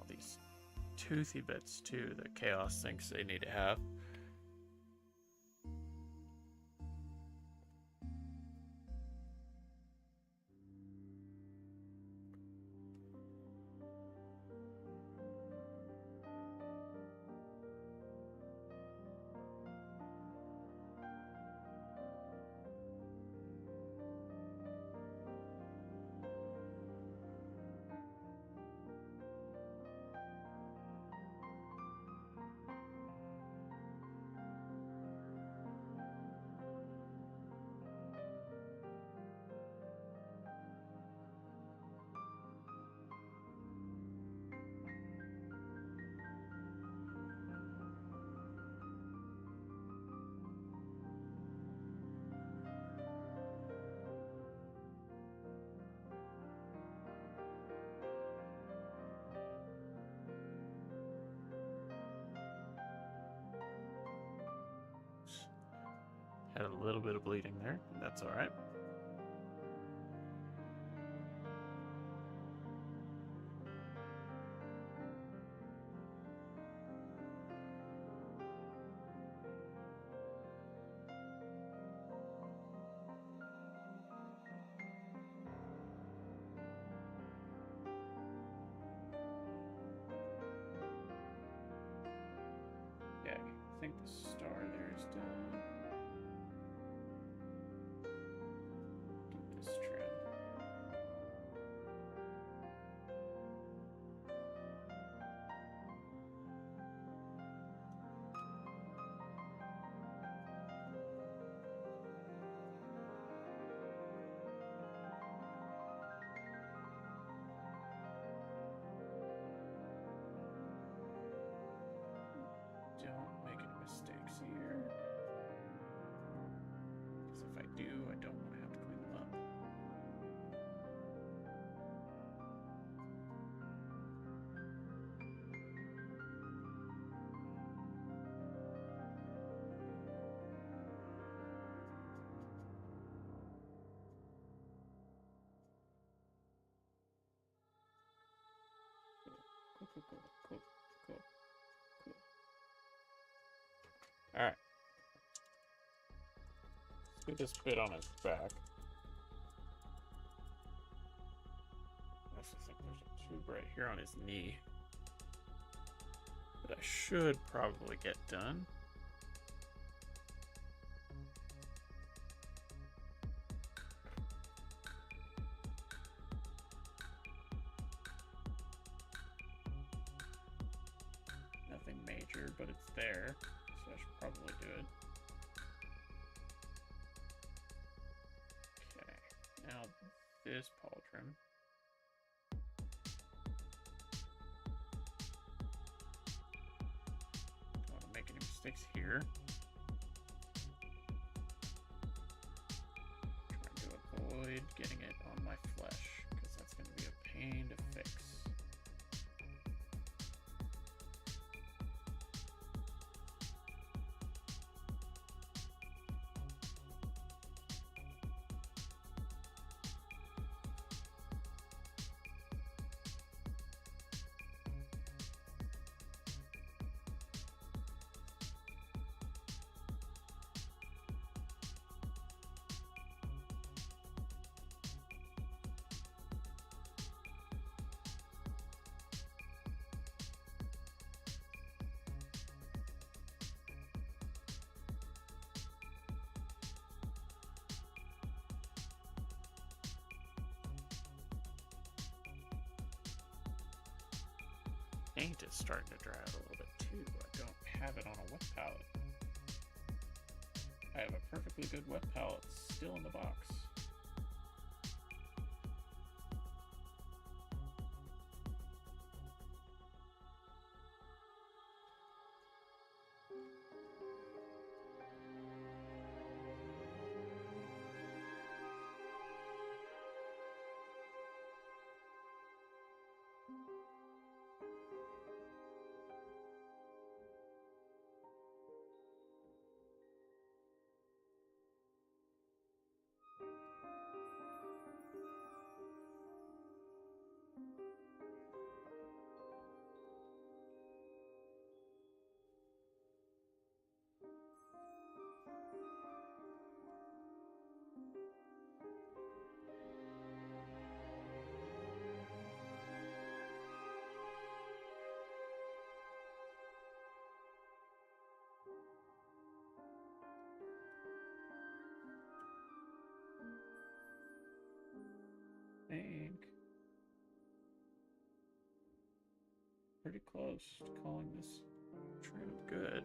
These toothy bits too that Chaos thinks they need to have. Had a little bit of bleeding there. That's all right. Yeah, I think the star there is done. This trim. Don't make any mistakes here. Because if I do, I don't want to have to clean them up. Cool. Alright. Let's do this bit on his back. I also think there's a tube right here on his knee that I should probably get done. Nothing major, but it's there, so I should probably do it. Okay, now this pauldron. Don't want to make any mistakes here. Trying to avoid getting it on my flesh, because that's going to be a pain to fix. Paint is starting to dry out a little bit too. I don't have it on a wet palette. I have a perfectly good wet palette still in the box. Think pretty close to calling this trim good.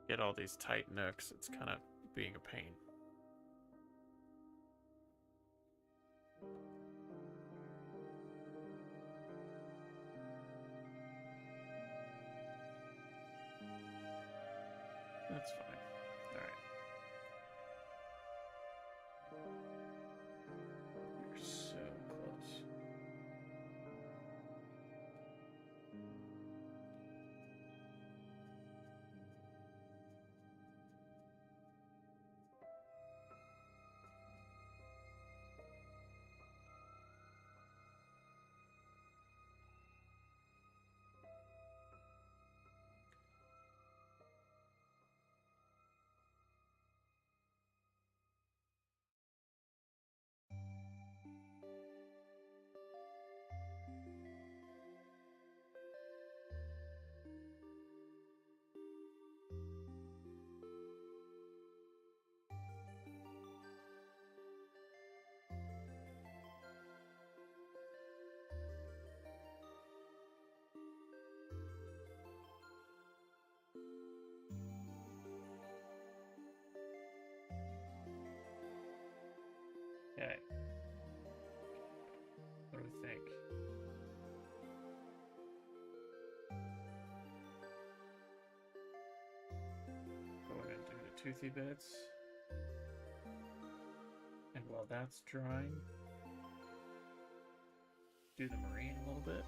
Get all these tight nooks, it's kind of being a pain. That's fine. Alright. You're so close. Okay. What do we think? Go ahead and do the toothy bits. And while that's drying, do the marine a little bit.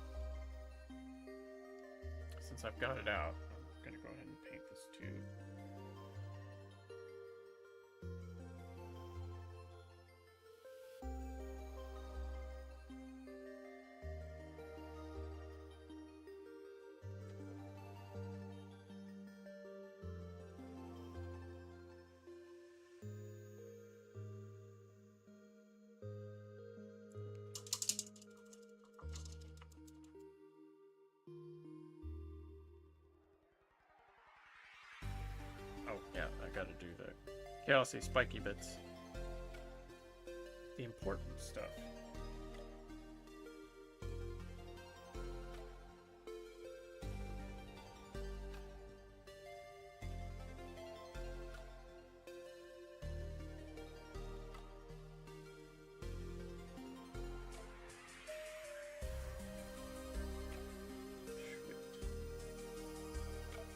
Since I've got it out, I'm gonna go ahead and paint this too. Oh, yeah, I gotta do the chaosy spiky bits. The important stuff.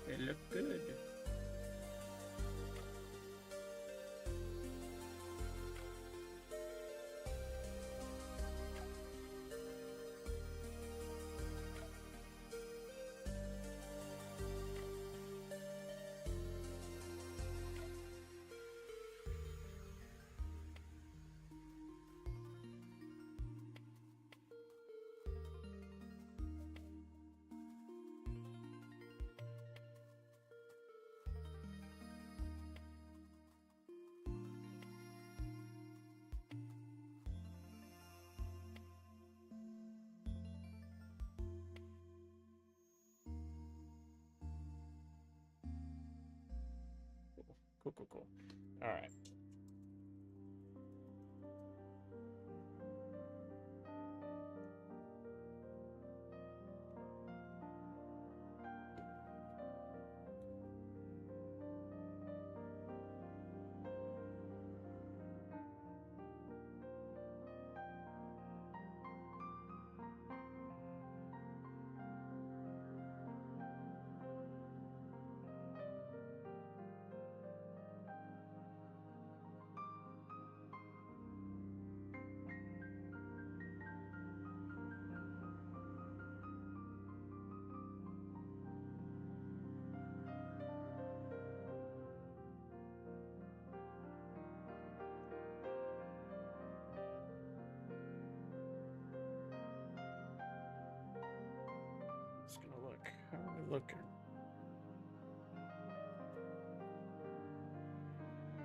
They look good. Cool. All right. It's gonna look. How are we looking?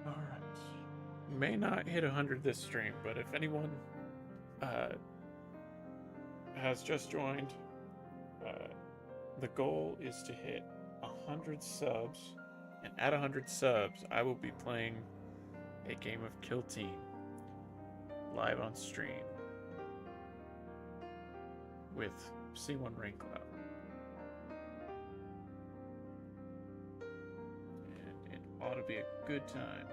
All right. May not hit 100 this stream, but if anyone has just joined, the goal is to hit 100 subs, and at 100 subs, I will be playing a game of Kill Team live on stream with C1 Rain Cloud. And it ought to be a good time.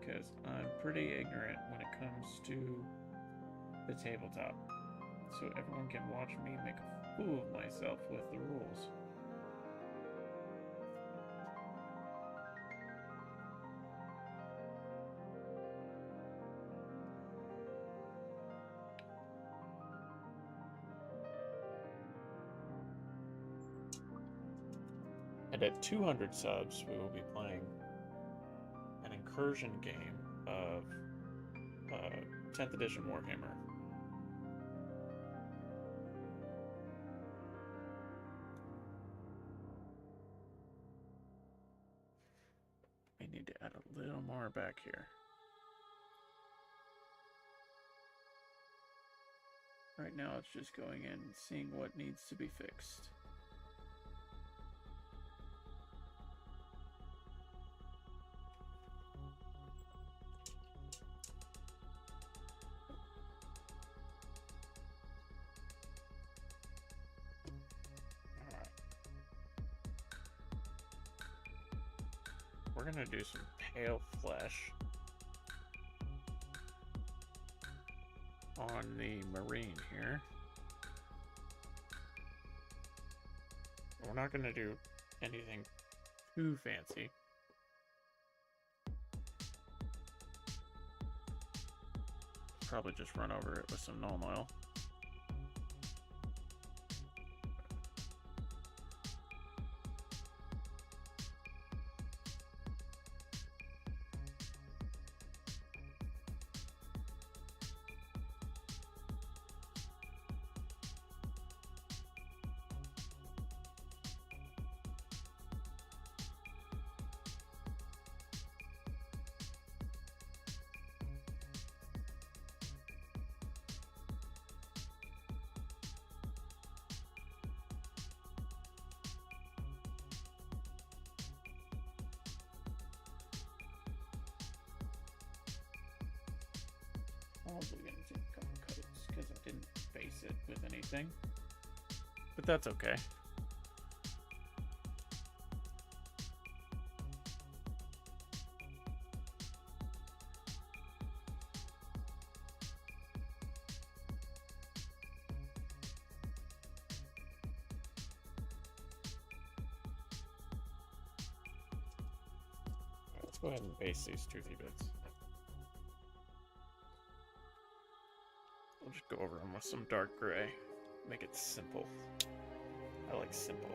because I'm pretty ignorant when it comes to the tabletop. So everyone can watch me make a fool of myself with the rules. And at 200 subs, we will be playing an incursion game of 10th edition Warhammer. I need to add a little more back here. Right now it's just going in and seeing what needs to be fixed. We're gonna do some pale flesh on the marine here. We're not gonna do anything too fancy. Probably just run over it with some Nuln Oil. Probably gonna take a couple coats because I didn't base it with anything. But that's okay. Let's go ahead and base these toothy bits. We'll just go over them with some dark gray. Make it simple. I like simple.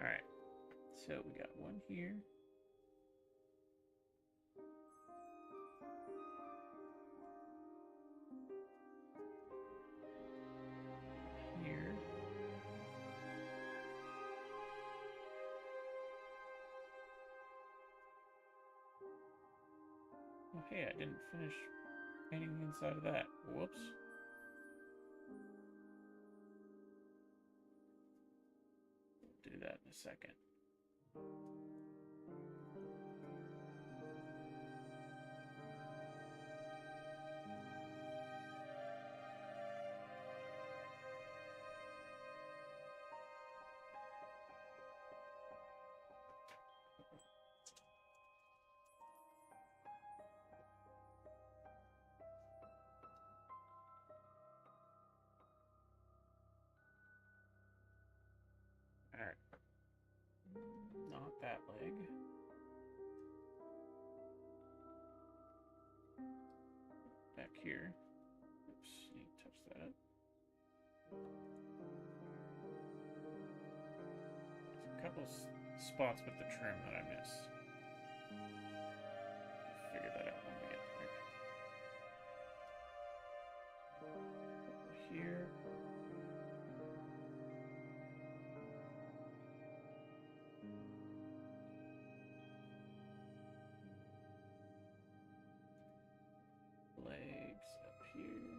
Alright, so we got one here. Here. Oh hey, I didn't finish painting the inside of that. Whoops. Do that in a second. Alright. Not that leg. Back here. Oops, you touch that. There's a couple spots with the trim that I missed. We'll figure that out when we get there. Here. Legs up here.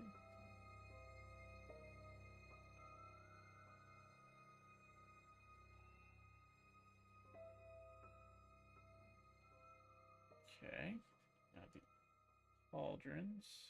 cauldrons.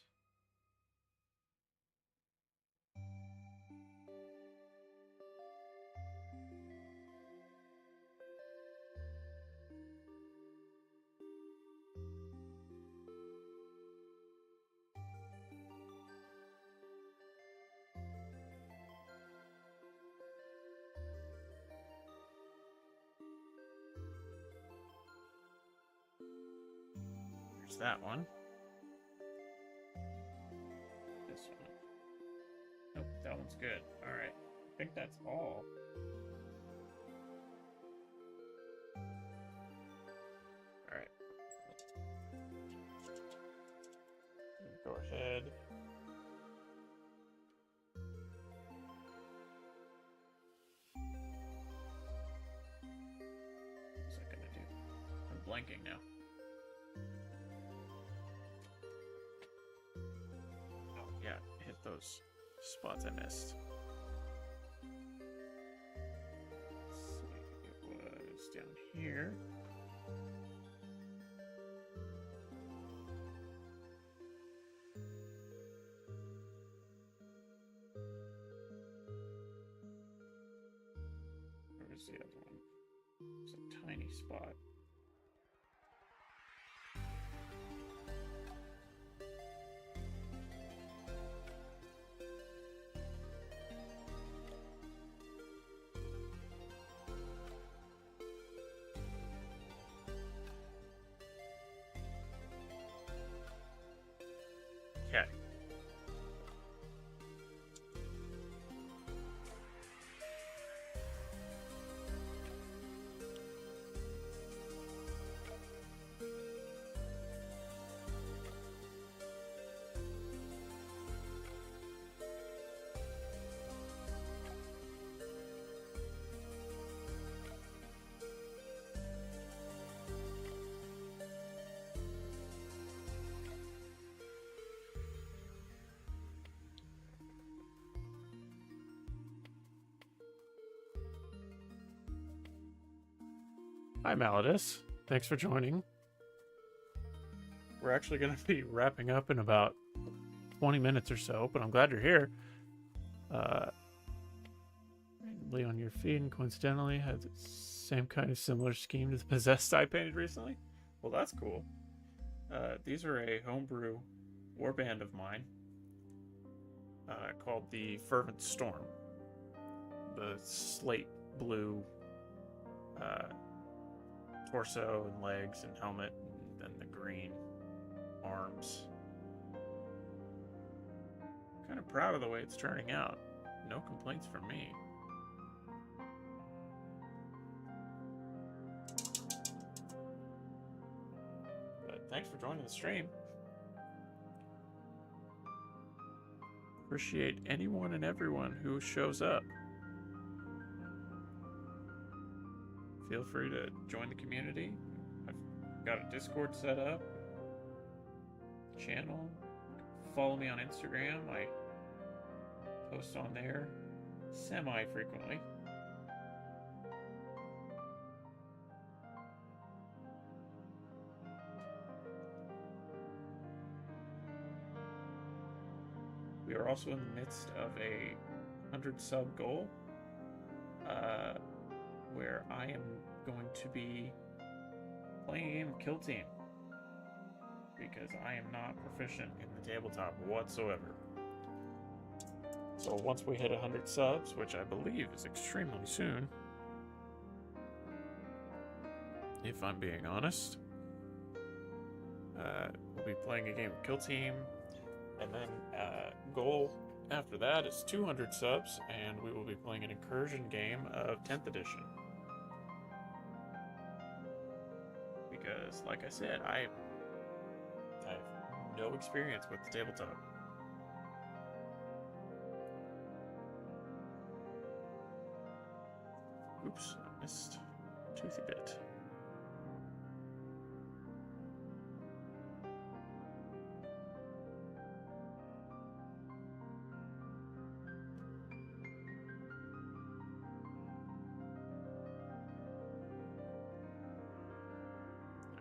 There's that one. This one. Nope, that one's good. Alright. I think that's all. Alright. Go ahead. What's that gonna do? I'm blanking now. Oh, yeah, hit those spots I missed. Let's see, it was down here. Where's the other one? It's a tiny spot. Okay. Hi, Maladus. Thanks for joining. We're actually going to be wrapping up in about 20 minutes or so, but I'm glad you're here. Randomly on your feed, and coincidentally has the same kind of similar scheme to the Possessed I painted recently. Well, that's cool. These are a homebrew warband of mine called the Fervent Storm. The slate blue torso and legs and helmet, and then the green arms. Kind of proud of the way it's turning out. No complaints from me. But thanks for joining the stream. Appreciate anyone and everyone who shows up. Feel free to join the community. I've got a Discord set up, channel. Follow me on Instagram. I post on there semi-frequently. We are also in the midst of a 100 sub goal. Where I am going to be playing a game of Kill Team because I am not proficient in the tabletop whatsoever. So once we hit 100 subs, which I believe is extremely soon, if I'm being honest, we'll be playing a game of Kill Team, and then goal after that is 200 subs, and we will be playing an incursion game of 10th edition. Because, like I said, I have no experience with the tabletop. Oops, I missed Toothy Bit.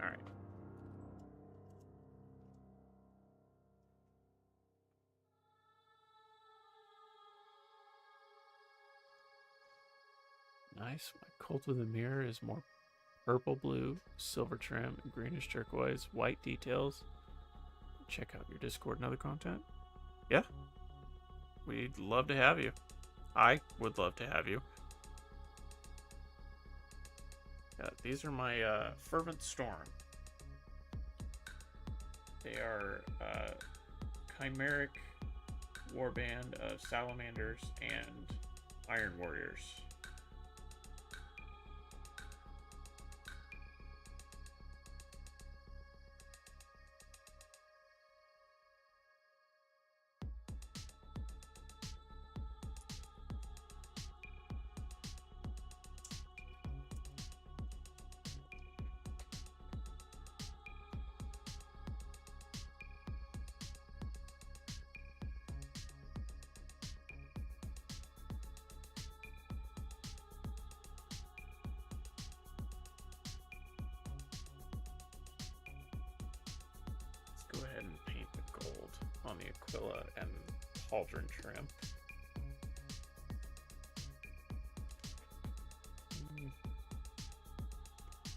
Alright. Nice. My Cult of the Mirror is more purple blue, silver trim, greenish turquoise, white details. Check out your Discord and other content. Yeah. We'd love to have you. I would love to have you. These are my Fervent Storm. They are chimeric warband of salamanders and iron warriors. Go ahead and paint the gold on the Aquila and Pauldron trim.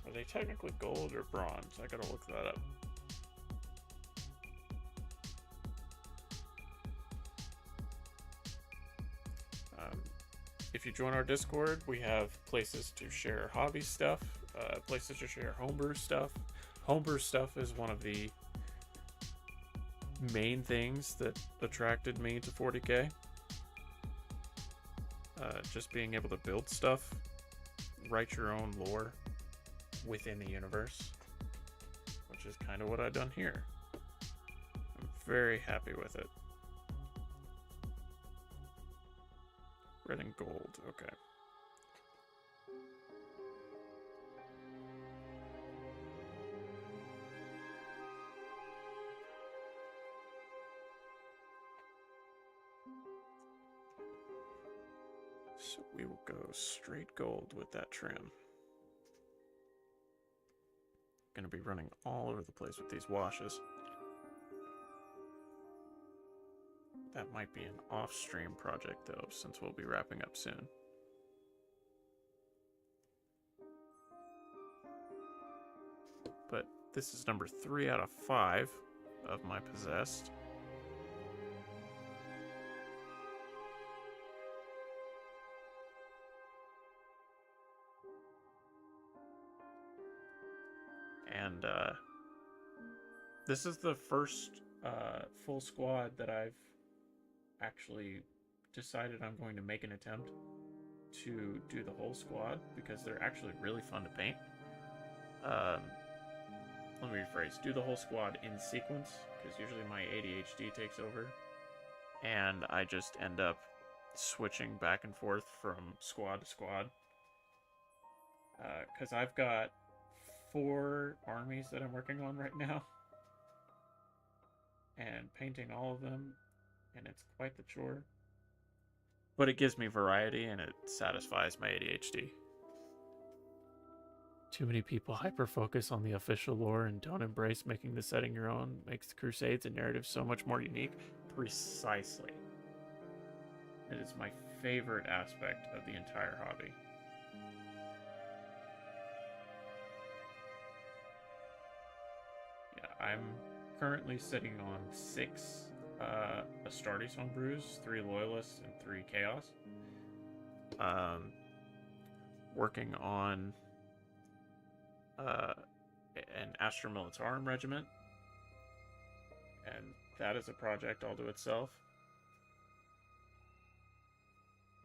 Are they technically gold or bronze? I gotta look that up. If you join our Discord, we have places to share hobby stuff, places to share homebrew stuff. Homebrew stuff is one of the main things that attracted me to 40k. Just being able to build stuff, write your own lore within the universe, which is kind of what I've done here. I'm very happy with it. Red and gold, okay. So we will go straight gold with that trim. Gonna be running all over the place with these washes. That might be an off-stream project though, since we'll be wrapping up soon. But this is number 3 out of 5 of my possessed. And this is the first full squad that I've actually decided I'm going to make an attempt to do the whole squad, because they're actually really fun to paint. Let me rephrase, do the whole squad in sequence, because usually my ADHD takes over and I just end up switching back and forth from squad to squad, because I've got 4 armies that I'm working on right now and painting all of them, and it's quite the chore. But it gives me variety and it satisfies my ADHD. Too many people hyper-focus on the official lore and don't embrace making the setting your own. Makes the Crusades and narrative so much more unique. Precisely. It is my favorite aspect of the entire hobby. Yeah, I'm currently sitting on 6 Astartes homebrews, 3 Loyalists, and 3 Chaos. Working on an Astra Militarum regiment, and that is a project all to itself.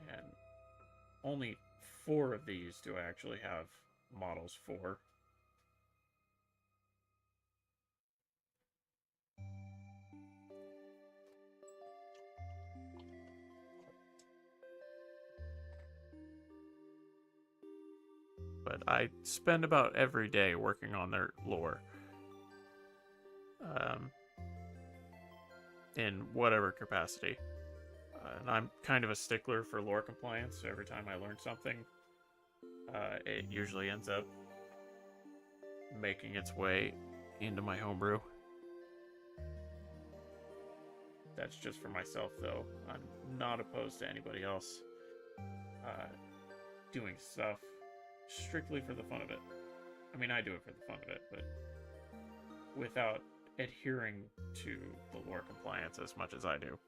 And only 4 of these do I actually have models for. But I spend about every day working on their lore. In whatever capacity. And I'm kind of a stickler for lore compliance, so every time I learn something, it usually ends up making its way into my homebrew. That's just for myself, though. I'm not opposed to anybody else doing stuff strictly for the fun of it. I mean, I do it for the fun of it, but without adhering to the lore compliance as much as I do.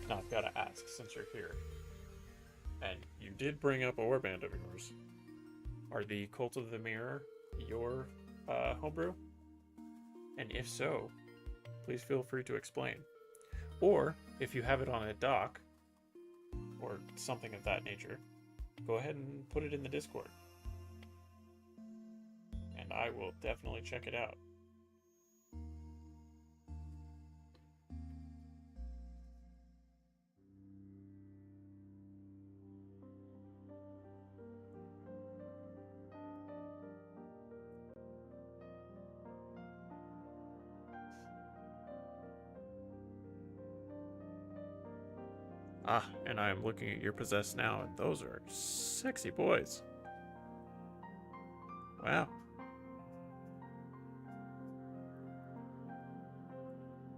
Now I've got to ask, since you're here, and you did bring up a warband of yours, are the Cult of the Mirror your homebrew? And if so, please feel free to explain. Or, if you have it on a dock, or something of that nature, go ahead and put it in the Discord. And I will definitely check it out. Ah, and I am looking at your possessed now, and those are sexy boys. Wow.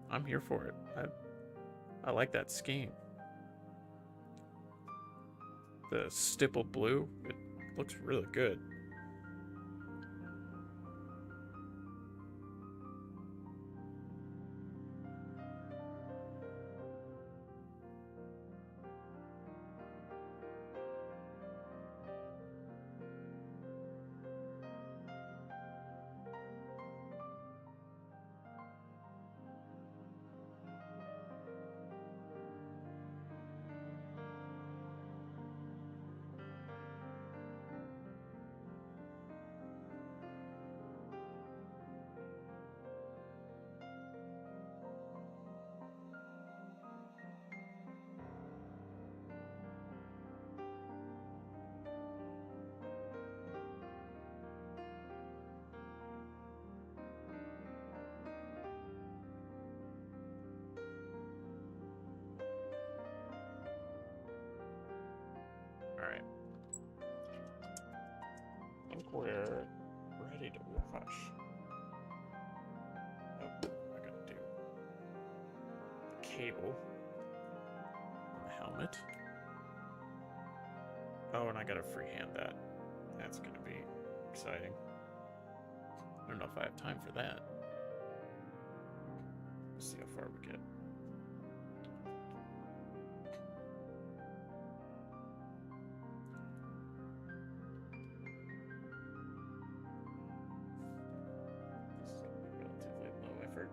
I'm here for it. I like that scheme. The stippled blue, it looks really good. Alright. I think we're ready to wash. Nope, I gotta do the cable on the helmet. Oh, and I gotta freehand that. That's gonna be exciting. I don't know if I have time for that. Let's see how far we get. This is gonna be relatively low effort.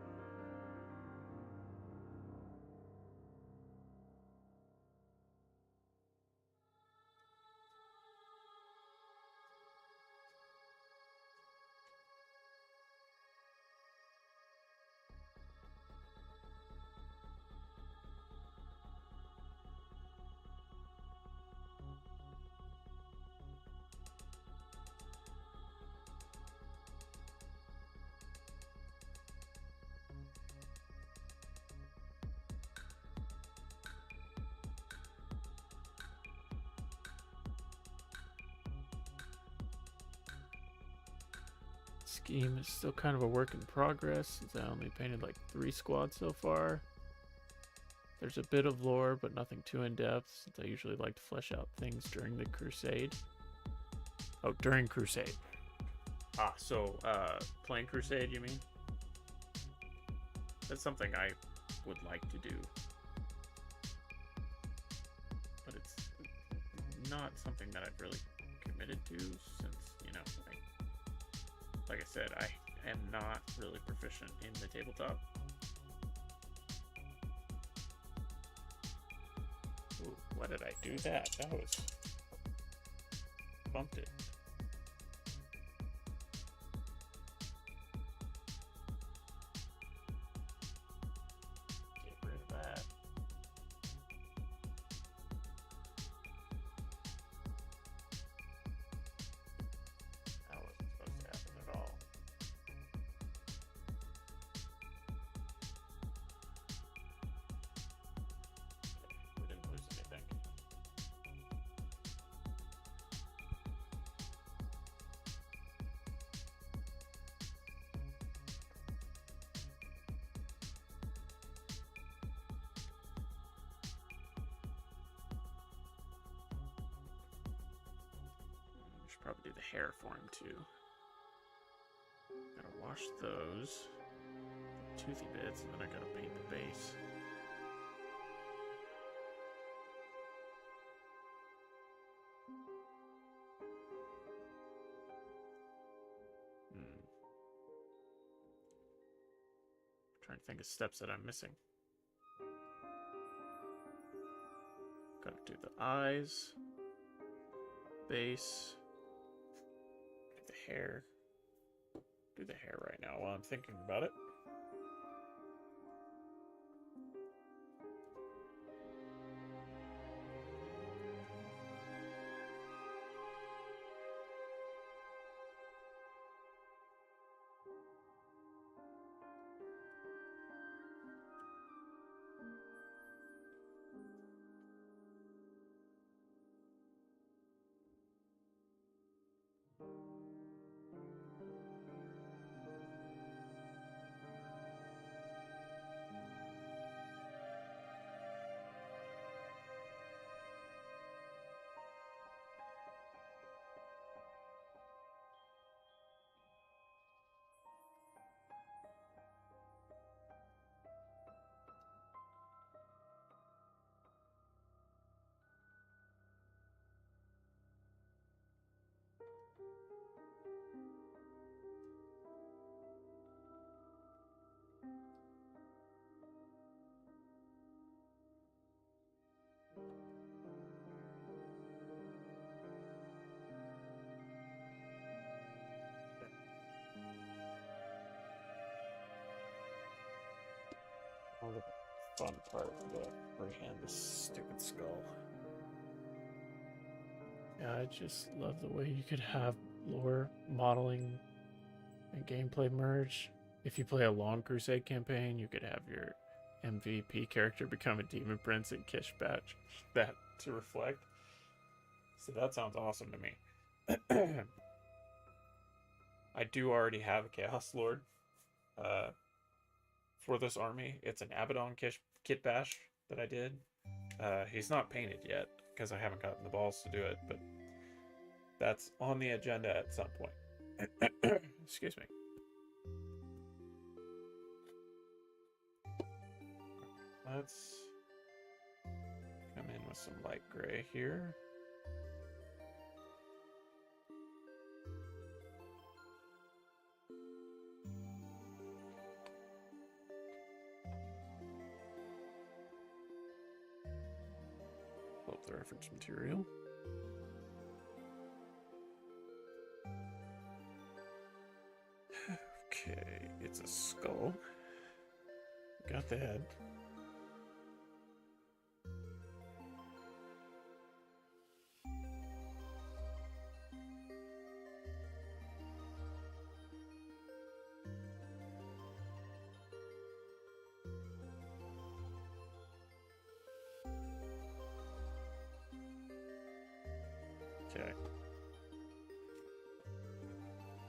Scheme is still kind of a work in progress since I only painted like 3 squads so far. There's a bit of lore, but nothing too in-depth since I usually like to flesh out things during the crusade. Oh, during crusade. Ah, so, playing Crusade, you mean? That's something I would like to do. But it's not something that I've really committed to since, you know, like I said, I am not really proficient in the tabletop. Ooh, why did I do that? That was... bumped it. Get rid of that. That wasn't supposed to happen at all. We didn't lose anything. We should probably do the hair for him too. Gotta wash those toothy bits, and then I gotta paint the base. Trying to think of steps that I'm missing. Gotta do the eyes, base, do the hair. Do the hair right now while I'm thinking about it. All the fun part of the freehand this stupid skull. Yeah, I just love the way you could have lore, modeling, and gameplay merge. If you play a long crusade campaign, you could have your MVP character become a demon prince and Kish batch That to reflect. So that sounds awesome to me. I do already have a Chaos Lord for this army. It's an Abaddon kit bash that I did. He's not painted yet because I haven't gotten the balls to do it, but that's on the agenda at some point. Excuse me. Let's come in with some light gray here. Pull up the reference material. Okay, it's a skull. Got the head. Okay.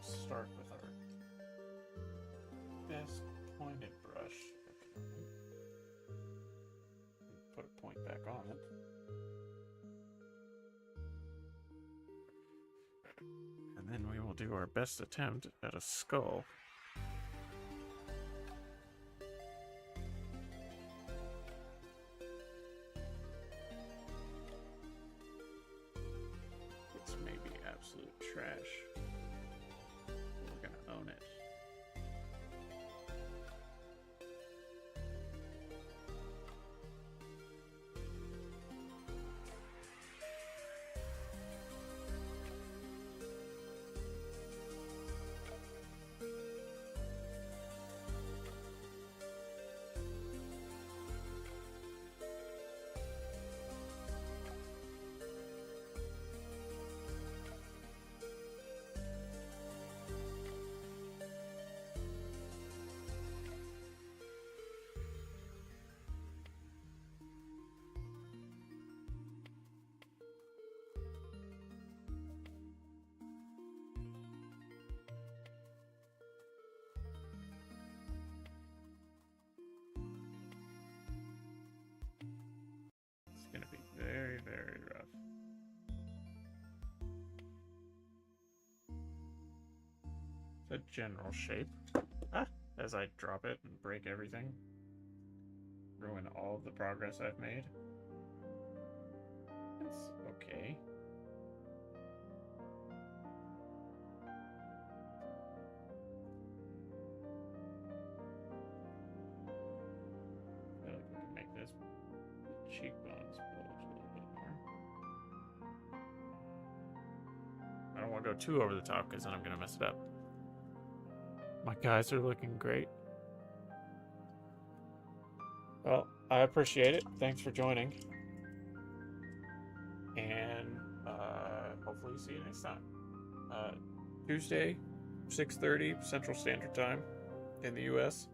Start with our last pointed brush. Okay. Put a point back on it. And then we will do our best attempt at a skull. This may be absolute trash. We're gonna own it. It's gonna be very, very rough. It's a general shape. Ah, as I drop it and break everything. Ruin all of the progress I've made. It's okay. I feel like we can make this cheekbones bulge a little bit more. I don't want to go too over the top because then I'm going to mess it up. My guys are looking great. Well, I appreciate it. Thanks for joining. And hopefully see you next time. Tuesday, 6:30 Central Standard Time in the US.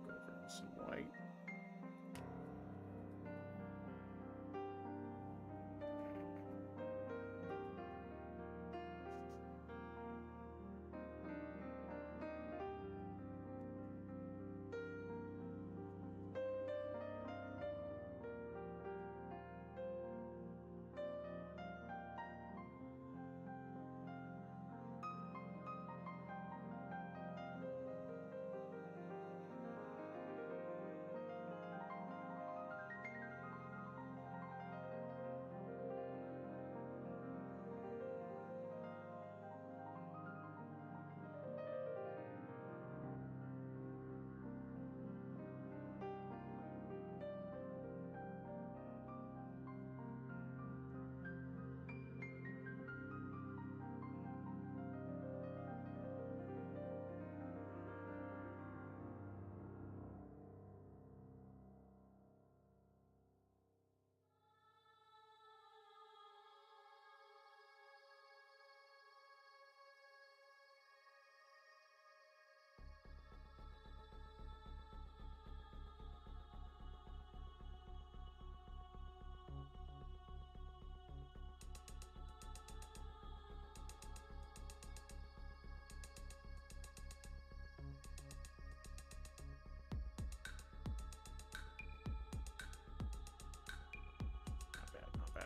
Go over some white.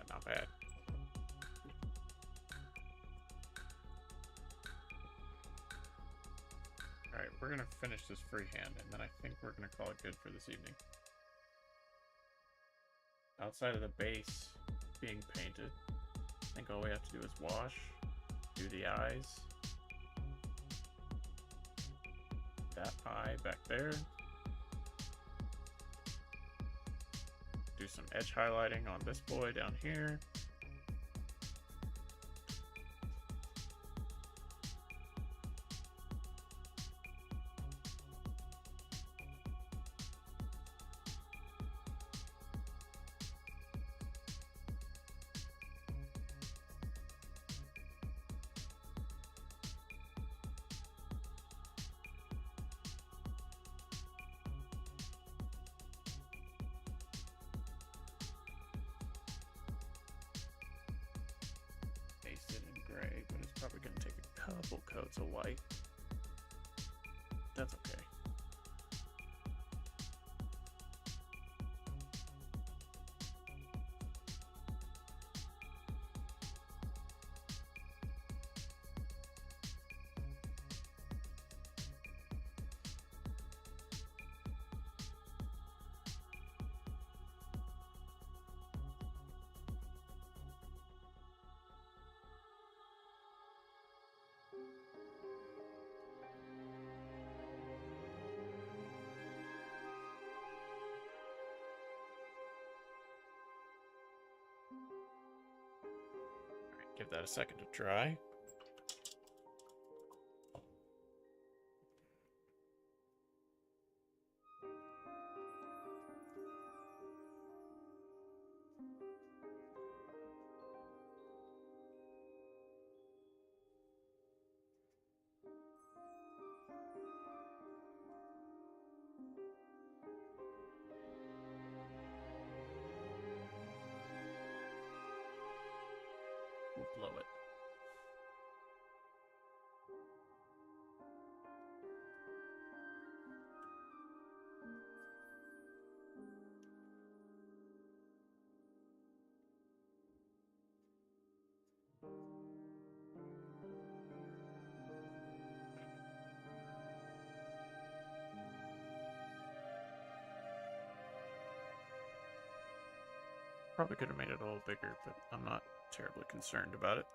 Not bad. Alright, we're gonna finish this freehand, and then I think we're gonna call it good for this evening. Outside of the base being painted, I think all we have to do is wash, do the eyes, that eye back there, do some edge highlighting on this boy down here. coats of white. That's okay. Give that a second to dry. We'll blow it. Probably could have made it a little bigger, but I'm not terribly concerned about it.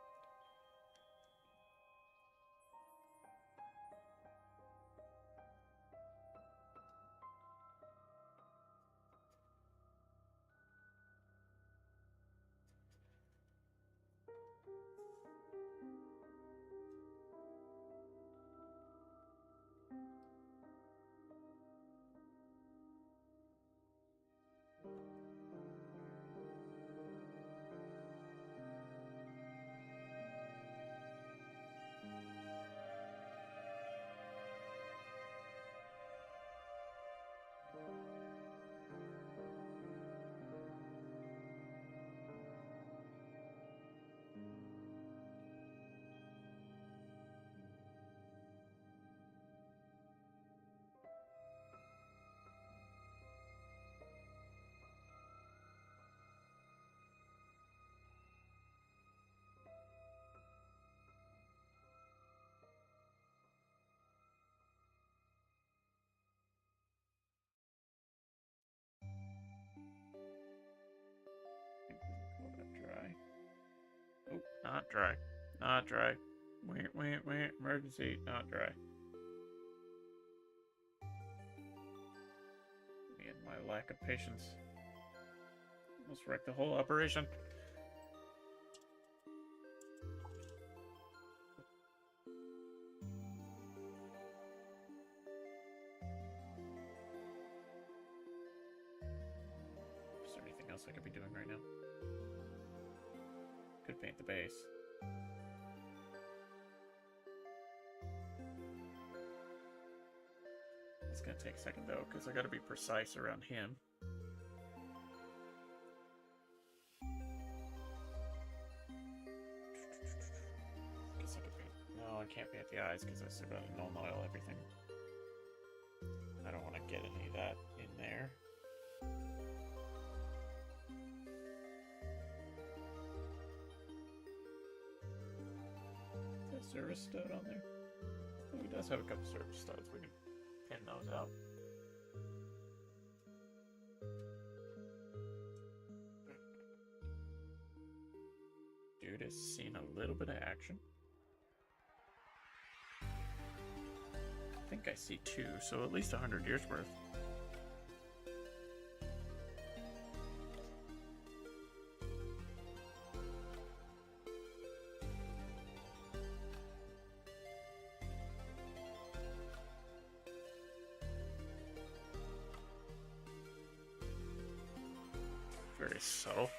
Oh, not dry. Not dry. Wait, wait, wait. Emergency. Not dry. Me and my lack of patience almost wrecked the whole operation. Is there anything else I could be doing right now? Could paint the base. It's gonna take a second though, because I gotta be precise around him. Guess I could paint. No, I can't paint the eyes because I still gotta null oil everything. I don't want to get any of that in there. Service stud on there. Oh, he does have a couple service studs. We can pin those out. Dude has seen a little bit of action. I think I see 2, so at least 100 years worth. Very subtle.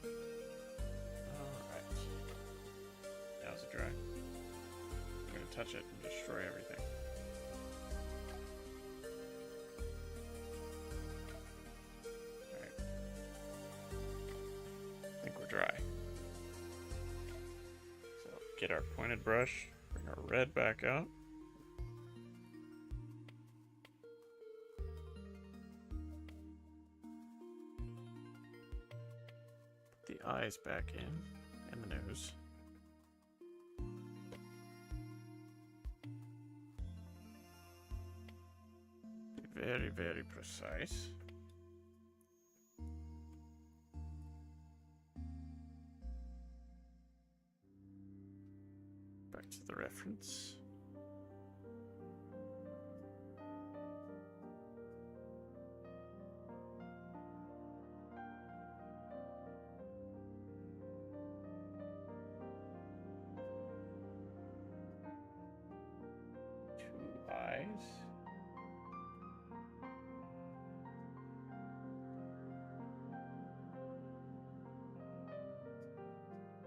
Alright. Now's it dry. I'm gonna touch it and destroy everything. Alright. I think we're get our pointed brush, bring our red back out. Put the eyes back in, and the nose. Be very, very precise. Back to the reference. Two eyes.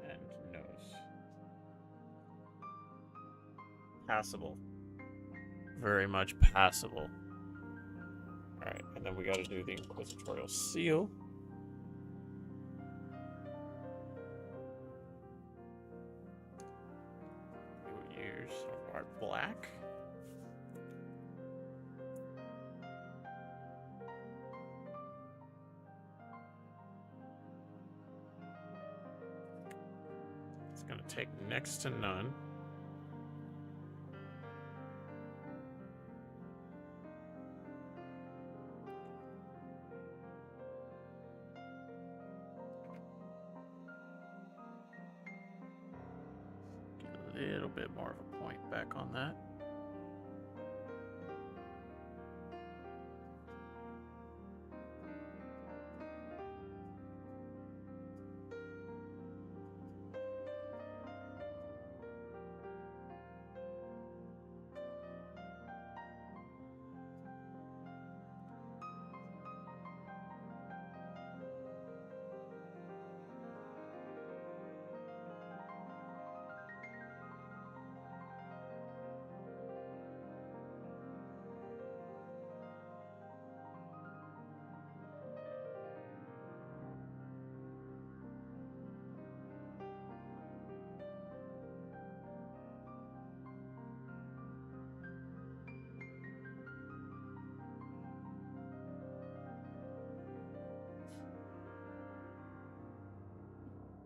And nose. Passable. Very much passable. Alright, and then we gotta do the Inquisitorial Seal. New ears are black. It's gonna take next to none. A little bit more of a point back on that.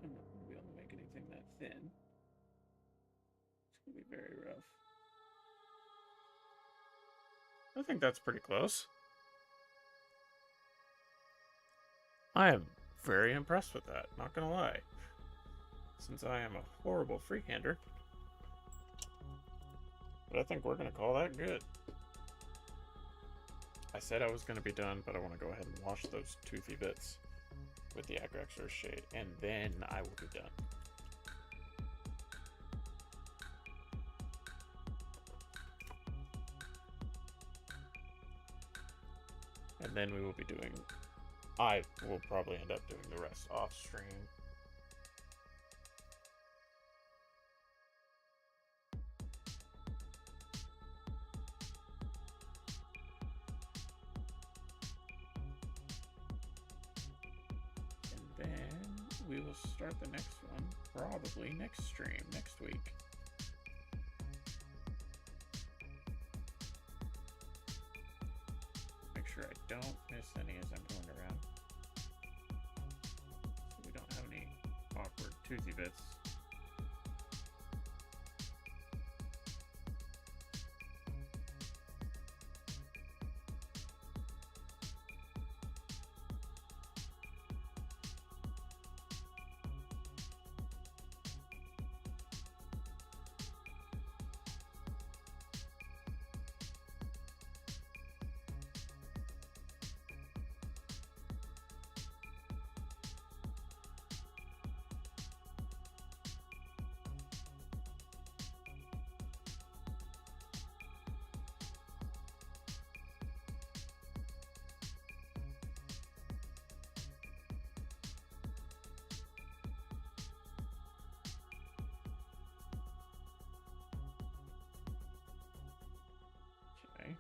I'm not going to be able to make anything that thin. It's going to be very rough. I think that's pretty close. I am very impressed with that, not gonna lie. Since I am a horrible freehander. But I think we're gonna call that good. I said I was gonna be done, but I want to go ahead and wash those toothy bits with the Agraxor shade, and then I will be done. And then we will be doing... I will probably end up doing the rest off stream. And then we will start the next one probably next stream, next week. Make sure I don't miss any as I'm going around. So we don't have any awkward toothy bits. Okay.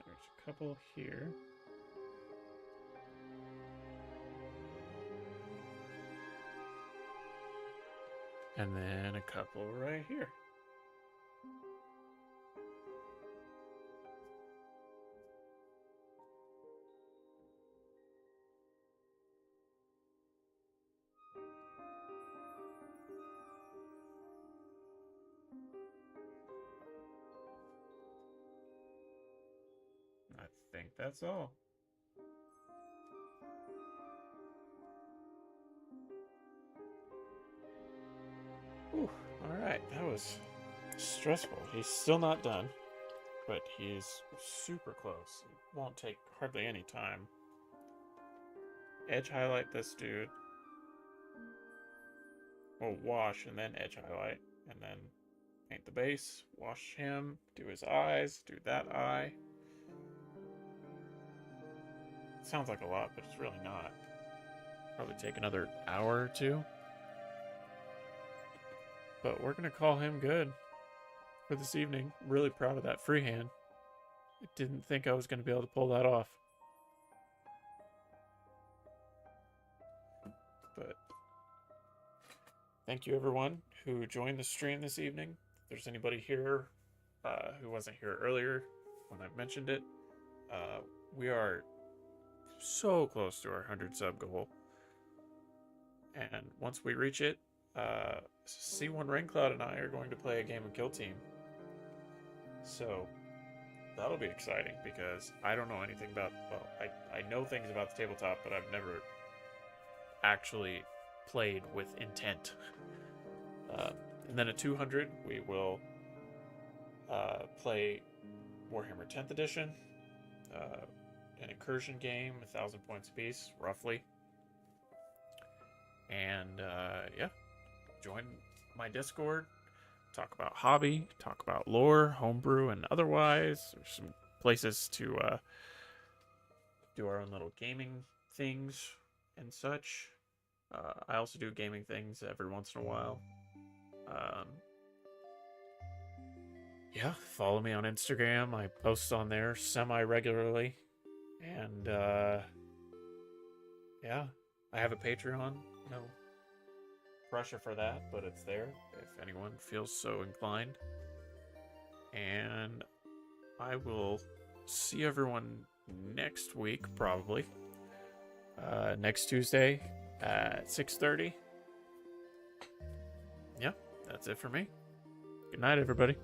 There's a couple here. And then a couple right here. I think that's all. Whew, all right, that was stressful. He's still not done, but he's super close. It won't take hardly any time. Edge highlight this dude. We'll wash and then edge highlight, and then paint the base, wash him, do his eyes, do that eye. It sounds like a lot, but it's really not. Probably take another hour or two. But we're going to call him good for this evening. Really proud of that freehand. I didn't think I was going to be able to pull that off. But thank you everyone who joined the stream this evening. If there's anybody here who wasn't here earlier when I mentioned it, we are so close to our 100 sub goal. And once we reach it, C1 Raincloud and I are going to play a game of Kill Team. So that'll be exciting because I don't know anything about, well, I know things about the tabletop, but I've never actually played with intent. And then at 200, we will play Warhammer 10th edition, an incursion game, 1,000 points apiece, roughly. And yeah, join my Discord, talk about hobby, talk about lore, homebrew, and otherwise. There's some places to do our own little gaming things and such. I also do gaming things every once in a while. Yeah, follow me on Instagram. I post on there semi-regularly. And yeah, I have a Patreon. No pressure for that, but it's there if anyone feels so inclined. And I will see everyone next week, probably. Next Tuesday at 6:30. Yeah, that's it for me. Good night, everybody.